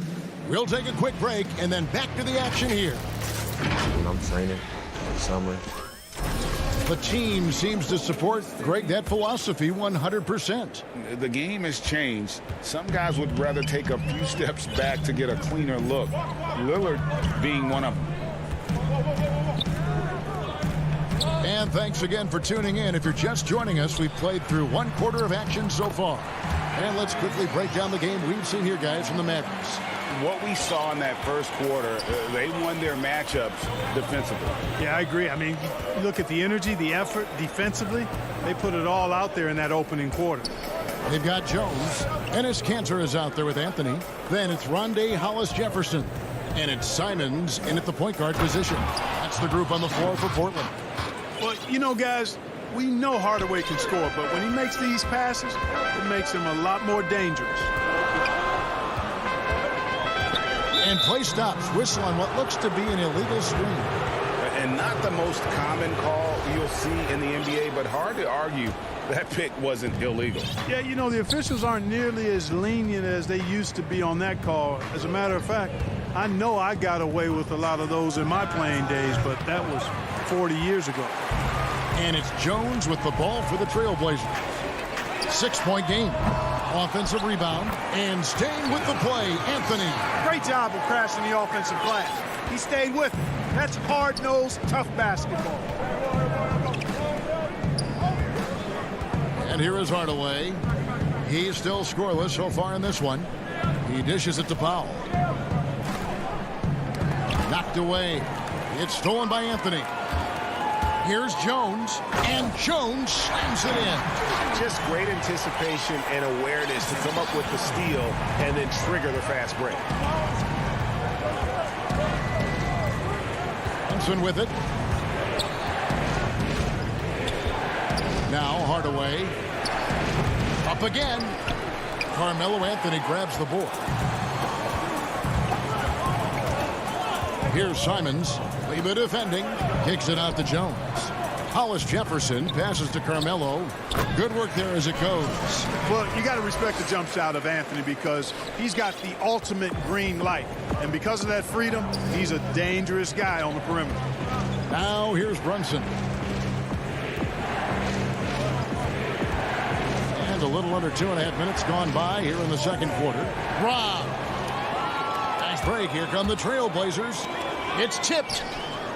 We'll take a quick break and then back to the action here. When I'm training in the summer. The team seems to support, Greg, that philosophy 100%. The game has changed. Some guys would rather take a few steps back to get a cleaner look. Lillard being one of them. And thanks again for tuning in. If you're just joining us, we've played through 1 quarter of action so far. And let's quickly break down the game we've seen here, guys, from the Mavericks. What we saw in that first quarter, they won their matchups defensively. Yeah, I agree. I mean, look at the energy, the effort defensively. They put it all out there in that opening quarter. They've got Jones. Enes Kanter is out there with Anthony. Then it's Rondé Hollis-Jefferson. And it's Simons in at the point guard position. That's the group on the floor for Portland. Well, you know, guys, we know Hardaway can score, but when he makes these passes, it makes him a lot more dangerous. And play stops. Whistle on what looks to be an illegal screen. And not the most common call you'll see in the NBA, but hard to argue that pick wasn't illegal. Yeah, you know, the officials aren't nearly as lenient as they used to be on that call. As a matter of fact, I know I got away with a lot of those in my playing days, but that was 40 years ago. And it's Jones with the ball for the Trailblazers. 6-point game. Offensive rebound. And staying with the play, Anthony. Great job of crashing the offensive glass. He stayed with it. That's hard-nosed, tough basketball. And here is Hardaway. He's still scoreless so far in this one. He dishes it to Powell. Knocked away. It's stolen by Anthony. Here's Jones, and Jones slams it in. Just great anticipation and awareness to come up with the steal and then trigger the fast break. Thompson with it. Now Hardaway. Up again. Carmelo Anthony grabs the board. Here's Simons. Leva defending. Kicks it out to Jones. Hollis-Jefferson passes to Carmelo. Good work there as it goes. Well, you got to respect the jump shot of Anthony because he's got the ultimate green light. And because of that freedom, he's a dangerous guy on the perimeter. Now here's Brunson. And a little under 2.5 minutes gone by here in the second quarter. Rob. Nice break. Here come the Trailblazers. It's tipped.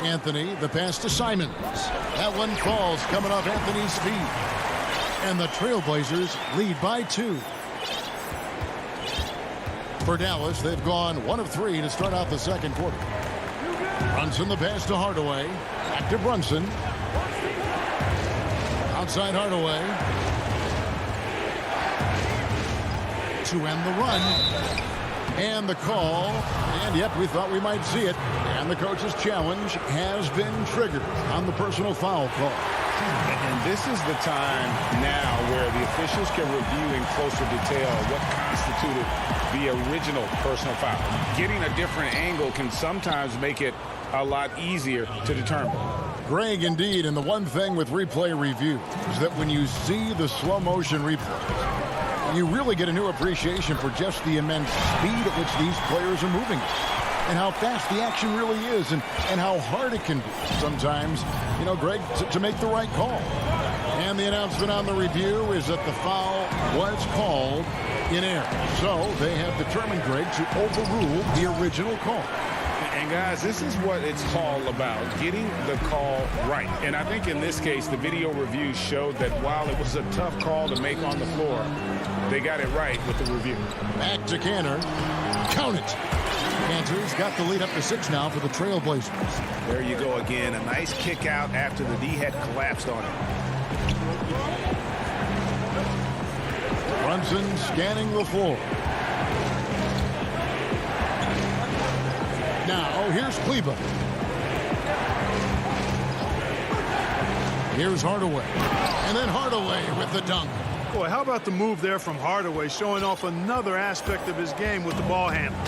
Anthony, the pass to Simons. That one falls coming off Anthony's feet. And the Trailblazers lead by 2. For Dallas, they've gone 1 of 3 to start out the second quarter. Brunson, the pass to Hardaway. Back to Brunson. Outside Hardaway. To end the run. And the call. And yep, we thought we might see it. And the coach's challenge has been triggered on the personal foul call. And this is the time now where the officials can review in closer detail what constituted the original personal foul. Getting a different angle can sometimes make it a lot easier to determine. Greg, indeed, and the one thing with replay review is that when you see the slow motion replays, you really get a new appreciation for just the immense speed at which these players are moving and how fast the action really is and how hard it can be sometimes, you know, Greg, to make the right call. And the announcement on the review is that the foul was called in error. So they have determined, Greg, to overrule the original call. And guys, this is what it's all about, getting the call right. And I think in this case, the video review showed that while it was a tough call to make on the floor, they got it right with the review. Back to Cantor. Count it. Cantor's got the lead up to 6 now for the Trailblazers. There you go again. A nice kick out after the D had collapsed on him. Brunson scanning the floor. Now, here's Kleba. Here's Hardaway. And then Hardaway with the dunk. Boy, how about the move there from Hardaway, showing off another aspect of his game with the ball handle.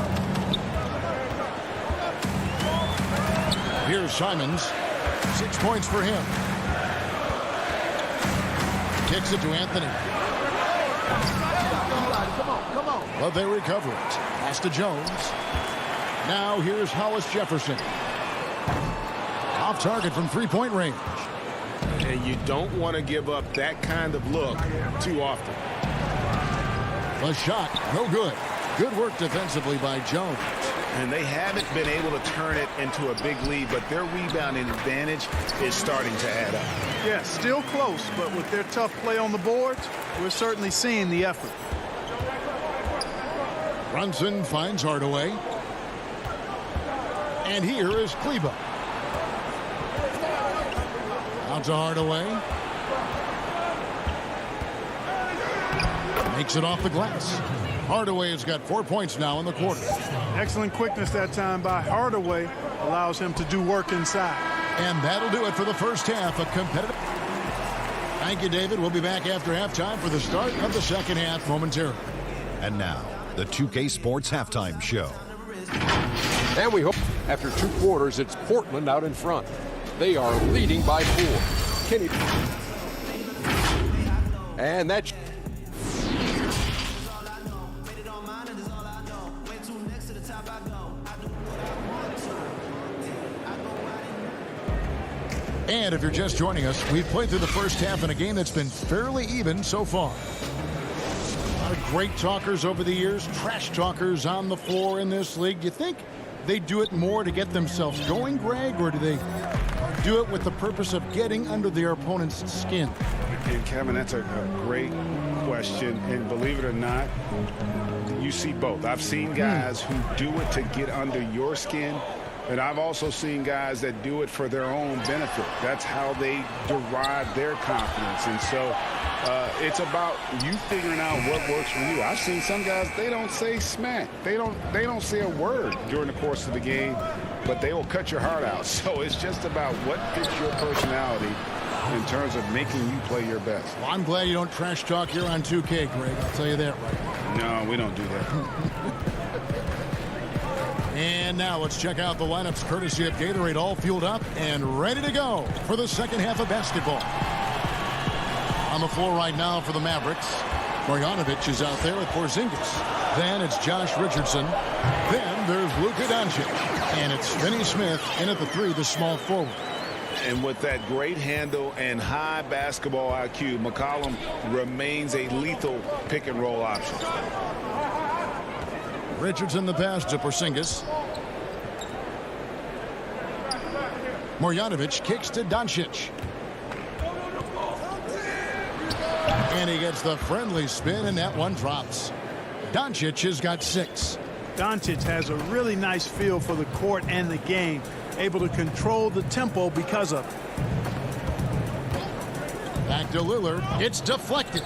Here's Simons. 6 points for him. Kicks it to Anthony. Come on. But they recover it. Pass to Jones. Now here's Hollis Jefferson. Off target from three-point range. And you don't want to give up that kind of look too often. The shot, no good. Good work defensively by Jones. And they haven't been able to turn it into a big lead, but their rebounding advantage is starting to add up. Yeah, still close, but with their tough play on the boards, we're certainly seeing the effort. Brunson finds Hardaway. And here is Kleba. Out to Hardaway. Makes it off the glass. Hardaway has got 4 points now in the quarter. Excellent quickness that time by Hardaway. Allows him to do work inside. And that'll do it for the first half. A competitive. Thank you, David. We'll be back after halftime for the start of the second half momentarily. And now, the 2K Sports Halftime Show. And we hope after 2 quarters, it's Portland out in front. They are leading by 4. Kenny. And that's... And if you're just joining us, we've played through the first half in a game that's been fairly even so far. A lot of great talkers over the years, trash talkers on the floor in this league. Do you think they do it more to get themselves going, Greg, or do they do it with the purpose of getting under their opponent's skin? And Kevin, that's a great question. And believe it or not, you see both. I've seen guys who do it to get under your skin. And I've also seen guys that do it for their own benefit. That's how they derive their confidence. And so it's about you figuring out what works for you. I've seen some guys, they don't say smack. They don't say a word during the course of the game, but they will cut your heart out. So it's just about what fits your personality in terms of making you play your best. Well, I'm glad you don't trash talk here on 2K, Greg. I'll tell you that right now. No, we don't do that. And now let's check out the lineups courtesy of Gatorade, all fueled up and ready to go for the second half of basketball. On the floor right now for the Mavericks, Marjanovic is out there with Porzingis. Then it's Josh Richardson. Then there's Luka Doncic. And it's Finney Smith in at the 3, the small forward. And with that great handle and high basketball IQ, McCollum remains a lethal pick and roll option. Richardson the pass to Porzingis. Marjanovic kicks to Doncic. And he gets the friendly spin, and that one drops. Doncic has got 6. Doncic has a really nice feel for the court and the game, able to control the tempo because of it. Back to Lillard. It's deflected.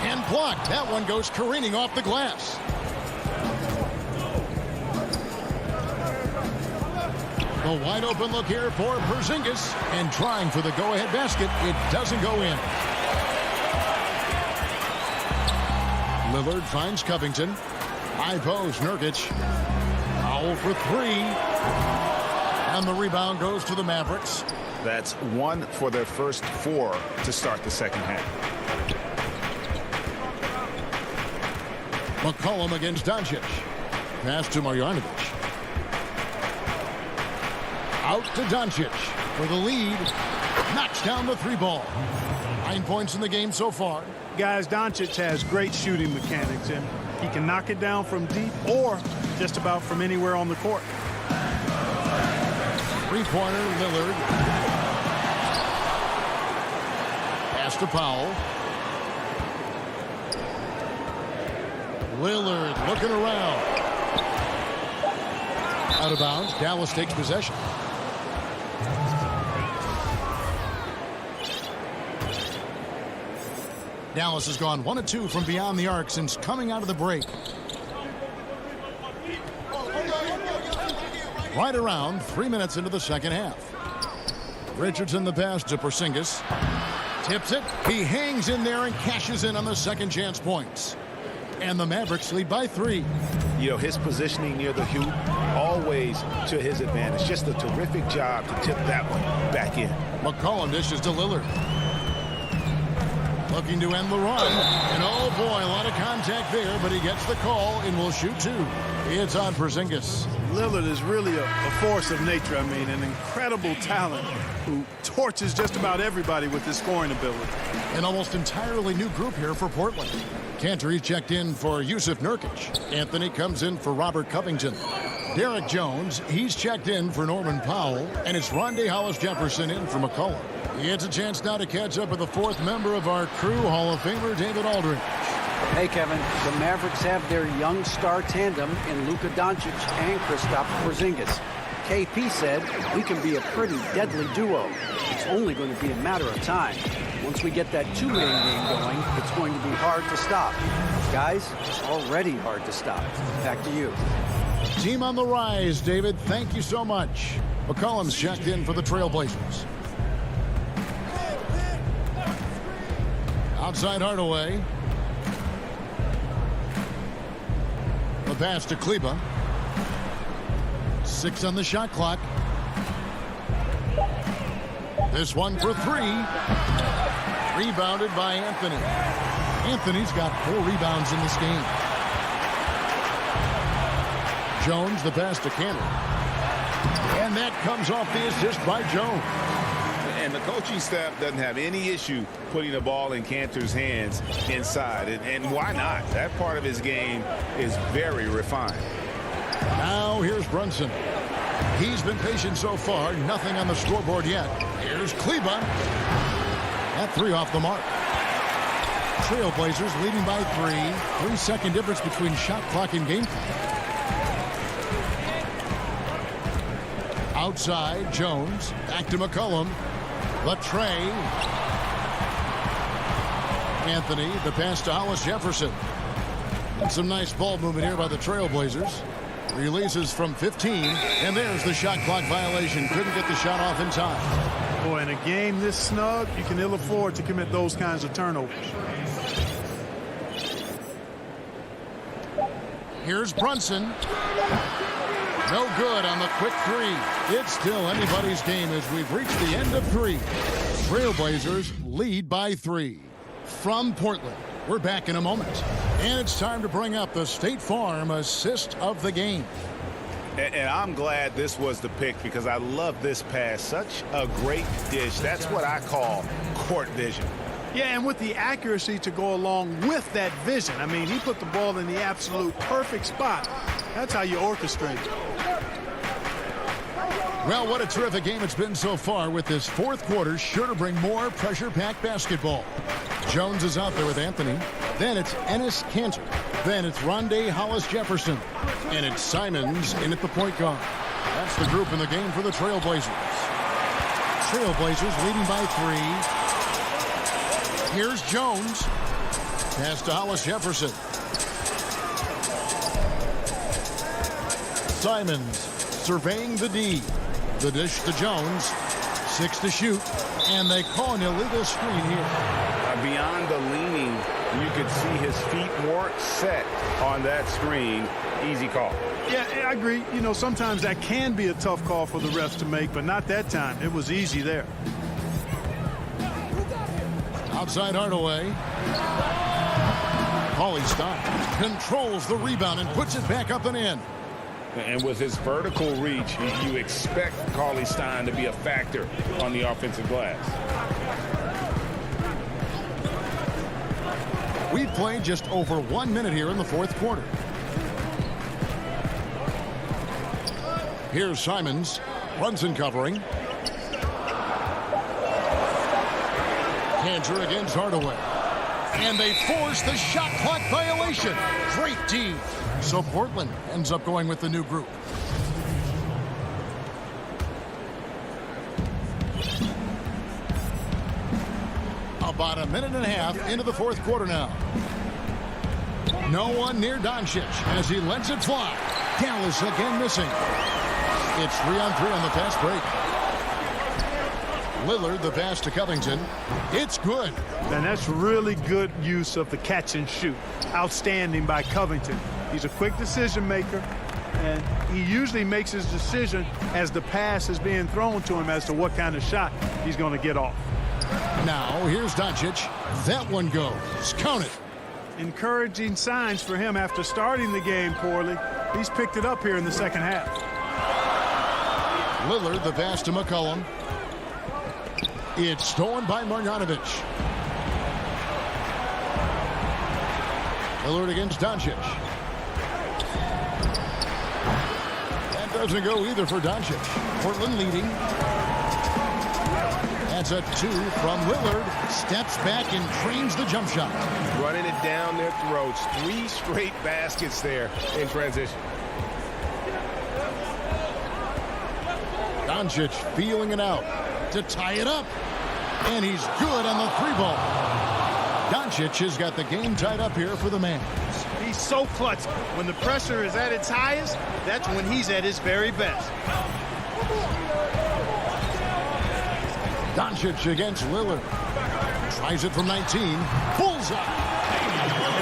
And blocked. That one goes careening off the glass. The wide open look here for Porzingis, and trying for the go-ahead basket. It doesn't go in. Lillard finds Covington. High post, Nurkic. Foul for 3. And the rebound goes to the Mavericks. That's 1 for their first 4 to start the second half. McCollum against Doncic. Pass to Marjanovic. Out to Doncic for the lead. Knocks down the 3 ball. 9 points in the game so far. Guys, Doncic has great shooting mechanics, and he can knock it down from deep or just about from anywhere on the court. 3-pointer, Lillard. Pass to Powell. Lillard looking around. Out of bounds. Dallas takes possession. Dallas has gone 1 of 2 from beyond the arc since coming out of the break. Right around 3 minutes into the second half. Richardson the pass to Porzingis. Tips it. He hangs in there and cashes in on the second chance points. And the Mavericks lead by 3. You know, his positioning near the hoop, always to his advantage. Just a terrific job to tip that one back in. McCollum dishes to Lillard. Looking to end the run. And oh boy, a lot of contact there, but he gets the call and will shoot 2. It's on Porzingis. Lillard is really a force of nature. I mean, an incredible talent who torches just about everybody with his scoring ability. An almost entirely new group here for Portland. Cantor checked in for Yusuf Nurkic. Anthony comes in for Robert Covington. Derek Jones, he's checked in for Norman Powell. And it's Rondae Hollis-Jefferson in for McCollum. It's a chance now to catch up with the 4th member of our crew, Hall of Famer David Aldridge. Hey, Kevin. The Mavericks have their young star tandem in Luka Doncic and Kristaps Porzingis. KP said we can be a pretty deadly duo. It's only going to be a matter of time. Once we get that two-man game going, it's going to be hard to stop. Guys, it's already hard to stop. Back to you. Team on the rise, David. Thank you so much. McCollum's checked in for the Trailblazers. Outside Hardaway. The pass to Kleba. 6 on the shot clock. This one for 3. Rebounded by Anthony. Anthony's got 4 rebounds in this game. Jones, the pass to Cantor. And that comes off the assist by Jones. And the coaching staff doesn't have any issue putting the ball in Cantor's hands inside. And why not? That part of his game is very refined. Now here's Brunson. He's been patient so far. Nothing on the scoreboard yet. Here's Kleba. That 3 off the mark. Trailblazers leading by 3. 3-second difference between shot clock and game clock. Outside, Jones. Back to McCollum. Latrey. Anthony, the pass to Hollis-Jefferson. And some nice ball movement here by the Trailblazers. Releases from 15, and there's the shot clock violation. Couldn't get the shot off in time. Boy, in a game this snug, you can ill afford to commit those kinds of turnovers. Here's Brunson. No good on the quick 3. It's still anybody's game as we've reached the end of 3. Trailblazers lead by 3. From Portland, we're back in a moment. And it's time to bring up the State Farm assist of the game. And I'm glad this was the pick because I love this pass. Such a great dish. That's what I call court vision. Yeah, and with the accuracy to go along with that vision. I mean, he put the ball in the absolute perfect spot. That's how you orchestrate it. Well, what a terrific game it's been so far with this 4th quarter. Sure to bring more pressure-packed basketball. Jones is out there with Anthony. Then it's Enes Kanter. Then it's Rondae Hollis-Jefferson. And it's Simons in at the point guard. That's the group in the game for the Trailblazers. Trailblazers leading by 3. Here's Jones. Pass to Hollis-Jefferson. Simons surveying the D. The dish to Jones. 6 to shoot. And they call an illegal screen here. Beyond the leaning, you could see his feet weren't set on that screen. Easy call. Yeah, I agree. You know, sometimes that can be a tough call for the refs to make, but not that time. It was easy there. Outside Hardaway. Paulie Stein controls the rebound and puts it back up and in. And with his vertical reach, you expect Cauley Stein to be a factor on the offensive glass. We've played just over 1 minute here in the fourth quarter. Here's Simons. Brunson covering. Cantor against Hardaway. And they force the shot clock violation. Great D. So Portland ends up going with the new group. About a minute and a half into the fourth quarter now. No one near Doncic as he lets it fly. Dallas again missing. It's 3-on-3 on the fast break. Lillard, the pass to Covington. It's good. And that's really good use of the catch and shoot. Outstanding by Covington. He's a quick decision maker, and he usually makes his decision as the pass is being thrown to him as to what kind of shot he's going to get off. Now, here's Doncic. That one goes. Count it. Encouraging signs for him after starting the game poorly. He's picked it up here in the second half. Lillard, the pass to McCollum. It's stolen by Marjanovic. Lillard against Doncic. That doesn't go either for Doncic. Portland leading. That's a 2 from Lillard. Steps back and trains the jump shot. Running it down their throats. 3 straight baskets there in transition. Doncic feeling it out to tie it up. And he's good on the 3-ball. Doncic has got the game tied up here for the man. He's so clutch. When the pressure is at its highest, that's when he's at his very best. Doncic against Lillard. Tries it from 19. Bullseye.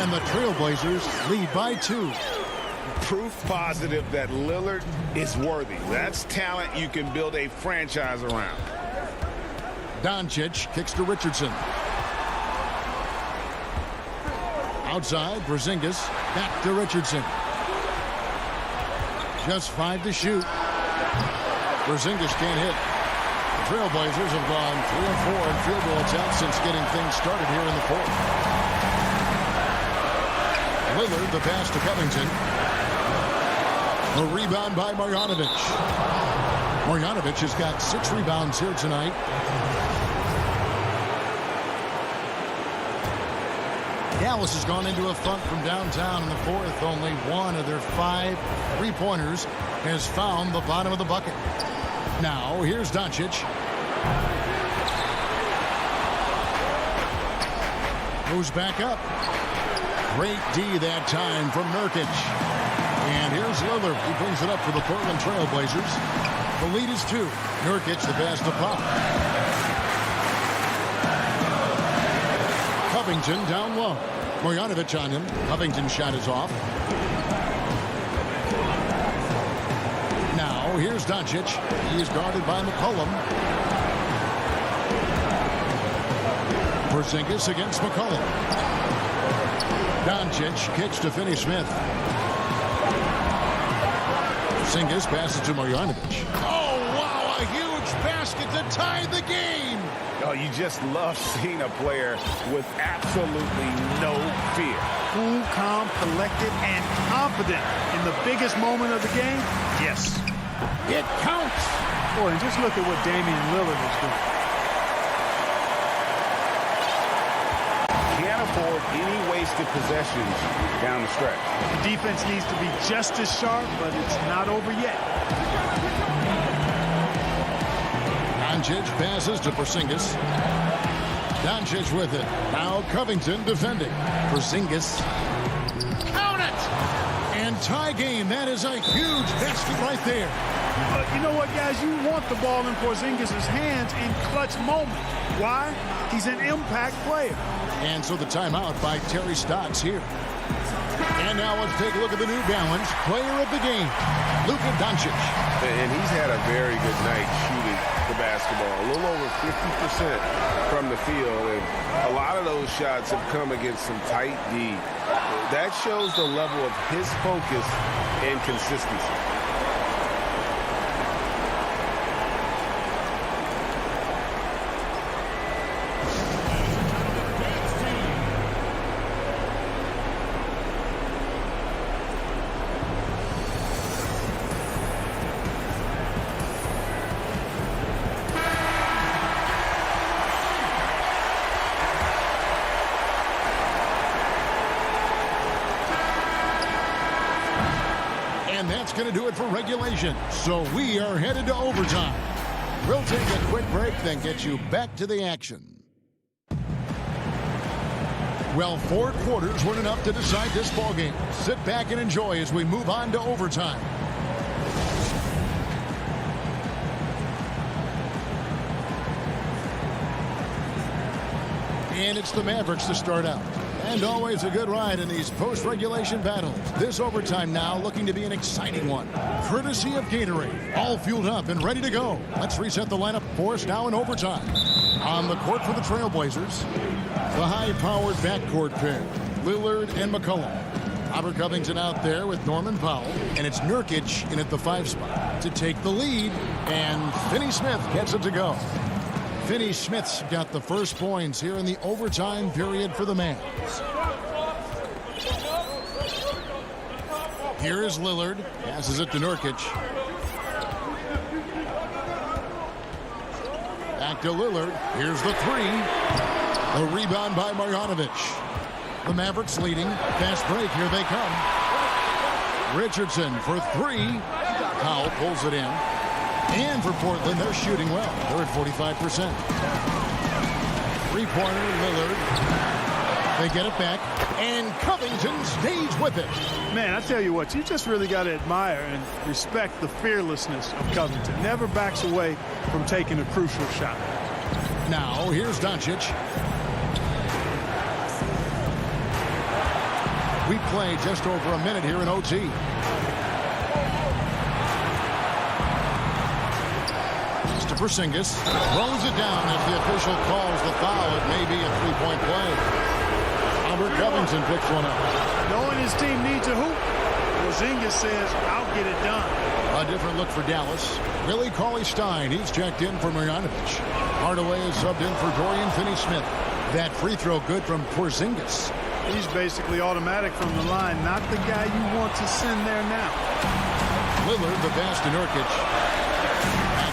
And the Trailblazers lead by 2. Proof positive that Lillard is worthy. That's talent you can build a franchise around. Doncic kicks to Richardson. Outside, Porzingis. Back to Richardson. Just 5 to shoot. Porzingis can't hit. The Trailblazers have gone 3-4 in field goal attempts since getting things started here in the fourth. Lillard, the pass to Covington. A rebound by Marjanovic. Marjanovic has got 6 rebounds here tonight. Dallas has gone into a funk from downtown in the fourth. Only 1 of their 5 3-pointers has found the bottom of the bucket. Now, here's Doncic. Moves back up. Great D that time from Nurkic. And here's Lillard. He brings it up for the Portland Trailblazers. The lead is 2. Nurkic, the pass to Pop. Covington down low. Marjanovic on him. Covington's shot is off. Now, here's Doncic. He is guarded by McCollum. Porzingis against McCollum. Doncic kicks to Finney-Smith. Porzingis passes to Marjanovic. Oh, wow, a huge basket to tie the game. Oh, you just love seeing a player with absolutely no fear. Cool, calm, collected, and confident in the biggest moment of the game. Yes. It counts. Boy, and just look at what Damian Lillard is doing. Can't afford any wasted possessions down the stretch. The defense needs to be just as sharp, but it's not over yet. Doncic passes to Porzingis. Doncic with it. Now Covington defending. Porzingis. Count it! And tie game. That is a huge basket right there. But you know what, guys? You want the ball in Porzingis' hands in clutch moments. Why? He's an impact player. And so the timeout by Terry Stotts here. And now let's take a look at the New Balance player of the game. Luka Doncic. And he's had a very good night shooting the basketball. A little over 50% from the field. And a lot of those shots have come against some tight D. That shows the level of his focus and consistency. And that's going to do it for regulation. So we are headed to overtime. We'll take a quick break, then get you back to the action. Well, 4 quarters weren't enough to decide this ballgame. Sit back and enjoy as we move on to overtime. And it's the Mavericks to start out. And always a good ride in these post-regulation battles. This overtime now looking to be an exciting one. Courtesy of Gatorade. All fueled up and ready to go. Let's reset the lineup for us now in overtime. On the court for the Trailblazers, the high-powered backcourt pair, Lillard and McCollum. Robert Covington out there with Norman Powell. And it's Nurkic in at the 5 spot to take the lead. And Finney Smith gets it to go. Finney Smith's got the first points here in the overtime period for the Mavs. Here is Lillard. Passes it to Nurkic. Back to Lillard. Here's the 3. A rebound by Marjanovic. The Mavericks leading. Fast break. Here they come. Richardson for 3. Powell pulls it in. And for Portland, they're shooting well. They're at 45%. 3-pointer, Lillard. They get it back. And Covington stays with it. Man, I tell you what, you just really got to admire and respect the fearlessness of Covington. Never backs away from taking a crucial shot. Now, here's Doncic. We play just over a minute here in OT. To Porzingis, throws it down as the official calls the foul. It may be a 3-point play. Robert Covington picks one up. Knowing his team needs a hoop, Porzingis says, I'll get it done. A different look for Dallas. Willie Cauley-Stein, he's checked in for Marjanovic. Hardaway is subbed in for Dorian Finney-Smith. That free throw good from Porzingis. He's basically automatic from the line, not the guy you want to send there now. Lillard, the pass to Nurkic.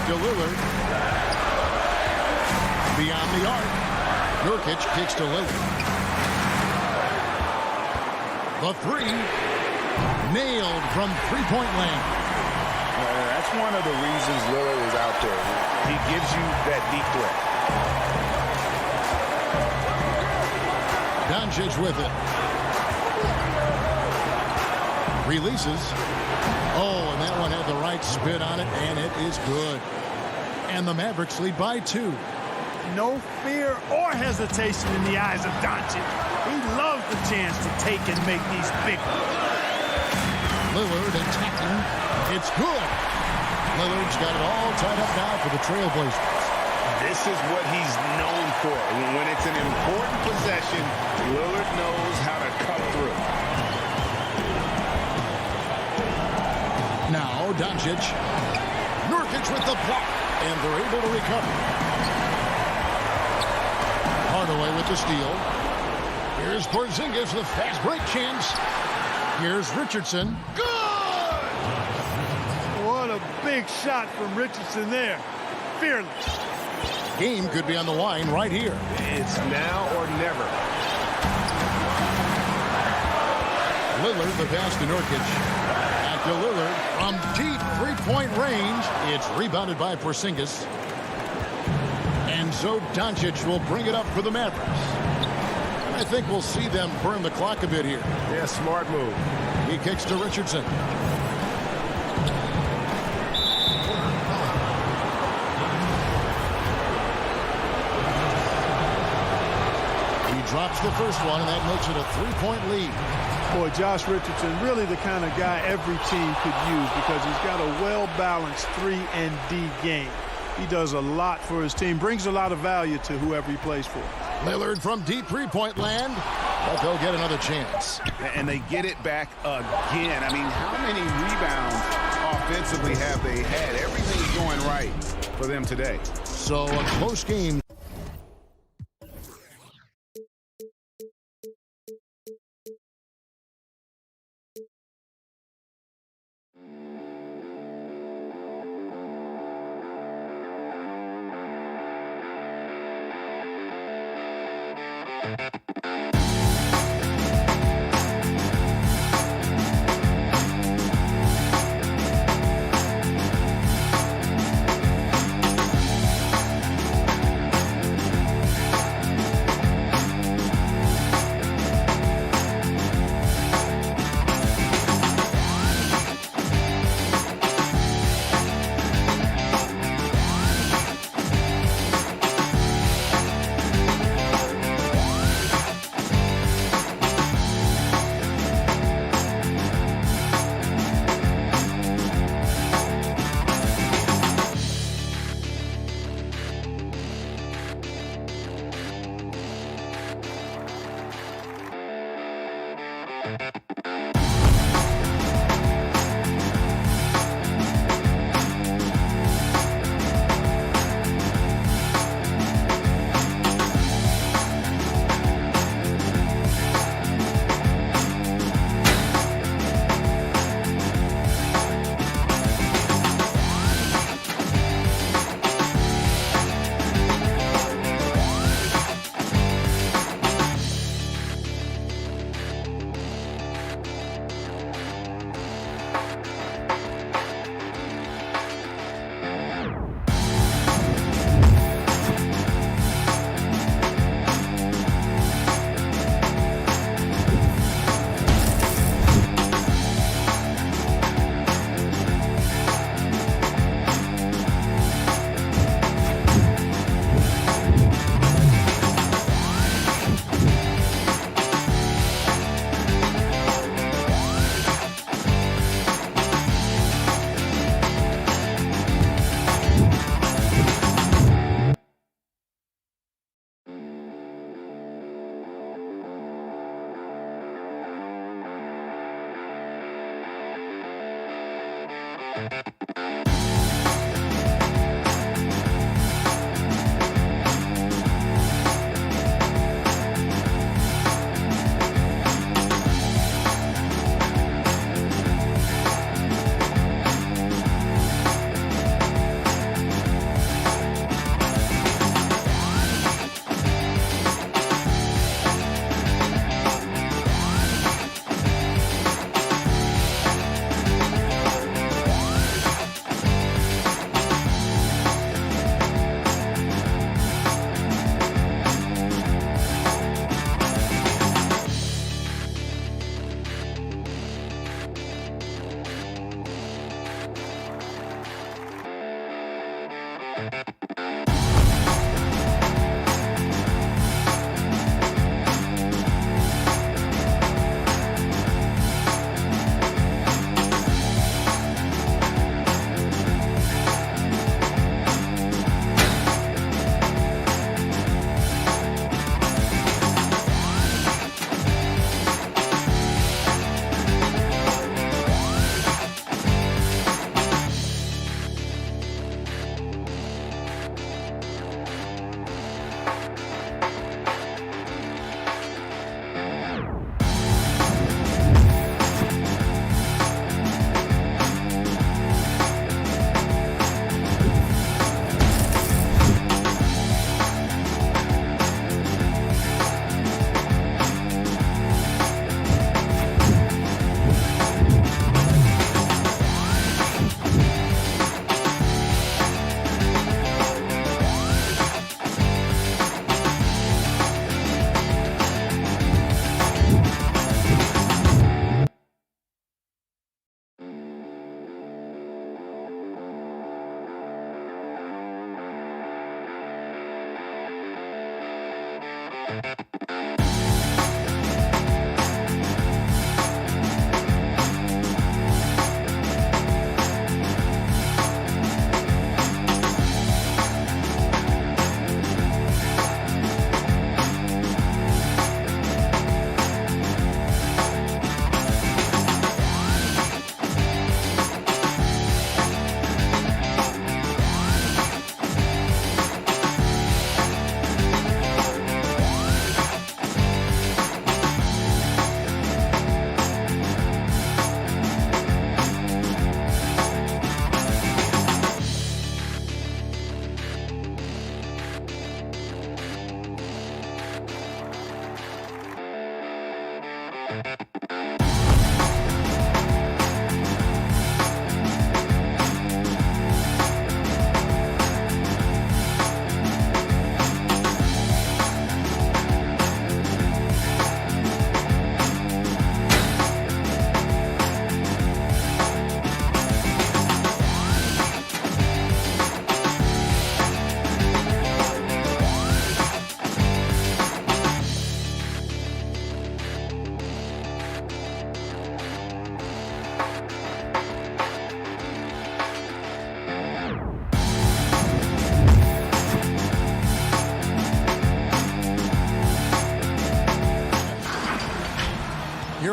To Lillard. Beyond the arc. Nurkic kicks to Lillard. The 3. Nailed from 3-point land. That's one of the reasons Lillard is out there. He gives you that deep threat. Doncic with it. Releases. Oh, and that one had the right spin on it, and it is good. And the Mavericks lead by 2. No fear or hesitation in the eyes of Doncic. He loves the chance to take and make these big ones. Lillard attacking. It's good. Lillard's got it all tied up now for the Trailblazers. This is what he's known for. When it's an important possession, Lillard knows how to cut through. Now, Doncic. Nurkic with the block, and they're able to recover. Hardaway with the steal. Here's Porzingis with fast break chance. Here's Richardson. Good! What a big shot from Richardson there. Fearless. Game could be on the line right here. It's now or never. Lillard, the pass to Nurkic. To Lillard from deep 3-point range. It's rebounded by Porzingis. And so Doncic will bring it up for the Mavericks. I think we'll see them burn the clock a bit here. Yeah, smart move. He kicks to Richardson. He drops the first one, and that makes it a 3-point lead. Boy, Josh Richardson, really the kind of guy every team could use because he's got a well-balanced 3 and D game. He does a lot for his team, brings a lot of value to whoever he plays for. Lillard from deep three-point land, but they'll get another chance. And they get it back again. I mean, how many rebounds offensively have they had? Everything's going right for them today. So a close game.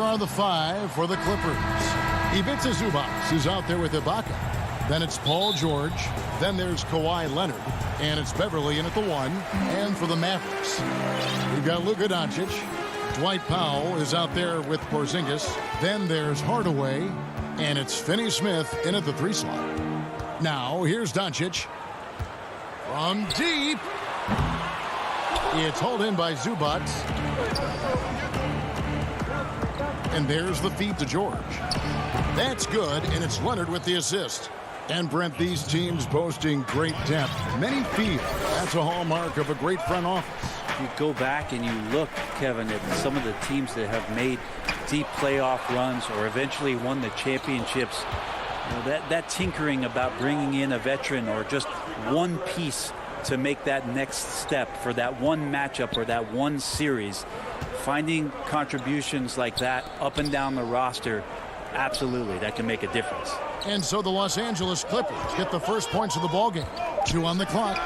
are the 5 for the Clippers. Ivica Zubac is out there with Ibaka. Then it's Paul George. Then there's Kawhi Leonard. And it's Beverly in at the 1. And for the Mavericks, we've got Luka Doncic. Dwight Powell is out there with Porzingis. Then there's Hardaway. And it's Finney-Smith in at the 3 slot. Now, here's Doncic. From deep. It's hauled in by Zubac. And there's the feed to George. That's good, and it's Leonard with the assist. And Brent, these teams boasting great depth. Many field. That's a hallmark of a great front office. If you go back and you look, Kevin, at some of the teams that have made deep playoff runs or eventually won the championships, you know, that tinkering about bringing in a veteran or just one piece to make that next step for that one matchup or that one series, finding contributions like that up and down the roster, absolutely, that can make a difference. And so the Los Angeles Clippers get the first points of the ballgame. 2 on the clock.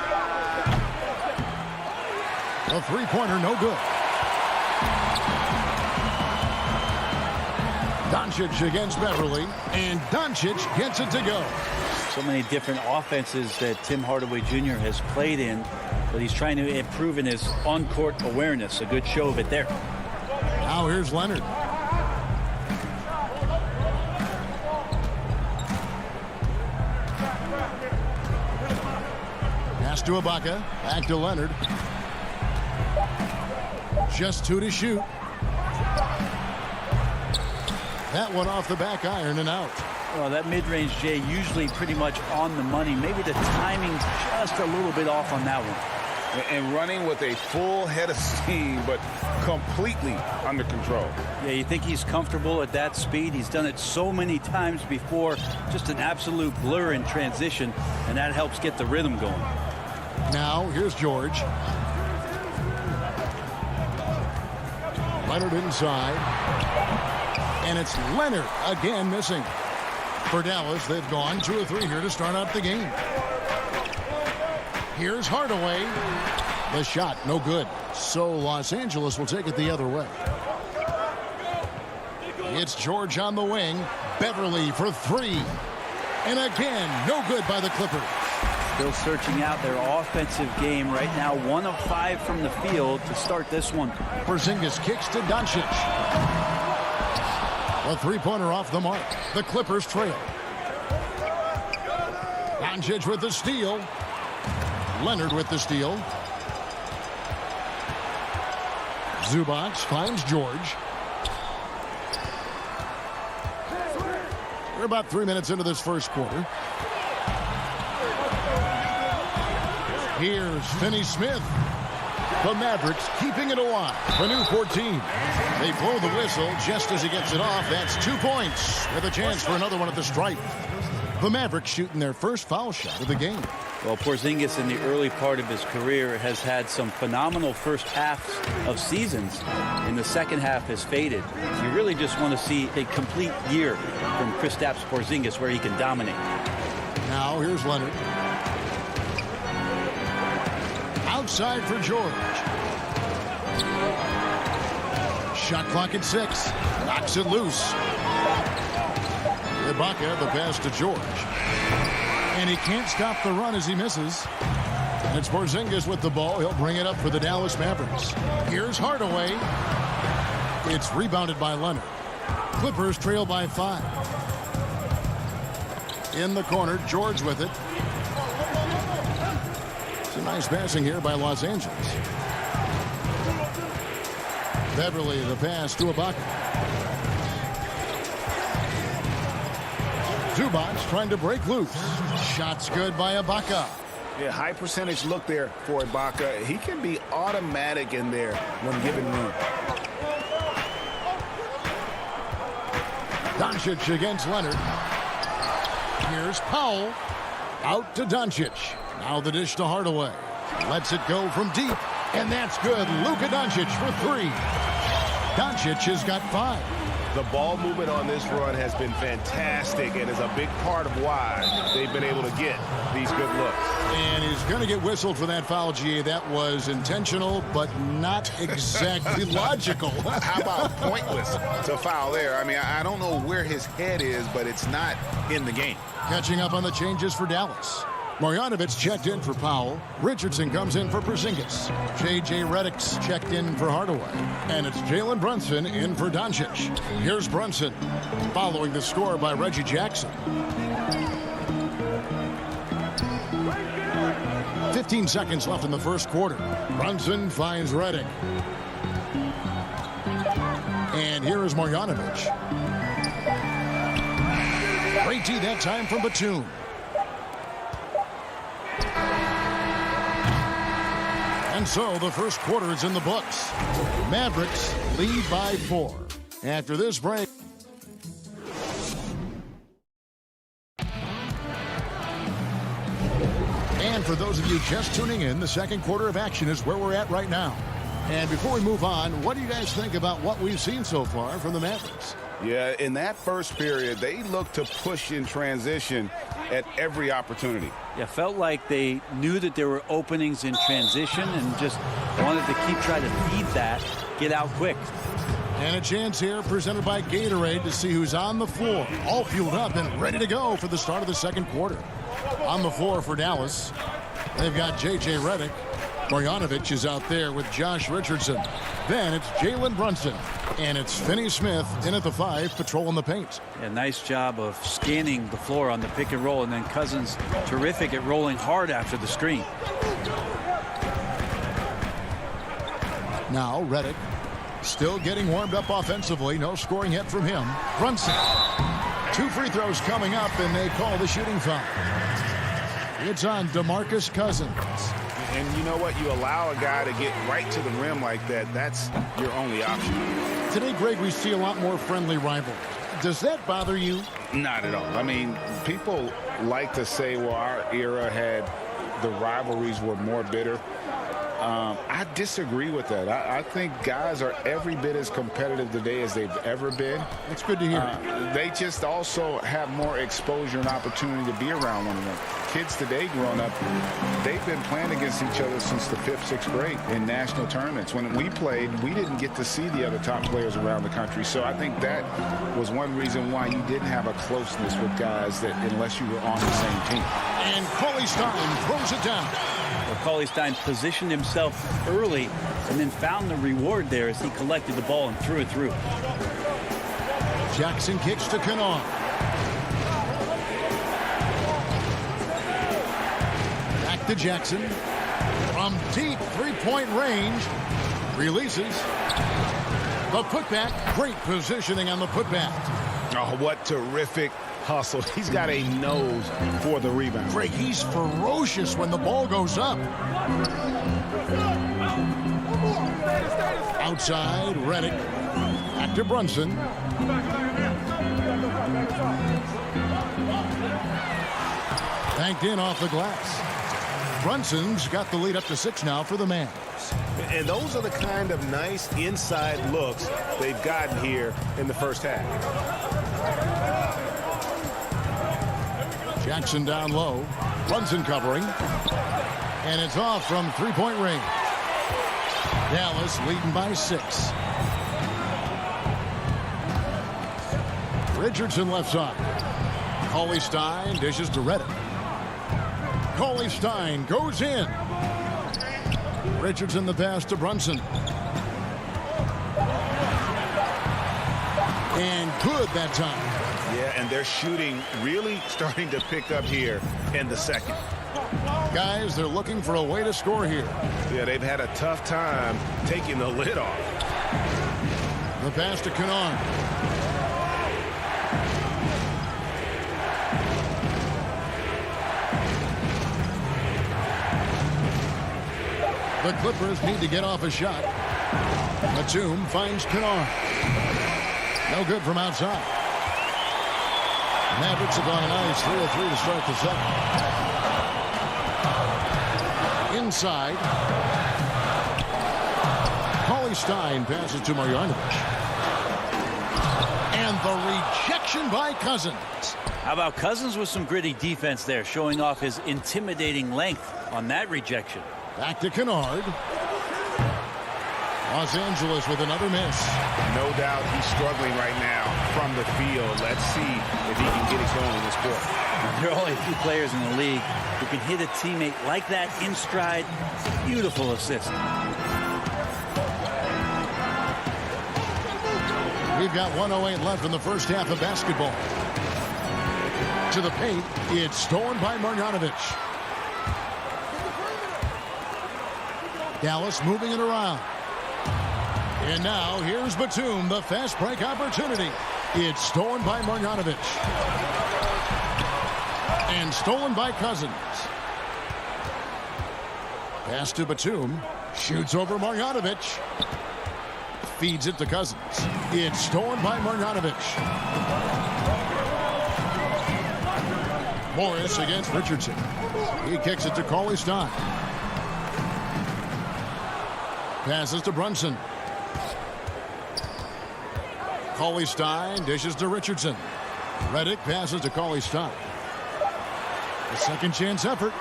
A 3-pointer, no good. Doncic against Beverly, and Doncic gets it to go. So many different offenses that Tim Hardaway Jr. has played in, but he's trying to improve in his on-court awareness. A good show of it there. Now here's Leonard. Pass to Ibaka. Back to Leonard. Just 2 to shoot. That one off the back iron and out. Well, that mid-range, Jay, usually pretty much on the money. Maybe the timing just a little bit off on that one. And running with a full head of steam, but completely under control. Yeah, you think he's comfortable at that speed. He's done it so many times before. Just an absolute blur in transition, and that helps get the rhythm going. Now, here's George. Leonard inside. And it's Leonard again missing. For Dallas, they've gone 2 of 3 here to start out the game. Here's Hardaway. The shot, no good. So Los Angeles will take it the other way. It's George on the wing. Beverly for 3. And again, no good by the Clippers. Still searching out their offensive game right now. 1 of 5 from the field to start this one. Porzingis kicks to Doncic. A 3-pointer off the mark. The Clippers trail. Doncic with the steal. Leonard with the steal. Zubac finds George. We're about 3 minutes into this first quarter. Here's Finney-Smith. The Mavericks keeping it alive. The new 14. They blow the whistle just as he gets it off. That's 2 points with a chance for another one at the stripe. The Mavericks shooting their first foul shot of the game. Well, Porzingis in the early part of his career has had some phenomenal first halves of seasons. In the second half has faded. You really just want to see a complete year from Kristaps Porzingis where he can dominate. Now here's Leonard. Outside for George. Shot clock at 6. Knocks it loose. Ibaka, the pass to George. And he can't stop the run as he misses. And it's Porzingis with the ball. He'll bring it up for the Dallas Mavericks. Here's Hardaway. It's rebounded by Leonard. Clippers trail by 5. In the corner, George with it. It's a nice passing here by Los Angeles. Beverly, the pass to Ibaka. Zubac trying to break loose. Shots good by Ibaka. Yeah, high percentage look there for Ibaka. He can be automatic in there when given room. Doncic against Leonard. Here's Powell. Out to Doncic. Now the dish to Hardaway. Lets it go from deep. And that's good. Luka Doncic for 3. Doncic has got 5. The ball movement on this run has been fantastic and is a big part of why they've been able to get these good looks. And he's going to get whistled for that foul, GA. That was intentional, but not exactly logical. How about pointless to foul there? I mean, I don't know where his head is, but it's not in the game. Catching up on the changes for Dallas. Marjanovic checked in for Powell. Richardson comes in for Porzingis. J.J. Redick's checked in for Hardaway. And it's Jalen Brunson in for Doncic. Here's Brunson, following the score by Reggie Jackson. 15 seconds left in the first quarter. Brunson finds Redick. And here is Marjanovic. Great D that time from Batum. And so the first quarter is in the books. Mavericks lead by 4. After this break. And for those of you just tuning in, the second quarter of action is where we're at right now. And before we move on, what do you guys think about what we've seen so far from the Mavericks? Yeah, in that first period, they looked to push in transition at every opportunity. Yeah, felt like they knew that there were openings in transition and just wanted to keep trying to feed that, get out quick. And a chance here presented by Gatorade to see who's on the floor, all fueled up and ready to go for the start of the second quarter. On the floor for Dallas, they've got J.J. Redick. Marjanovic is out there with Josh Richardson. Then it's Jalen Brunson. And it's Finney Smith in at the 5, patrolling the paint. A nice job of scanning the floor on the pick and roll. And then Cousins terrific at rolling hard after the screen. Now Redick still getting warmed up offensively. No scoring yet from him. Brunson. 2 free throws coming up, and they call the shooting foul. It's on DeMarcus Cousins. And you know what? You allow a guy to get right to the rim like that. That's your only option. Today, Greg, we see a lot more friendly rivalries. Does that bother you? Not at all. I mean, people like to say, well, our era had the rivalries were more bitter. I disagree with that. I think guys are every bit as competitive today as they've ever been. It's good to hear. They just also have more exposure and opportunity to be around one another. Kids today growing up, they've been playing against each other since the 5th, 6th grade in national tournaments. When we played, we didn't get to see the other top players around the country. So I think that was one reason why you didn't have a closeness with guys that unless you were on the same team. And Cauley Stein throws it down. Well, Cauley Stein positioned himself early and then found the reward there as he collected the ball and threw it through. Jackson kicks to Kennard. Back to Jackson. From deep three-point range. Releases. The putback. Great positioning on the putback. Oh, what terrific hustle. He's got a nose for the rebound. Greg, he's ferocious when the ball goes up. Outside, Redick. Back to Brunson. Banked in off the glass. Brunson's got the lead up to 6 now for the Mavs. And those are the kind of nice inside looks they've gotten here in the first half. Jackson down low. Brunson covering. And it's off from three-point range. Dallas leading by 6. Richardson left side. Cauley Stein dishes to Redick. Cauley Stein goes in. Richardson the pass to Brunson. And good that time. Yeah, and they're shooting really starting to pick up here in the second. Guys, they're looking for a way to score here. Yeah, they've had a tough time taking the lid off. The pass to Kennard. The Clippers need to get off a shot. Batum finds Kennard. No good from outside. Mavericks have gone a nice 3 of 3 to start the second. Inside. Cauley Stein passes to Marjanovic. rejection by Cousins. How about Cousins with some gritty defense there, showing off his intimidating length on that rejection. Back to Kennard. Los Angeles with another miss. No doubt he's struggling right now from the field. Let's see if he can get it going in this quarter. There are only a few players in the league who can hit a teammate like that in stride. Beautiful assist. We've got 1:08 left in the first half of basketball. To the paint, it's stolen by Marjanovic. Dallas moving it around. And now here's Batum, the fast break opportunity. It's stolen by Marjanovic. And stolen by Cousins. Pass to Batum. Shoots over Marjanovic. Feeds it to Cousins. It's stolen by Marjanovic. Morris against Richardson. He kicks it to Cauley Stein. Passes to Brunson. Cauley Stein dishes to Richardson. Redick passes to Cauley Stein. The second chance effort.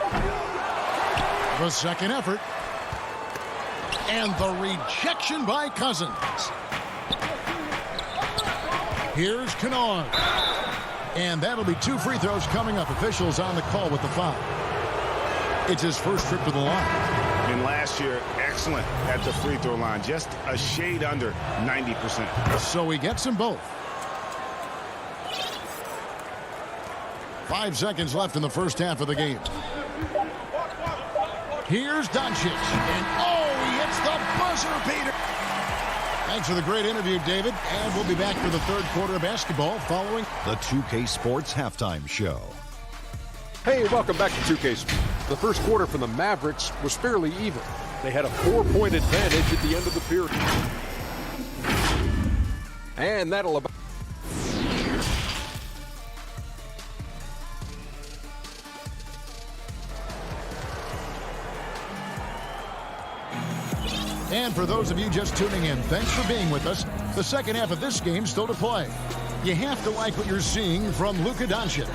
The second effort. And the rejection by Cousins. Here's Kennard. And that'll be 2 free throws coming up. Officials on the call with the foul. It's his first trip to the line. And last year, excellent at the free throw line. Just a shade under 90%. So he gets them both. 5 seconds left in the first half of the game. Here's Doncic. And he hits the buzzer beater. Thanks for the great interview, David. And we'll be back for the third quarter of basketball following the 2K Sports Halftime Show. Hey, welcome back to 2K Sports. The first quarter for the Mavericks was fairly even. They had a 4-point advantage at the end of the period. And that'll about... And for those of you just tuning in, thanks for being with us. The second half of this game still to play. You have to like what you're seeing from Luka Doncic.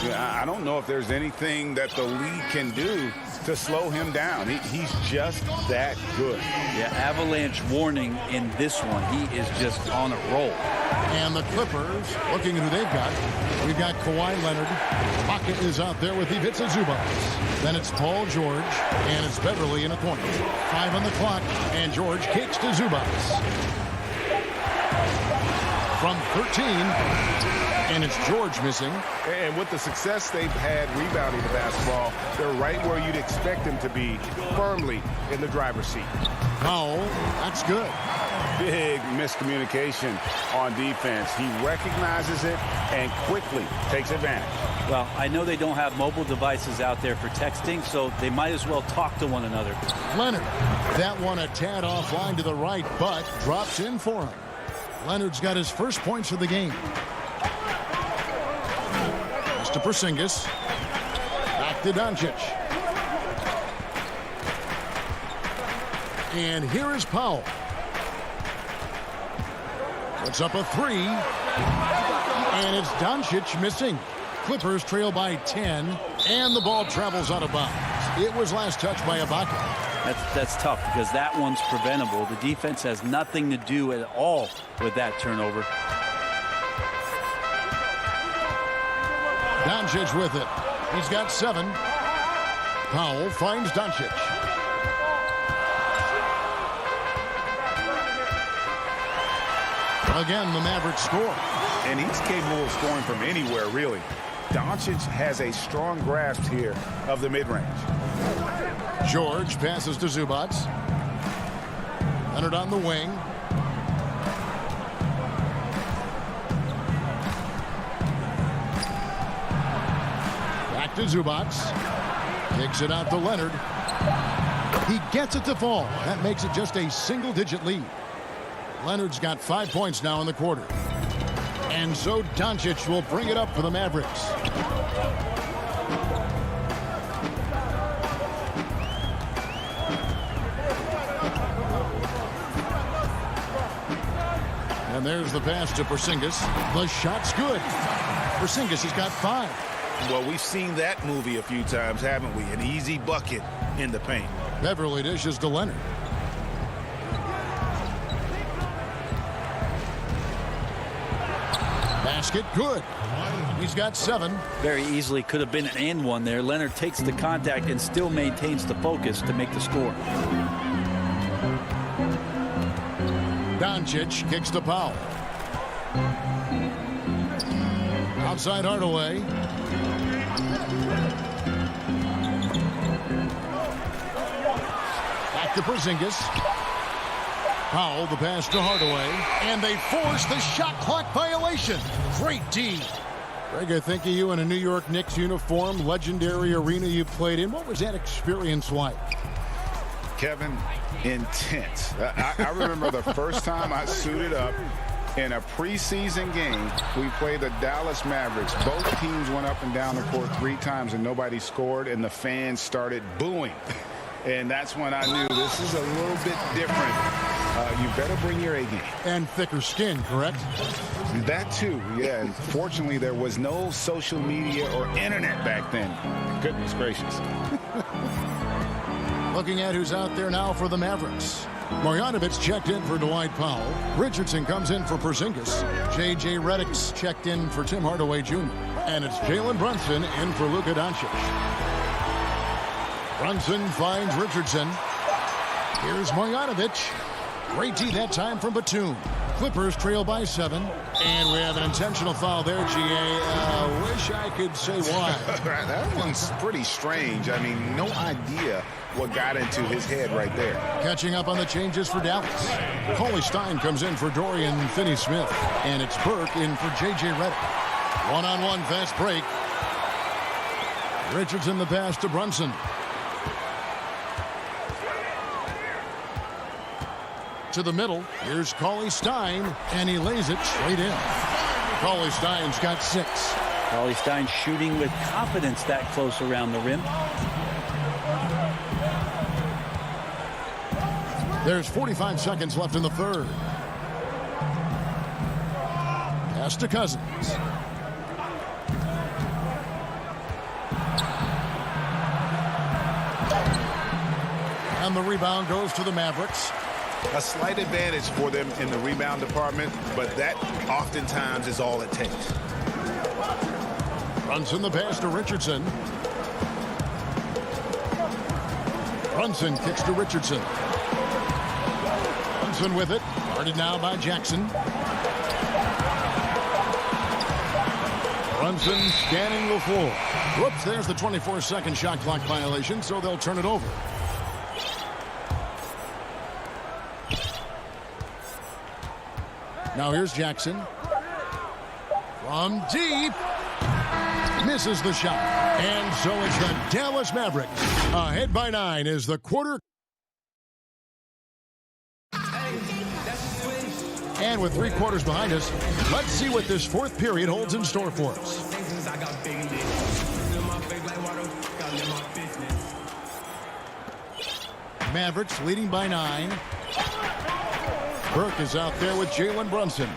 Yeah, I don't know if there's anything that the league can do to slow him down. He's just that good. Yeah, avalanche warning in this one. He is just on a roll. And the Clippers, looking at who they've got. We've got Kawhi Leonard. Pocket is out there with Ivica Zubac. Then it's Paul George, and it's Beverly in a corner. 5 on the clock, and George kicks to Zubac. From 13, and it's George missing. And with the success they've had rebounding the basketball, they're right where you'd expect them to be, firmly in the driver's seat. Powell, that's good. Big miscommunication on defense. He recognizes it and quickly takes advantage. Well, I know they don't have mobile devices out there for texting, so they might as well talk to one another. Leonard, that one a tad offline to the right, but drops in for him. Leonard's got his first points of the game. Pass to Porzingis. Back to Doncic. And here is Powell. Puts up a 3. And it's Doncic missing. Clippers trail by 10. And the ball travels out of bounds. It was last touched by Ibaka. That's tough because that one's preventable. The defense has nothing to do at all with that turnover. Doncic with it. He's got 7. Powell finds Doncic. Again, the Mavericks score. And he's capable of scoring from anywhere, really. Doncic has a strong grasp here of the mid-range. George passes to Zubac. Leonard on the wing. Back to Zubac. Kicks it out to Leonard. He gets it to fall. That makes it just a single-digit lead. Leonard's got 5 points now in the quarter. And so Doncic will bring it up for the Mavericks. And there's the pass to Porzingis. The shot's good. Porzingis has got 5. Well, we've seen that movie a few times, haven't we? An easy bucket in the paint. Beverly dishes to Leonard. Basket, good. He's got 7. Very easily could have been an and one there. Leonard takes the contact and still maintains the focus to make the score. Doncic kicks to Powell. Outside Hardaway. Back to Porzingis. Powell, the pass to Hardaway. And they force the shot clock violation. Great D. Greg, I think of you in a New York Knicks uniform, legendary arena you played in. What was that experience like? Kevin, intense. I remember the first time I suited up in a preseason game. We played the Dallas Mavericks. Both teams went up and down the court 3 times and nobody scored, and the fans started booing. And that's when I knew this is a little bit different. You better bring your A game. And thicker skin, correct? That too, yeah. And fortunately, there was no social media or internet back then. Goodness gracious. Looking at who's out there now for the Mavericks. Marjanovic checked in for Dwight Powell. Richardson comes in for Porzingis. J.J. Redick's checked in for Tim Hardaway Jr. And it's Jalen Brunson in for Luka Doncic. Brunson finds Richardson. Here's Marjanovic. Great D that time from Batum. Clippers trail by 7. And we have an intentional foul there, G.A. Wish I could say why. That one's pretty strange. I mean, no idea what got into his head right there. Catching up on the changes for Dallas. Cauley Stein comes in for Dorian Finney-Smith. And it's Burke in for J.J. Redick. One-on-one fast break. Richardson the pass to Brunson. To the middle. Here's Cauley Stein, and he lays it straight in. Cauley Stein's got 6. Cauley Stein shooting with confidence that close around the rim. There's 45 seconds left in the third. Pass to Cousins. And the rebound goes to the Mavericks. A slight advantage for them in the rebound department, but that oftentimes is all it takes. Brunson the pass to Richardson. Brunson kicks to Richardson. Brunson with it. Guarded now by Jackson. Brunson scanning the floor. Whoops, there's the 24-second shot clock violation, so they'll turn it over. Now here's Jackson. From deep. Misses the shot. And so it's the Dallas Mavericks. Ahead by 9 is the quarter. And with 3 quarters behind us, let's see what this 4th period holds in store for us. Mavericks leading by 9. Burke is out there with Jalen Brunson.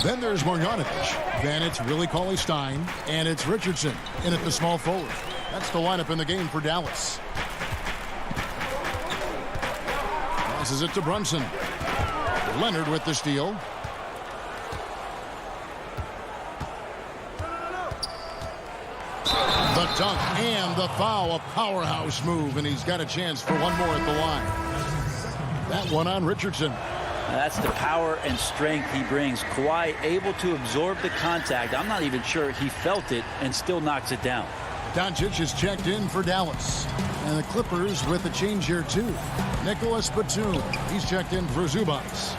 Then there's Marjanovic. Then it's Willie Cauley-Stein. And it's Richardson in at the small forward. That's the lineup in the game for Dallas. Passes it to Brunson. Leonard with the steal. The dunk and the foul. A powerhouse move. And he's got a chance for one more at the line. That one on Richardson. That's the power and strength he brings. Kawhi able to absorb the contact. I'm not even sure he felt it and still knocks it down. Doncic is checked in for Dallas. And the Clippers with a change here too. Nicholas Batum. He's checked in for Zubats.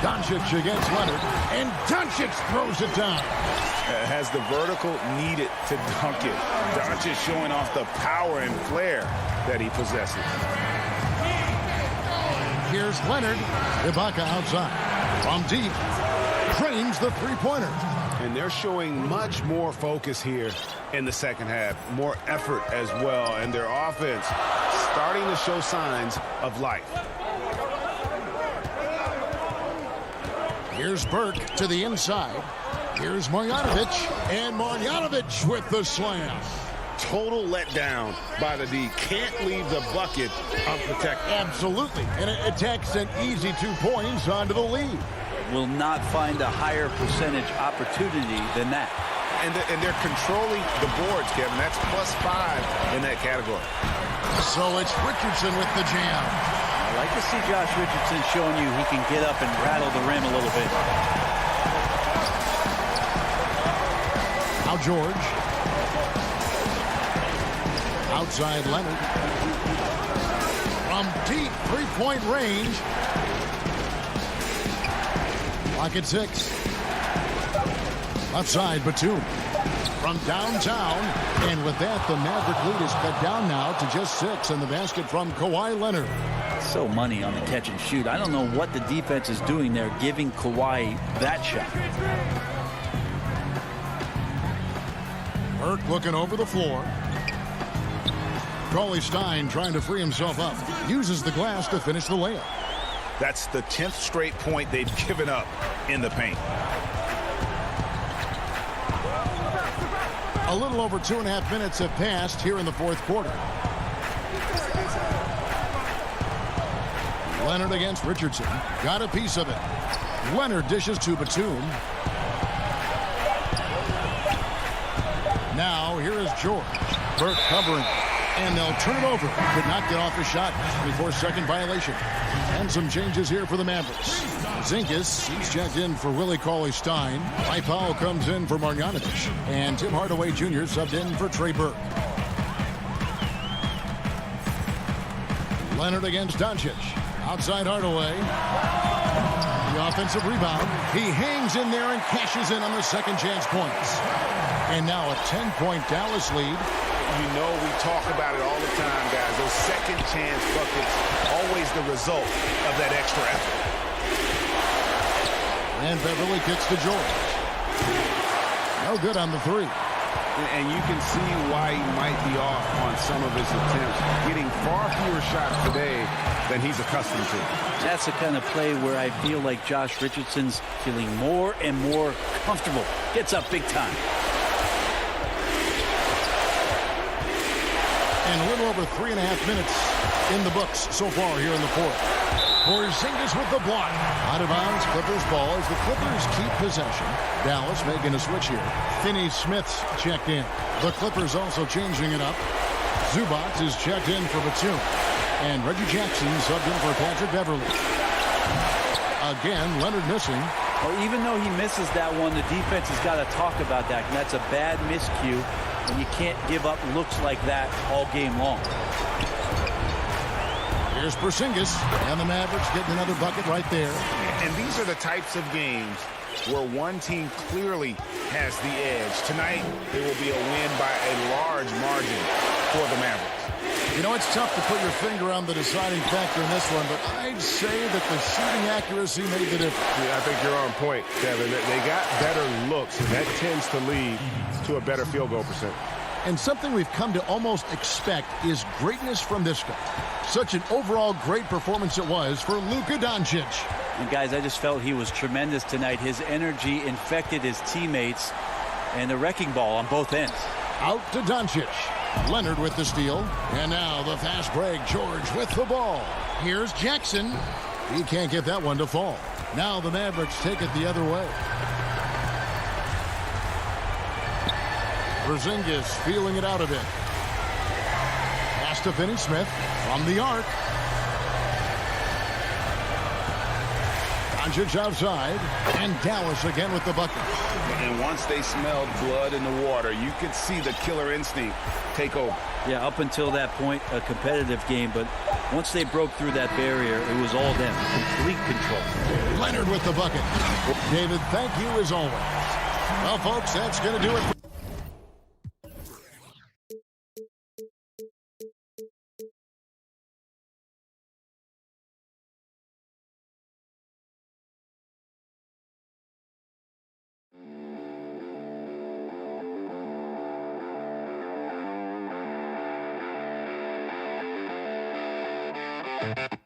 Doncic against Leonard. And Doncic throws it down. Has the vertical needed to dunk it. Doncic showing off the power and flair that he possesses. Here's Leonard. Ibaka outside. From deep. Drains the three-pointer. And they're showing much more focus here in the second half. More effort as well. And their offense starting to show signs of life. Here's Burke to the inside. Here's Marjanovic, and Marjanovic with the slam. Total letdown by the D. Can't leave the bucket unprotected. Absolutely, and it takes an easy 2 points onto the lead. Will not find a higher percentage opportunity than that. And they're controlling the boards, Kevin. That's +5 in that category. So it's Richardson with the jam. I like to see Josh Richardson showing you he can get up and rattle the rim a little bit. Now George. Outside Leonard. From deep three-point range. Clock at 6. Left side, Batum. From downtown. And with that, the Maverick lead is cut down now to just 6. And the basket from Kawhi Leonard. So money on the catch and shoot. I don't know what the defense is doing there, giving Kawhi that shot. Burke looking over the floor. Cauley Stein trying to free himself up. Uses the glass to finish the layup. That's the 10th straight point they've given up in the paint. A little over 2.5 minutes have passed here in the fourth quarter. Leonard against Richardson. Got a piece of it. Leonard dishes to Batum. Now here is George. Burke covering. And they'll turn it over. Could not get off the shot. 24-second violation. And some changes here for the Mavericks. Zinkas, he's checked in for Willie Cauley-Stein. Mike Powell comes in for Marjanovic. And Tim Hardaway Jr. subbed in for Trey Burke. Leonard against Doncic. Outside Hardaway. The offensive rebound. He hangs in there and cashes in on the second chance points. And now a 10-point Dallas lead. You know we talk about it all the time, guys. Those second chance buckets, always the result of that extra effort. And Beverly kicks to George. No good on the 3. And you can see why he might be off on some of his attempts. Getting far fewer shots today than he's accustomed to. That's the kind of play where I feel like Josh Richardson's feeling more and more comfortable. Gets up big time. And a little over 3.5 minutes in the books so far here in the fourth. Porzingis with the block. Out of bounds, Clippers ball as the Clippers keep possession. Dallas making a switch here. Finney-Smith's checked in. The Clippers also changing it up. Zubac is checked in for Batum. And Reggie Jackson subbed in for Patrick Beverly. Again, Leonard missing. Well, even though he misses that one, the defense has got to talk about that. And that's a bad miscue. And you can't give up looks like that all game long. Here's Porzingis, and the Mavericks getting another bucket right there. And these are the types of games where one team clearly has the edge. Tonight, it will be a win by a large margin for the Mavericks. You know, it's tough to put your finger on the deciding factor in this one, but I'd say that the shooting accuracy made the difference. Yeah, I think you're on point, Kevin. They got better looks, and that tends to lead to a better field goal percent. And something we've come to almost expect is greatness from this guy. Such an overall great performance it was for Luka Doncic. And guys, I just felt he was tremendous tonight. His energy infected his teammates, and the wrecking ball on both ends. Out to Doncic. Leonard with the steal. And now the fast break. George with the ball. Here's Jackson. He can't get that one to fall. Now the Mavericks take it the other way. Porzingis feeling it out a bit. Pass to Finney-Smith from the arc. Doncic outside. And Dallas again with the bucket. And once they smelled blood in the water, you could see the killer instinct take over. Yeah, up until that point, a competitive game. But once they broke through that barrier, it was all them. Complete control. Leonard with the bucket. David, thank you as always. Well, folks, that's going to do it. For